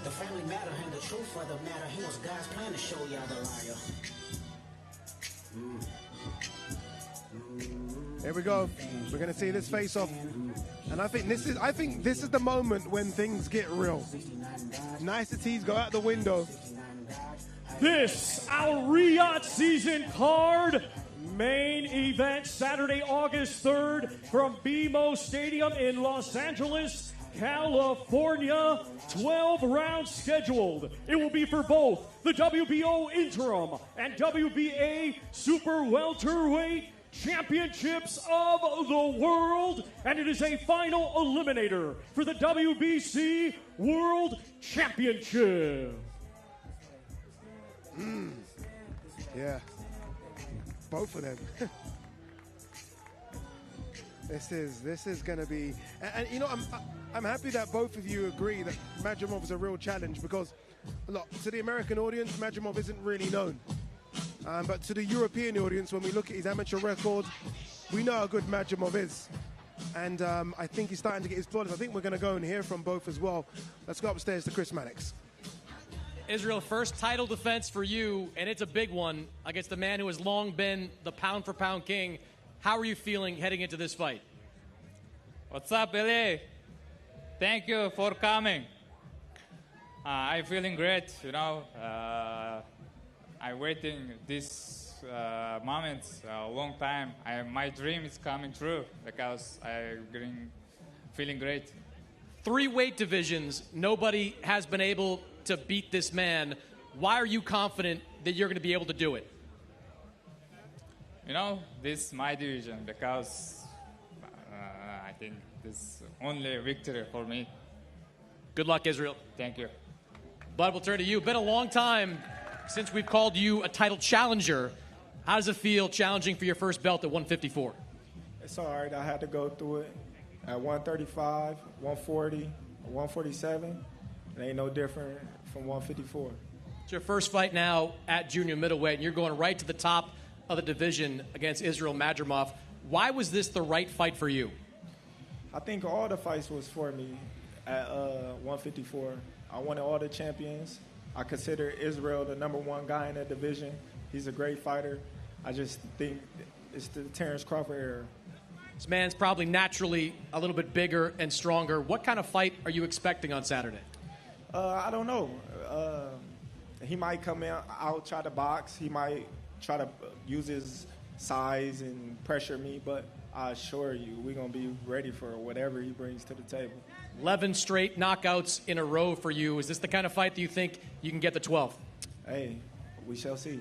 The family matter and the truth for the matter. He was God's plan to show y'all the liar. Here we go. We're going to see this face-off. And I think this is the moment when things get real. Niceties go out the window. This, our Riad season card, main event Saturday, August 3rd from BMO Stadium in Los Angeles, California. 12 rounds scheduled. It will be for both the WBO Interim and WBA Super Welterweight Championships of the World, and it is a final eliminator for the WBC World Championship. Yeah, both of them. This is going to be, and you know, I'm happy that both of you agree that Madrimov is a real challenge, because look, to the American audience, Madrimov isn't really known. But to the European audience, when we look at his amateur record, we know how good Madrimov is. And I think he's starting to get his blood. I think we're going to go and hear from both as well. Let's go upstairs to Chris Mannix. Israil, first title defense for you, and it's a big one against the man who has long been the pound-for-pound king. How are you feeling heading into this fight? What's up, Billy? Thank you for coming. I'm feeling great, you know. I'm waiting this moment a long time. My dream is coming true because I'm feeling great. 3 weight divisions. Nobody has been able to beat this man. Why are you confident that you're going to be able to do it? You know, this is my division because I think this is only victory for me. Good luck, Israil. Thank you. Bud, we'll turn to you. Been a long time since we've called you a title challenger. How does it feel challenging for your first belt at 154? It's all right. I had to go through it at 135, 140, 147. It ain't no different from 154. It's your first fight now at junior middleweight, and you're going right to the top of the division against Israil Madrimov. Why was this the right fight for you? I think all the fights was for me at 154. I wanted all the champions. I consider Israil the #1 guy in the division. He's a great fighter. I just think it's the Terence Crawford era. This man's probably naturally a little bit bigger and stronger. What kind of fight are you expecting on Saturday? I don't know. He might come out, try to box. He might try to use his size and pressure me, but I assure you, we're going to be ready for whatever he brings to the table. 11 straight knockouts in a row for you. Is this the kind of fight that you think you can get the 12th? Hey, we shall see.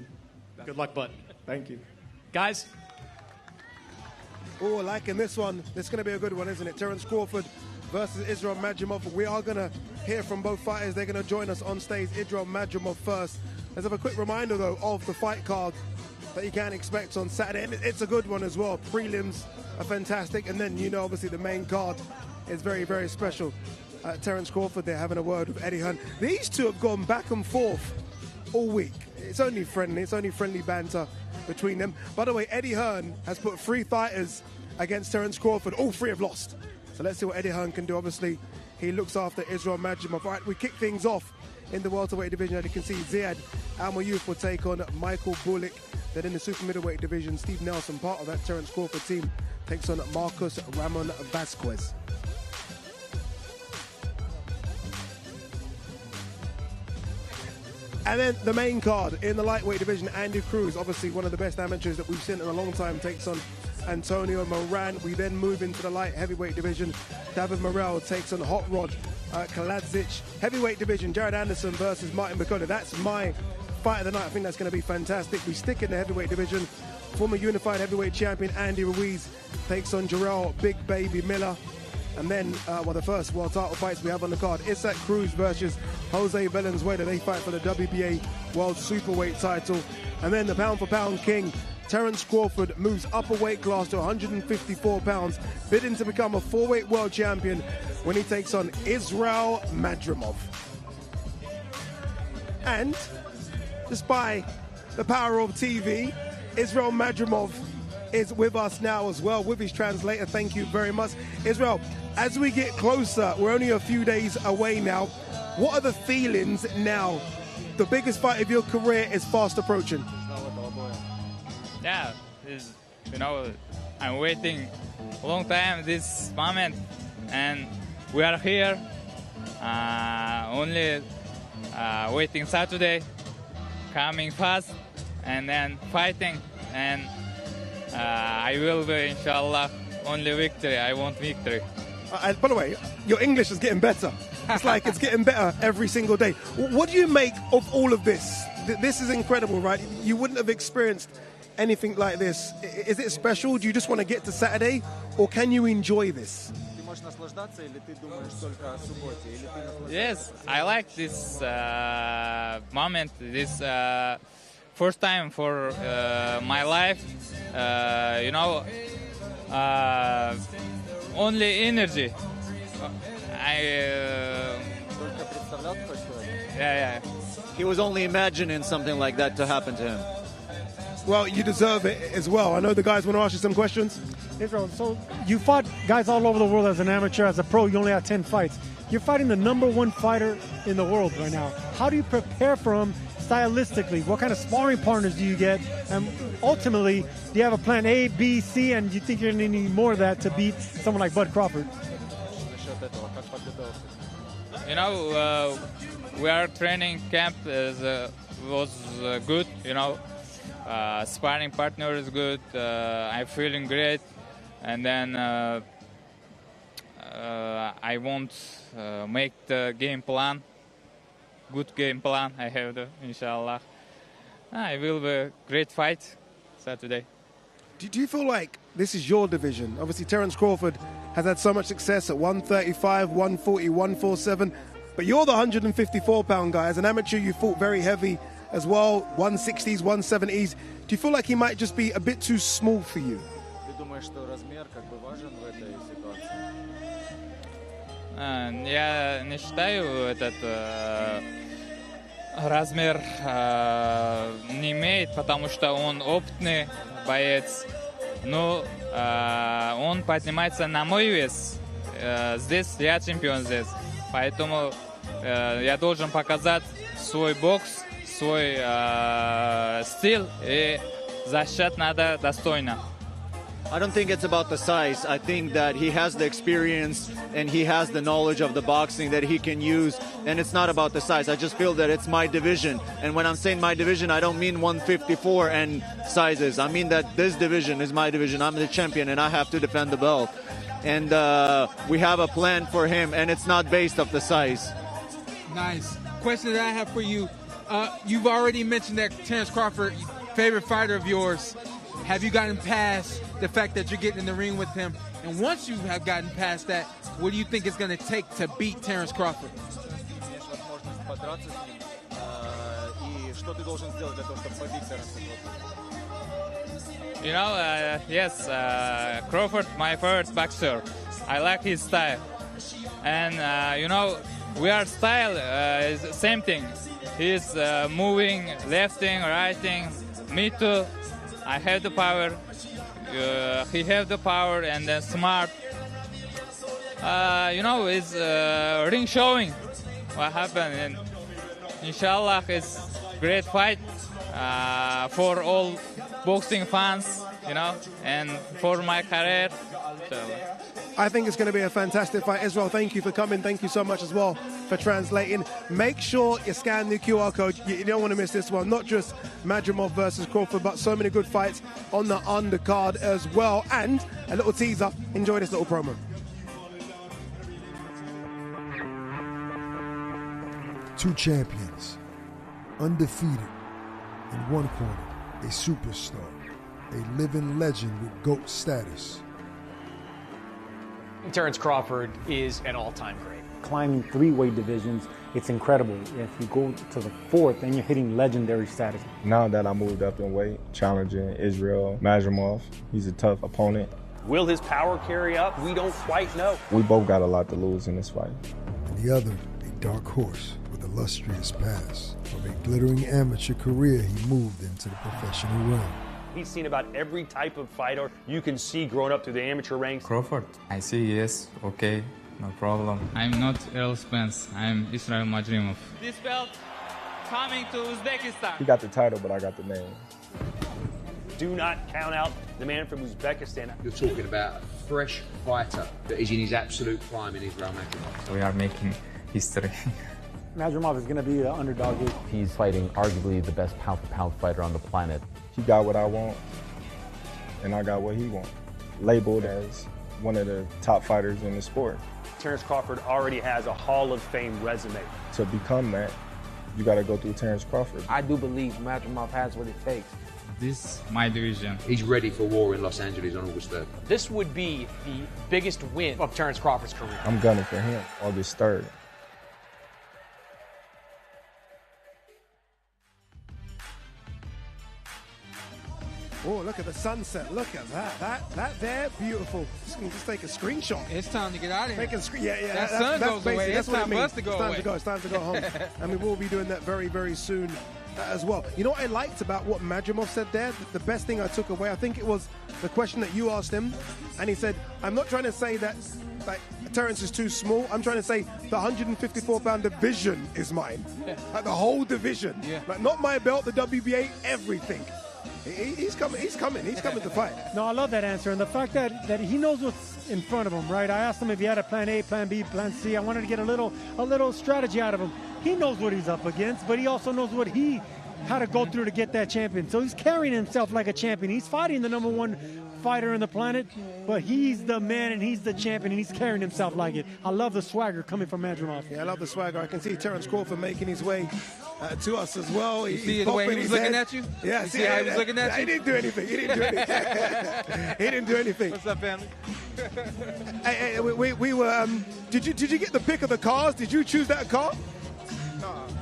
Good luck, bud. Thank you. Guys? Oh, liking this one. This is going to be a good one, isn't it? Terence Crawford versus Israil Madrimov. We are going to hear from both fighters. They're going to join us on stage. Israil Madrimov first. Let's have a quick reminder, though, of the fight card that you can expect on Saturday. And it's a good one as well. Prelims are fantastic. And then, you know, obviously the main card is very, very special. Terence Crawford, they're having a word with Eddie Hearn. These two have gone back and forth all week. It's only friendly. It's only friendly banter between them. By the way, Eddie Hearn has put 3 fighters against Terence Crawford. All 3 have lost. So let's see what Eddie Hearn can do. Obviously, he looks after Israil Madrimov. All right, we kick things off in the welterweight division. As you can see, Ziad Alma Youth will take on Michael Bulik. Then in the super middleweight division, Steve Nelson, part of that Terence Crawford team, takes on Marcus Ramon Vasquez. And then the main card in the lightweight division, Andy Cruz, obviously one of the best amateurs that we've seen in a long time, takes on Antonio Moran. We then move into the light heavyweight division. David Morrell takes on Hot Rod Kaladzic. Heavyweight division, Jared Anderson versus Martin Makole. That's my fight of the night. I think that's going to be fantastic. We stick in the heavyweight division. Former unified heavyweight champion Andy Ruiz takes on Jarrell Big Baby Miller. And then, the first world title fights we have on the card, Isaac Cruz versus Jose Valenzuela. They fight for the WBA World Superweight title. And then the pound-for-pound king, Terence Crawford, moves up a weight class to 154 pounds, bidding to become a 4-weight world champion when he takes on Israil Madrimov. And, despite the power of TV, Israil Madrimov is with us now as well, with his translator. Thank you very much. Israil, as we get closer, we're only a few days away now. What are the feelings now? The biggest fight of your career is fast approaching. Yeah, I'm waiting a long time this moment, and we are here. Only waiting Saturday, coming fast, and then fighting. And I will be, inshallah, only victory. I want victory. By the way, your English is getting better. It's like it's getting better every single day. What do you make of all of this? This is incredible, right? You wouldn't have experienced anything like this. Is it special? Do you just want to get to Saturday, or can you enjoy this? Yes, I like this moment, this first time for my life. Only energy. Yeah. He was only imagining something like that to happen to him. Well, you deserve it as well. I know the guys want to ask you some questions. Israil, so you fought guys all over the world as an amateur. As a pro, you only had 10 fights. You're fighting the #1 fighter in the world right now. How do you prepare for him stylistically? What kind of sparring partners do you get? And ultimately, do you have a plan A, B, C, and do you think you're going to need more of that to beat someone like Bud Crawford? We are training camp was good, sparring partner is good. I'm feeling great. And then I want make the game plan. Good game plan. I have the, inshallah. It will be a great fight Saturday. Do you feel like this is your division? Obviously, Terence Crawford has had so much success at 135, 140, 147, but you're the 154-pound guy. As an amateur, you fought very heavy as well, 160s, 170s. Do you feel like he might just be a bit too small for you? Я не считаю этот размер не имеет, потому что он опытный боец. Но он поднимается на мой вес. Здесь я чемпион здесь. Поэтому я должен показать свой бокс, свой стиль, и защищать надо достойно. I don't think it's about the size. I think that he has the experience and he has the knowledge of the boxing that he can use, and it's not about the size. I just feel that it's my division, and when I'm saying my division, I don't mean 154 and sizes. I mean that this division is my division. I'm the champion and I have to defend the belt, and we have a plan for him, and it's not based off the size. Nice. Question that I have for you. You've already mentioned that Terence Crawford, favorite fighter of yours. Have you gotten past the fact that you're getting in the ring with him? And once you have gotten past that, what do you think it's going to take to beat Terence Crawford? Yes, Crawford, my favorite boxer. I like his style. And, we are style is the same thing. He's moving, lefting, righting. Me too. I have the power. He have the power and then smart. It's ring showing what happened. And inshallah, it's great fight for all boxing fans, and for my career. I think it's going to be a fantastic fight. Israil, thank you for coming. Thank you so much as well for translating. Make sure you scan the QR code. You don't want to miss this one. Not just Madrimov versus Crawford, but so many good fights on the undercard as well. And a little teaser. Enjoy this little promo. Two champions, undefeated. In one corner, a superstar, a living legend with GOAT status. Terence Crawford is an all-time great. Climbing 3 weight divisions, it's incredible. If you go to the 4th, then you're hitting legendary status. Now that I moved up in weight, challenging Israil, Madrimov, he's a tough opponent. Will his power carry up? We don't quite know. We both got a lot to lose in this fight. And the other, a dark horse with illustrious past. From a glittering amateur career, he moved into the professional realm. He's seen about every type of fighter you can see growing up through the amateur ranks. Crawford, I see, yes, okay, no problem. I'm not Errol Spence, I'm Israil Madrimov. This belt coming to Uzbekistan. He got the title, but I got the name. Do not count out the man from Uzbekistan. You're talking about a fresh fighter that is in his absolute prime in Israil Madrimov. We are making history. Madrimov is going to be the underdog here. He's fighting arguably the best pound-for-pound fighter on the planet. He got what I want. and I got what he wanted. Labeled as one of the top fighters in the sport. Terence Crawford already has a Hall of Fame resume. To become that, you got to go through Terence Crawford. I do believe Madrimov has what it takes. This my division. He's ready for war in Los Angeles on August 3rd. This would be the biggest win of Terence Crawford's career. I'm gunning for him August 3rd. Oh, look at the sunset. Look at that. That there, beautiful. Just take a screenshot. It's time to get out of here. Take a screen. Yeah. That sun goes away. It's time for us to go away. It's time to go home. And we will be doing that very, very soon as well. You know what I liked about what Madrimov said there? The best thing I took away, I think it was the question that you asked him. And he said, I'm not trying to say that like Terence is too small. I'm trying to say the 154-pound division is mine. Like the whole division. Yeah. Like not my belt, the WBA, everything. He's coming to fight. No, I love that answer. And the fact that he knows what's in front of him, right? I asked him if he had a plan A, plan B, plan C. I wanted to get a little strategy out of him. He knows what he's up against, but he also knows what he had to go through to get that champion. So he's carrying himself like a champion. He's fighting the #1 fighter on the planet, but he's the man and he's the champion and he's carrying himself like it. I love the swagger coming from Madrimov. Yeah, I love the swagger. I can see Terence Crawford making his way to us as well. You see the way he was looking at you? Yeah, see how he was looking at you? He didn't do anything. He didn't do anything. What's up, family? Hey, we were. Did you get the pick of the cars? Did you choose that car?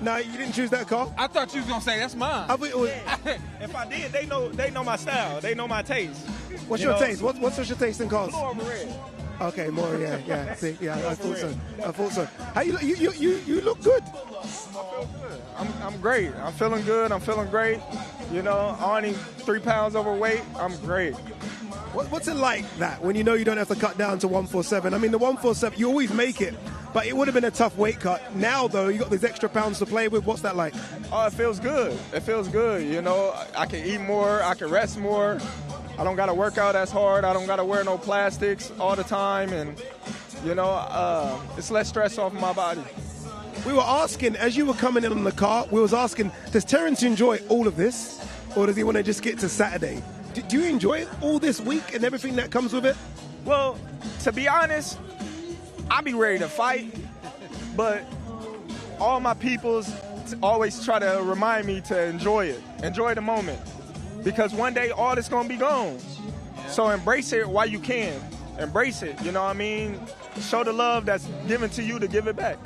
No, you didn't choose that car. I thought you was gonna say that's mine. If I did, they know my style. They know my taste. What's your taste? What's your taste in cars? Blue over red. Okay, more, yeah. See, yeah, I thought so. How you look good. I feel good. I'm great. I'm feeling good. I'm feeling great. You know, only 3 pounds overweight. I'm great. What's it like that when you know you don't have to cut down to 147? I mean, the 147, you always make it, but it would have been a tough weight cut. Now, though, you got these extra pounds to play with. What's that like? Oh, it feels good. It feels good. You know, I can eat more. I can rest more. I don't got to work out as hard. I don't got to wear no plastics all the time. And, you know, it's less stress off my body. We were asking, as you were coming in on the car, we was asking, does Terence enjoy all of this? Or does he want to just get to Saturday? Do you enjoy it all this week and everything that comes with it? Well, to be honest, I be ready to fight. But all my peoples always try to remind me to enjoy it. Enjoy the moment. Because one day, all this going to be gone. So embrace it while you can. Embrace it, you know what I mean? Show the love that's given to you to give it back.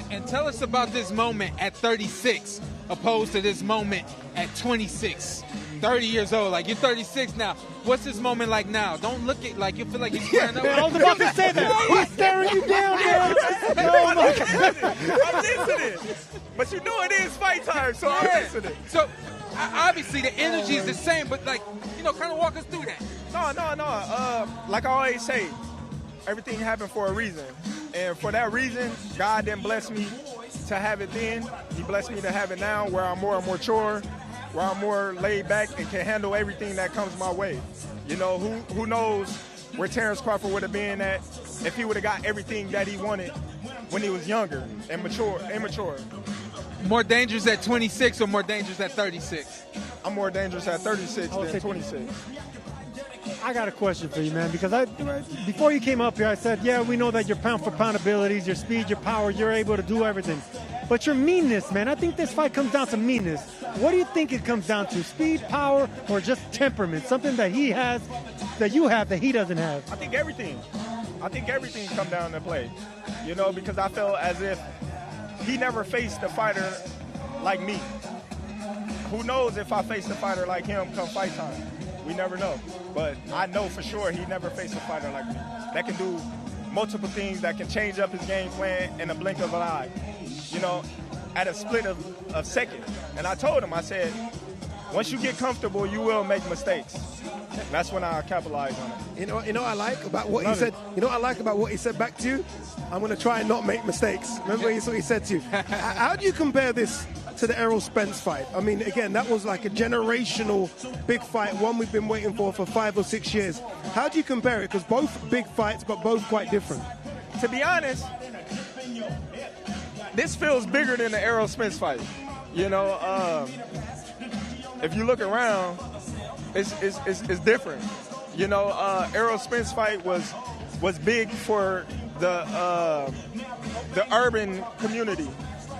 And tell us about this moment at 36 opposed to this moment at 26, 30 years old. Like, you're 36 now. What's this moment like now? Don't look at like you feel like you're squaring up. I was about to say that. He's staring you down, man. Oh, my God. I'm listening. But you know it is fight time, so I'm listening. So, obviously, the energy is the same, but, like, you know, kind of walk us through that. No. Like I always say, everything happened for a reason. And for that reason, God didn't bless me to have it then. He blessed me to have it now, where I'm more mature, where I'm more laid back and can handle everything that comes my way. You know, who knows where Terence Crawford would have been at if he would have got everything that he wanted when he was younger and immature. More dangerous at 26 or more dangerous at 36? I'm more dangerous at 36 than 26. I got a question for you, man, because before you came up here, I said, yeah, we know that your pound-for-pound abilities, your speed, your power, you're able to do everything. But your meanness, man, I think this fight comes down to meanness. What do you think it comes down to, speed, power, or just temperament, something that he has, that you have, that he doesn't have? I think everything comes down to play, you know, because I felt as if he never faced a fighter like me. Who knows if I face a fighter like him come fight time? We never know. But I know for sure he never faced a fighter like me that can do multiple things, that can change up his game plan in a blink of an eye, you know, at a split of a second. And I told him, I said, once you get comfortable, you will make mistakes. That's when I capitalize on it. You know what I like about what he said? You know what I like about what he said back to you? I'm going to try and not make mistakes. Remember what he said to you? How do you compare this to the Errol Spence fight? I mean, again, that was like a generational big fight, one we've been waiting for 5 or 6 years. How do you compare it? Because both big fights, but both quite different. To be honest, this feels bigger than the Errol Spence fight. You know, if you look around, it's different. You know, Errol Spence fight was big for the urban community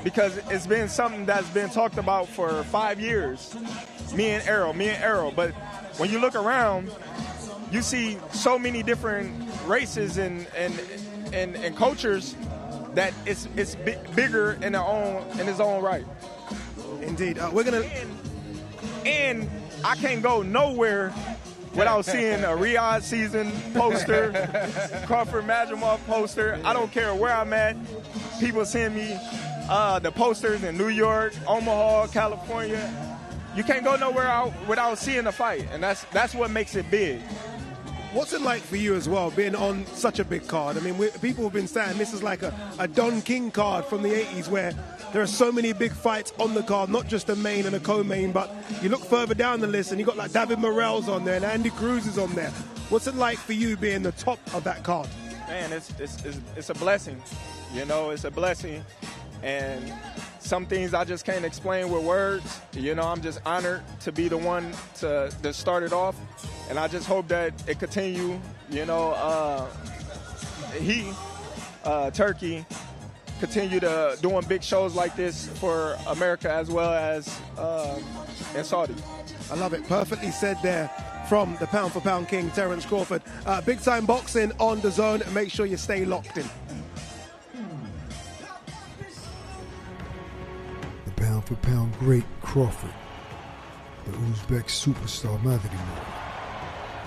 because it's been something that's been talked about for 5 years. Me and Errol. But when you look around, you see so many different races and cultures that it's bigger in its own right. Indeed, we're gonna. And I can't go nowhere without seeing a Riad season poster, Crawford Madrimov poster. I don't care where I'm at. People send me the posters in New York, Omaha, California. You can't go nowhere without seeing a fight, and that's what makes it big. What's it like for you as well, being on such a big card? I mean, people have been saying this is like a Don King card from the 80s where there are so many big fights on the card, not just a main and a co-main, but you look further down the list and you got like David Morrell's on there and Andy Cruz is on there. What's it like for you being the top of that card? Man, it's a blessing. You know, it's a blessing. And some things I just can't explain with words. You know, I'm just honored to be the one to start it off. And I just hope that it continue. You know, Turkey, continue to doing big shows like this for America as well as in Saudi. I love it. Perfectly said there from the pound for pound king, Terence Crawford. Big time boxing on the zone. Make sure you stay locked in. The pound for pound great Crawford. The Uzbek superstar Madrimov.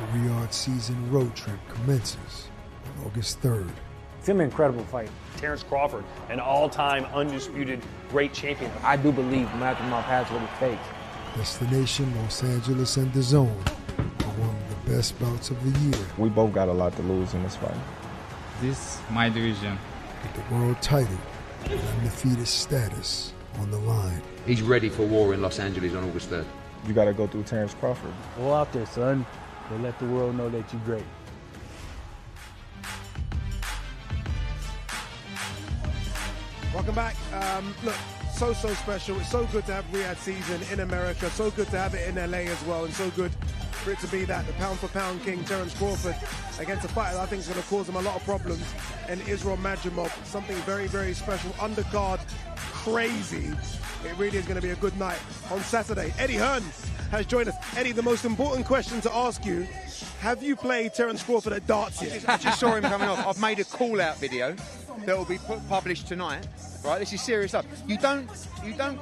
The Riad season road trip commences on August 3rd. It's an incredible fight. Terence Crawford, an all-time undisputed great champion. I do believe Madrimov has what it takes. Destination Los Angeles and the Zone for one of the best bouts of the year. We both got a lot to lose in this fight. This my division. With the world title and undefeated status on the line. He's ready for war in Los Angeles on August 3rd. You got to go through Terence Crawford. Go out there, son. Go let the world know that you're great. Welcome back. Look, so special. It's so good to have Riad season in America. So good to have it in LA as well. And so good for it to be that the pound for pound king, Terence Crawford, against a fighter I think is going to cause him a lot of problems. And Israil Madrimov, something very, very special. Undercard, crazy. It really is going to be a good night on Saturday. Eddie Hearn has joined us. Eddie, the most important question to ask you, have you played Terence Crawford at darts yet? I just saw him coming off. I've made a call-out video that will be published tonight. Right, this is serious stuff. You don't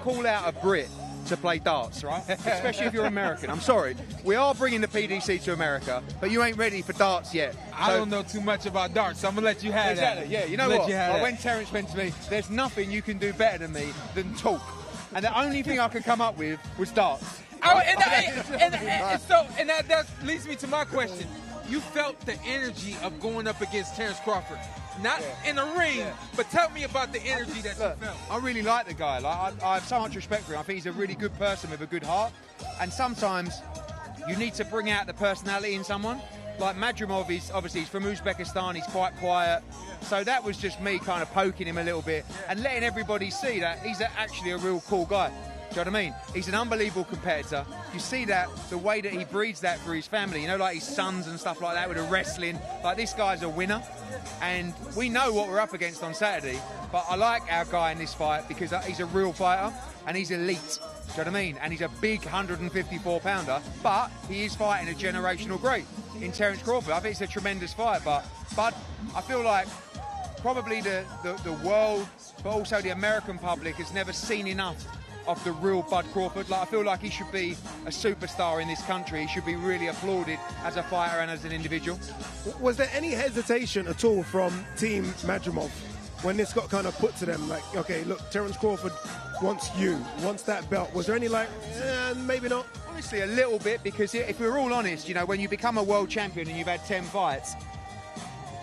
call out a Brit to play darts, right? Especially if you're American. I'm sorry. We are bringing the PDC to America, but you ain't ready for darts yet. I don't know too much about darts, so I'm going to let you have exactly, that. Yeah, you know what? When Terence went to me, there's nothing you can do better than me than talk. And the only thing I could come up with was darts. That leads me to my question. You felt the energy of going up against Terence Crawford. Not in the ring, but tell me about the energy that you felt. I really like the guy. Like I have so much respect for him. I think he's a really good person with a good heart. And sometimes you need to bring out the personality in someone. Like Madrimov is obviously he's from Uzbekistan. He's quite quiet. So that was just me kind of poking him a little bit and letting everybody see that he's actually a real cool guy. Do you know what I mean? He's an unbelievable competitor. You see that, the way that he breeds that for his family, you know, like his sons and stuff like that with the wrestling. Like, this guy's a winner. And we know what we're up against on Saturday, but I like our guy in this fight because he's a real fighter and he's elite. Do you know what I mean? And he's a big 154-pounder, but he is fighting a generational great in Terence Crawford. I think it's a tremendous fight, but I feel like probably the world, but also the American public has never seen enough of the real Bud Crawford. Like, I feel like he should be a superstar in this country. He should be really applauded as a fighter and as an individual. Was there any hesitation at all from Team Madrimov when this got kind of put to them? Like, okay, look, Terence Crawford wants that belt. Was there any maybe not? Honestly, a little bit, because if we're all honest, you know, when you become a world champion and you've had 10 fights,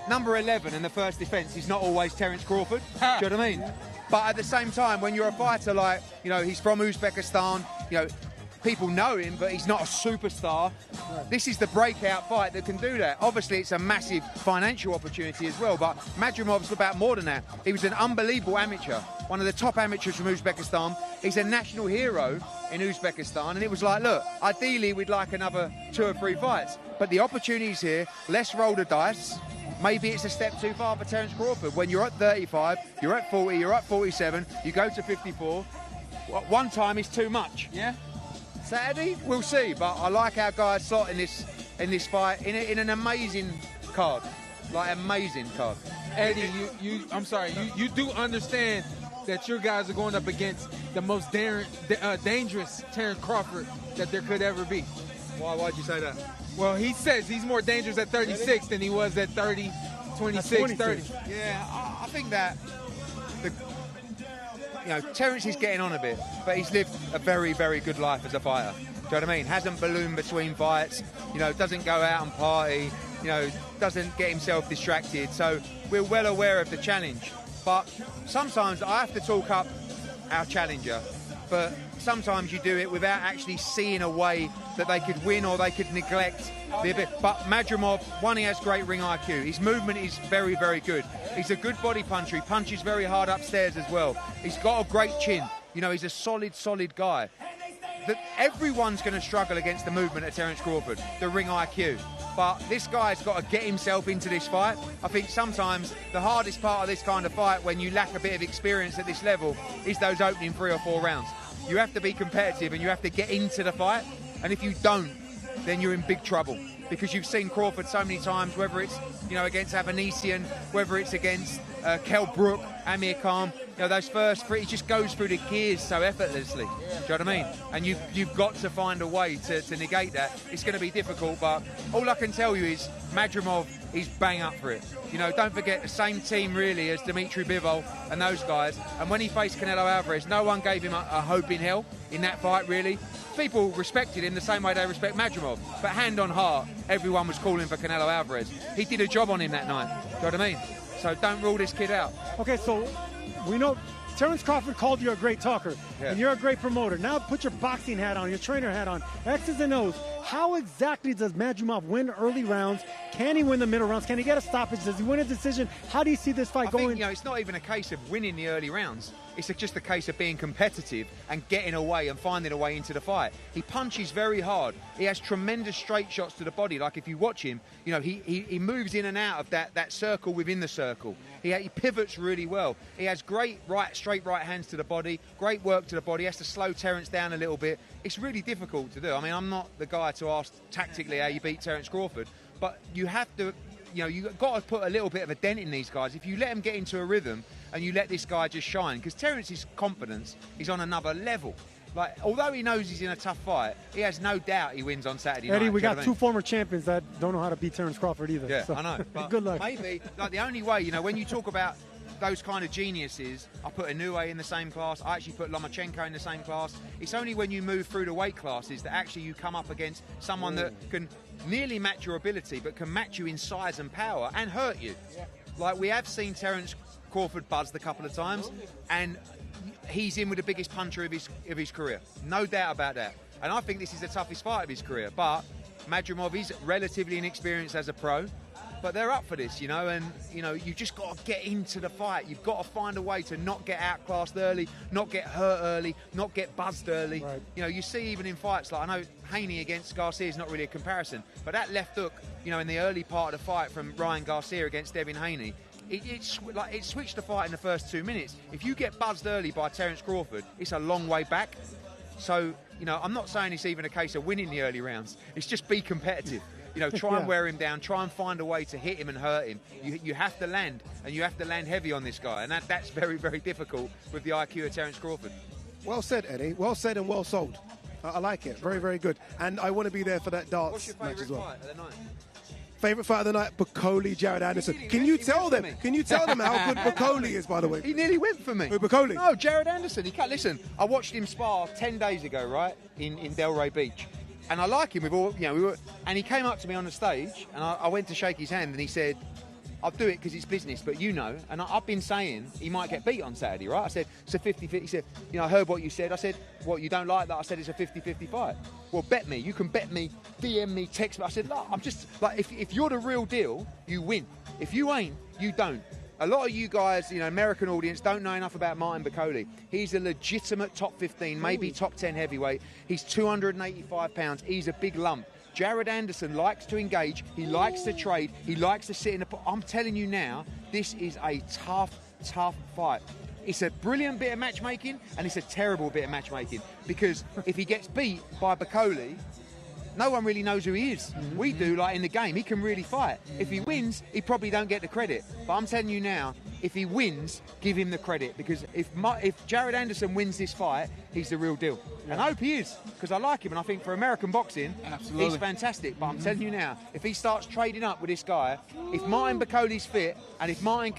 number 11 in the first defence is not always Terence Crawford. Do you know what I mean? But at the same time, when you're a fighter like, you know, he's from Uzbekistan, you know, people know him, but he's not a superstar. This is the breakout fight that can do that. Obviously, it's a massive financial opportunity as well, but Madrimov's about more than that. He was an unbelievable amateur, one of the top amateurs from Uzbekistan. He's a national hero in Uzbekistan, and it was like, look, ideally we'd like another 2 or 3 fights, but the opportunity's here. Let's roll the dice. Maybe it's a step too far for Terence Crawford. When you're at 35, you're at 40, you're at 47, you go to 54. One time is too much. Yeah. Saturday, we'll see. But I like our guys slot in this fight in an amazing card, like amazing card. Eddie, you do understand that your guys are going up against the most dangerous Terence Crawford that there could ever be. Why'd you say that? Well, he says he's more dangerous at 36 than he was at 30, 26, 30. Yeah, I think that Terence is getting on a bit, but he's lived a very, very good life as a fighter. Do you know what I mean? Hasn't ballooned between fights, doesn't go out and party, doesn't get himself distracted. So we're well aware of the challenge. But sometimes I have to talk up our challenger, but sometimes you do it without actually seeing a way that they could win or they could neglect the bit. But Madrimov, one, he has great ring IQ. His movement is very, very good. He's a good body puncher. He punches very hard upstairs as well. He's got a great chin. He's a solid guy. Everyone's going to struggle against the movement of Terence Crawford, the ring IQ. But this guy's got to get himself into this fight. I think sometimes the hardest part of this kind of fight, when you lack a bit of experience at this level, is those opening 3 or 4 rounds. You have to be competitive and you have to get into the fight. And if you don't, then you're in big trouble. Because you've seen Crawford so many times, whether it's against Avanesian, whether it's against Kell Brook, Amir Khan, those first 3, he just goes through the gears so effortlessly. Do you know what I mean? And you've got to find a way to negate that. It's going to be difficult, but all I can tell you is Madrimov is bang up for it. Don't forget the same team really as Dimitri Bivol and those guys. And when he faced Canelo Alvarez, no one gave him a hope in hell in that fight really. People respected him the same way they respect Madrimov. But hand on heart, everyone was calling for Canelo Alvarez. He did a job on him that night. Do you know what I mean? So don't rule this kid out. Okay, so we know Terence Crawford called you a great talker, and you're a great promoter. Now put your boxing hat on, your trainer hat on, X's and O's. How exactly does Madrimov win early rounds? Can he win the middle rounds? Can he get a stoppage? Does he win a decision? How do you see this fight going? I think, it's not even a case of winning the early rounds. It's just a case of being competitive and getting away and finding a way into the fight. He punches very hard. He has tremendous straight shots to the body. Like if you watch him, he moves in and out of that circle within the circle. He pivots really well. He has great straight right hands to the body, great work to the body. He has to slow Terence down a little bit. It's really difficult to do. I mean, I'm not the guy to ask tactically how you beat Terence Crawford, but you have to, you've got to put a little bit of a dent in these guys. If you let them get into a rhythm and you let this guy just shine, because Terence's confidence is on another level. Like, although he knows he's in a tough fight, he has no doubt he wins on Saturday night. Eddie, we got 2 former champions that don't know how to beat Terence Crawford either. Yeah, so. I know. But good luck. Maybe, the only way, when you talk about those kind of geniuses, I put Inoue in the same class. I actually put Lomachenko in the same class. It's only when you move through the weight classes that actually you come up against someone that can nearly match your ability, but can match you in size and power and hurt you. Yeah. Like we have seen Terence Crawford buzzed a couple of times, and he's in with the biggest puncher of his career. No doubt about that. And I think this is the toughest fight of his career. But Madrimov is relatively inexperienced as a pro. But they're up for this, and, you just got to get into the fight. You've got to find a way to not get outclassed early, not get hurt early, not get buzzed early. Right. You see even in fights, like I know Haney against Garcia is not really a comparison, but that left hook, in the early part of the fight from Ryan Garcia against Devin Haney, it switched the fight in the first 2 minutes. If you get buzzed early by Terence Crawford, it's a long way back. So, I'm not saying it's even a case of winning the early rounds. It's just be competitive. Try and wear him down, try and find a way to hit him and hurt him. You have to land, and you have to land heavy on this guy, and that's very, very difficult with the IQ of Terence Crawford. Well said, Eddie. Well said and well sold. I like it. Very, very good. And I want to be there for that darts What's your match as well. Fight of the night? Favourite fight of the night, Makole, Jared Anderson. Can you tell them how good Makole is, by the way? He nearly went for me. Who, Makole? No, Jared Anderson. He can't listen. I watched him spar 10 days ago, right, in Delray Beach. And I like him. And he came up to me on the stage, and I went to shake his hand, and he said, I'll do it because it's business, but you know, and I've been saying he might get beat on Saturday, right? I said, it's a 50-50. He said, I heard what you said. I said, what, you don't like that? I said, it's a 50-50 fight. Well, bet me. You can bet me, DM me, text me. I said, look, I'm just, like, if you're the real deal, you win. If you ain't, you don't. A lot of you guys, American audience, don't know enough about Martin Makole. He's a legitimate top 15, maybe top 10 heavyweight. He's 285 pounds. He's a big lump. Jared Anderson likes to engage. He likes to trade. He likes to sit in the... I'm telling you now, this is a tough, tough fight. It's a brilliant bit of matchmaking, and it's a terrible bit of matchmaking. Because if he gets beat by Makole, no one really knows who he is. We do, like in the game. He can really fight. If he wins, he probably don't get the credit. But I'm telling you now, if he wins, give him the credit. Because if Jared Anderson wins this fight, he's the real deal. And I hope he is, because I like him. And I think for American boxing, he's fantastic. But I'm telling you now, if he starts trading up with this guy, if Martin Makole's fit, and if Martin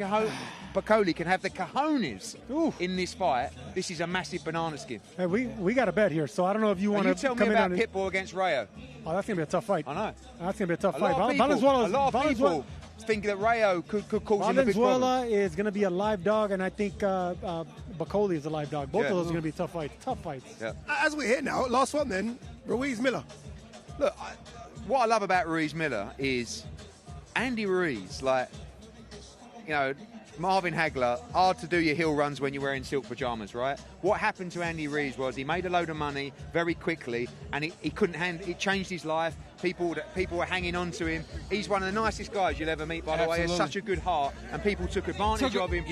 Makole can have the cojones in this fight, this is a massive banana skin. Hey, we got a bet here, so I don't know if you want to tell me about Pitbull against Rayo. Oh, that's going to be a tough fight. I know. That's going to be a tough fight. A lot of people think that Rayo could cause him a big problem. Valenzuela is going to be a live dog, and I think Makole is a live dog. Both of those are going to be tough fights. Tough fights. Yeah. As we're here now, last one then, Ruiz Miller. Look, what I love about Ruiz Miller is Andy Ruiz, Marvin Hagler, hard to do your heel runs when you're wearing silk pajamas, right? What happened to Andy Ruiz was he made a load of money very quickly, and he couldn't it changed his life. People were hanging on to him. He's one of the nicest guys you'll ever meet, by the way. He has such a good heart, and people took advantage of him.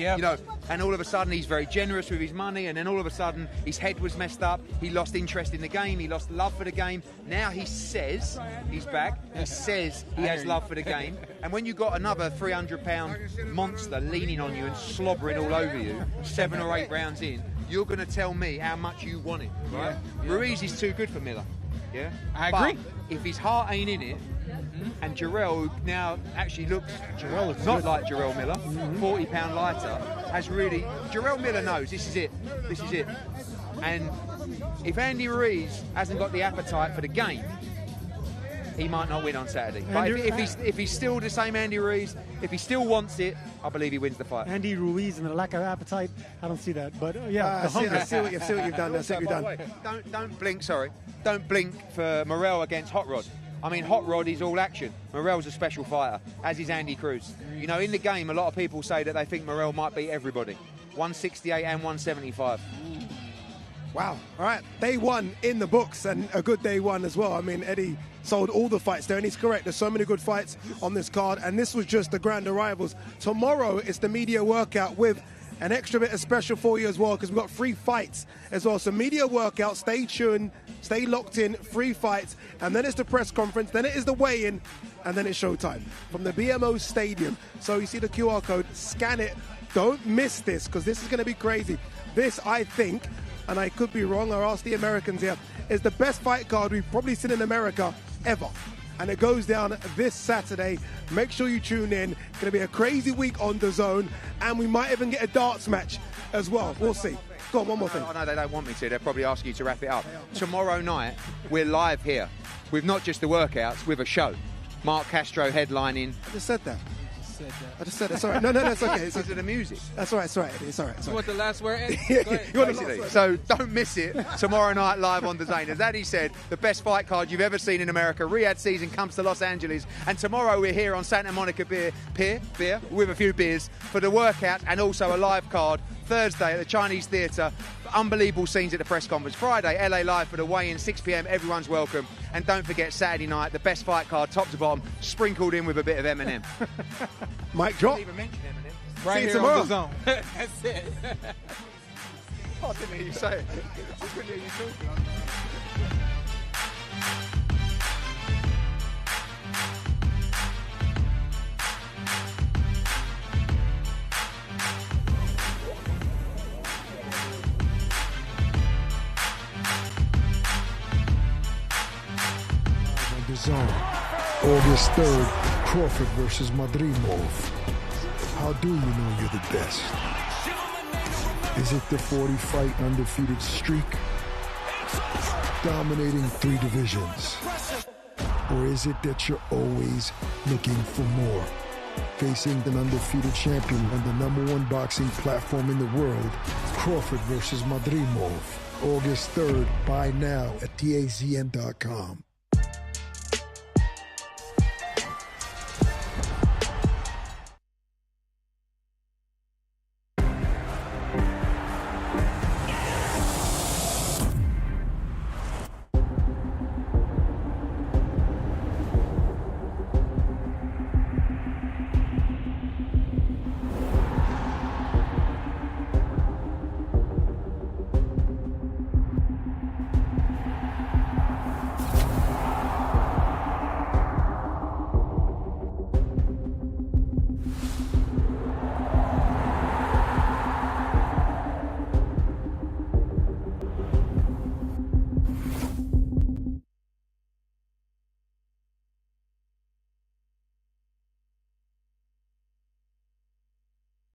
And all of a sudden he's very generous with his money, and then all of a sudden his head was messed up. He lost interest in the game. He lost love for the game. Now he says he's back. He says he has love for the game. And when you got another 300-pound monster leaning on you and slobbering all over you 7 or 8 rounds in, you're going to tell me how much you want it, right? Yeah. Ruiz is too good for Miller. Yeah, I agree. But if his heart ain't in it, and Jarrell, who now actually looks not like Jarrell Miller, 40-pound lighter, has really... Jarrell Miller knows this is it. This is it. And if Andy Ruiz hasn't got the appetite for the game, he might not win on Saturday. But if he's still the same Andy Ruiz, if he still wants it, I believe he wins the fight. Andy Ruiz and the lack of appetite, I don't see that. But I see what you've done. I see what you've done. Don't blink. Sorry, don't blink for Morrell against Hot Rod. I mean, Hot Rod is all action. Morrell's a special fighter, as is Andy Cruz. In the game, a lot of people say that they think Morrell might beat everybody. 168 and 175. Wow. All right. Day one in the books, and a good day one as well. I mean, Eddie sold all the fights there, and he's correct. There's so many good fights on this card, and this was just the grand arrivals. Tomorrow, it's the media workout with an extra bit of special for you as well, because we've got 3 fights as well. So media workout, stay tuned, stay locked in, 3 fights, and then it's the press conference, then it is the weigh-in, and then it's showtime from the BMO Stadium. So you see the QR code, scan it. Don't miss this, because this is going to be crazy. This, I think, and I could be wrong, I'll ask the Americans here, is the best fight card we've probably seen in America ever. And it goes down this Saturday. Make sure you tune in. It's going to be a crazy week on DAZN, and we might even get a darts match as well. We'll see. Go on, one more thing. Oh, no, they don't want me to. They'll probably ask you to wrap it up. Tomorrow night, we're live here with not just the workouts, with a show. Mark Castro headlining. I just said that. I just said that. Sorry. No, it's okay. It's the music. That's all right. It's all right. It's all right. You want the last word? So don't miss it tomorrow night live on DAZN. As Addy said, the best fight card you've ever seen in America. Riad season comes to Los Angeles, and tomorrow we're here on Santa Monica Pier with a few beers for the workout and also a live card. Thursday at the Chinese Theatre. Unbelievable scenes at the press conference. Friday, LA Live for the weigh-in, 6 p.m. Everyone's welcome. And don't forget, Saturday night, the best fight card, top to bottom, sprinkled in with a bit of Eminem. Mic drop. I didn't even mention Eminem. Right here tomorrow. on DAZN. That's it. I didn't hear you say it. I couldn't hear you talking. DAZN, August 3rd, Crawford versus Madrimov. How do you know you're the best? Is it the 40-fight undefeated streak? Dominating 3 divisions? Or is it that you're always looking for more? Facing an undefeated champion on the #1 boxing platform in the world, Crawford versus Madrimov. August 3rd. Buy now at TAZN.com.